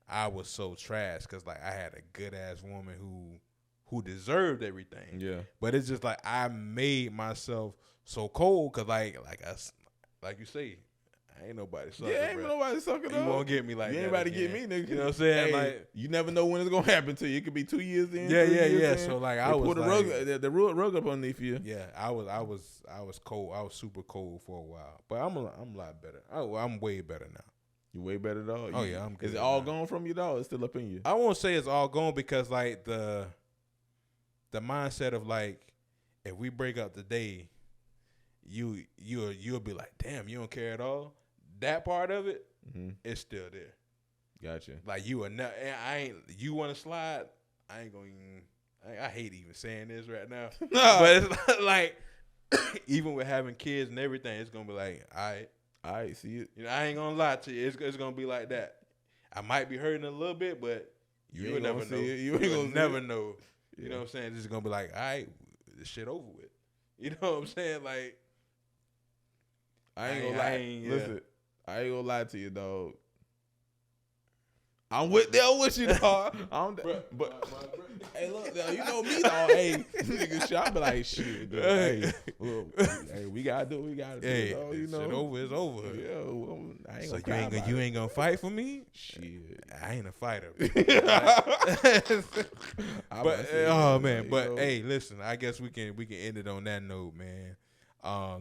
I was so trash, because like I had a good ass woman who deserved everything.
Yeah.
But it's just like I made myself so cold, because like you say, ain't nobody sucking.
Yeah, ain't nobody sucking.
You won't get me like that.
You ain't about to get me, nigga.
You know what I'm saying?
Hey,
like,
you never know when it's gonna happen to you. It could be 2 years in.
Yeah. So like I was
put the rug up underneath you.
Yeah, I was cold. I was super cold for a while, but I'm a lot better. I'm way better now.
You way better, dog.
Oh yeah, I'm good.
Is it all gone from you, dog? It's still up in you.
I won't say it's all gone, because like the mindset of like, if we break up today, you'll be like, damn, you don't care at all. That part of it is still there.
Gotcha.
Like you you want to slide? I ain't gonna. I hate even saying this right now, but it's like even with having kids and everything, it's gonna be like, all right, see it. You know, I ain't gonna lie to you. It's gonna be like that. I might be hurting a little bit, but you will never know. You ain't gonna never know. You know what I'm saying? It's just gonna be like, all right, this shit over with. You know what I'm saying? Like,
I ain't gonna lie. Listen, I ain't gonna lie to you, dog. I'm with you, dog. But hey, look, dog, you know me, dog. Hey, nigga, shit, I be like, shit, dog. Hey, look, hey, we gotta do what we gotta do, dog. You know,
shit over is over.
Yeah, well, I ain't
so
gonna
you ain't gonna fight for me?
Shit,
I ain't a fighter. But oh man, but hey, listen, I guess we can end it on that note, man.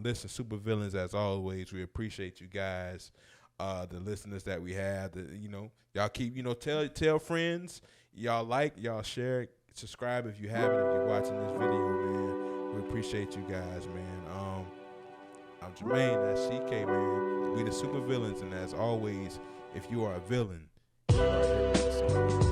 Listen, super villains, as always, we appreciate you guys. The listeners that we have, y'all keep, tell friends, y'all share, subscribe if you haven't, if you're watching this video, man. We appreciate you guys, man. I'm Jermaine, that's CK, man. We the super villains, and as always, if you are a villain, you are a hero.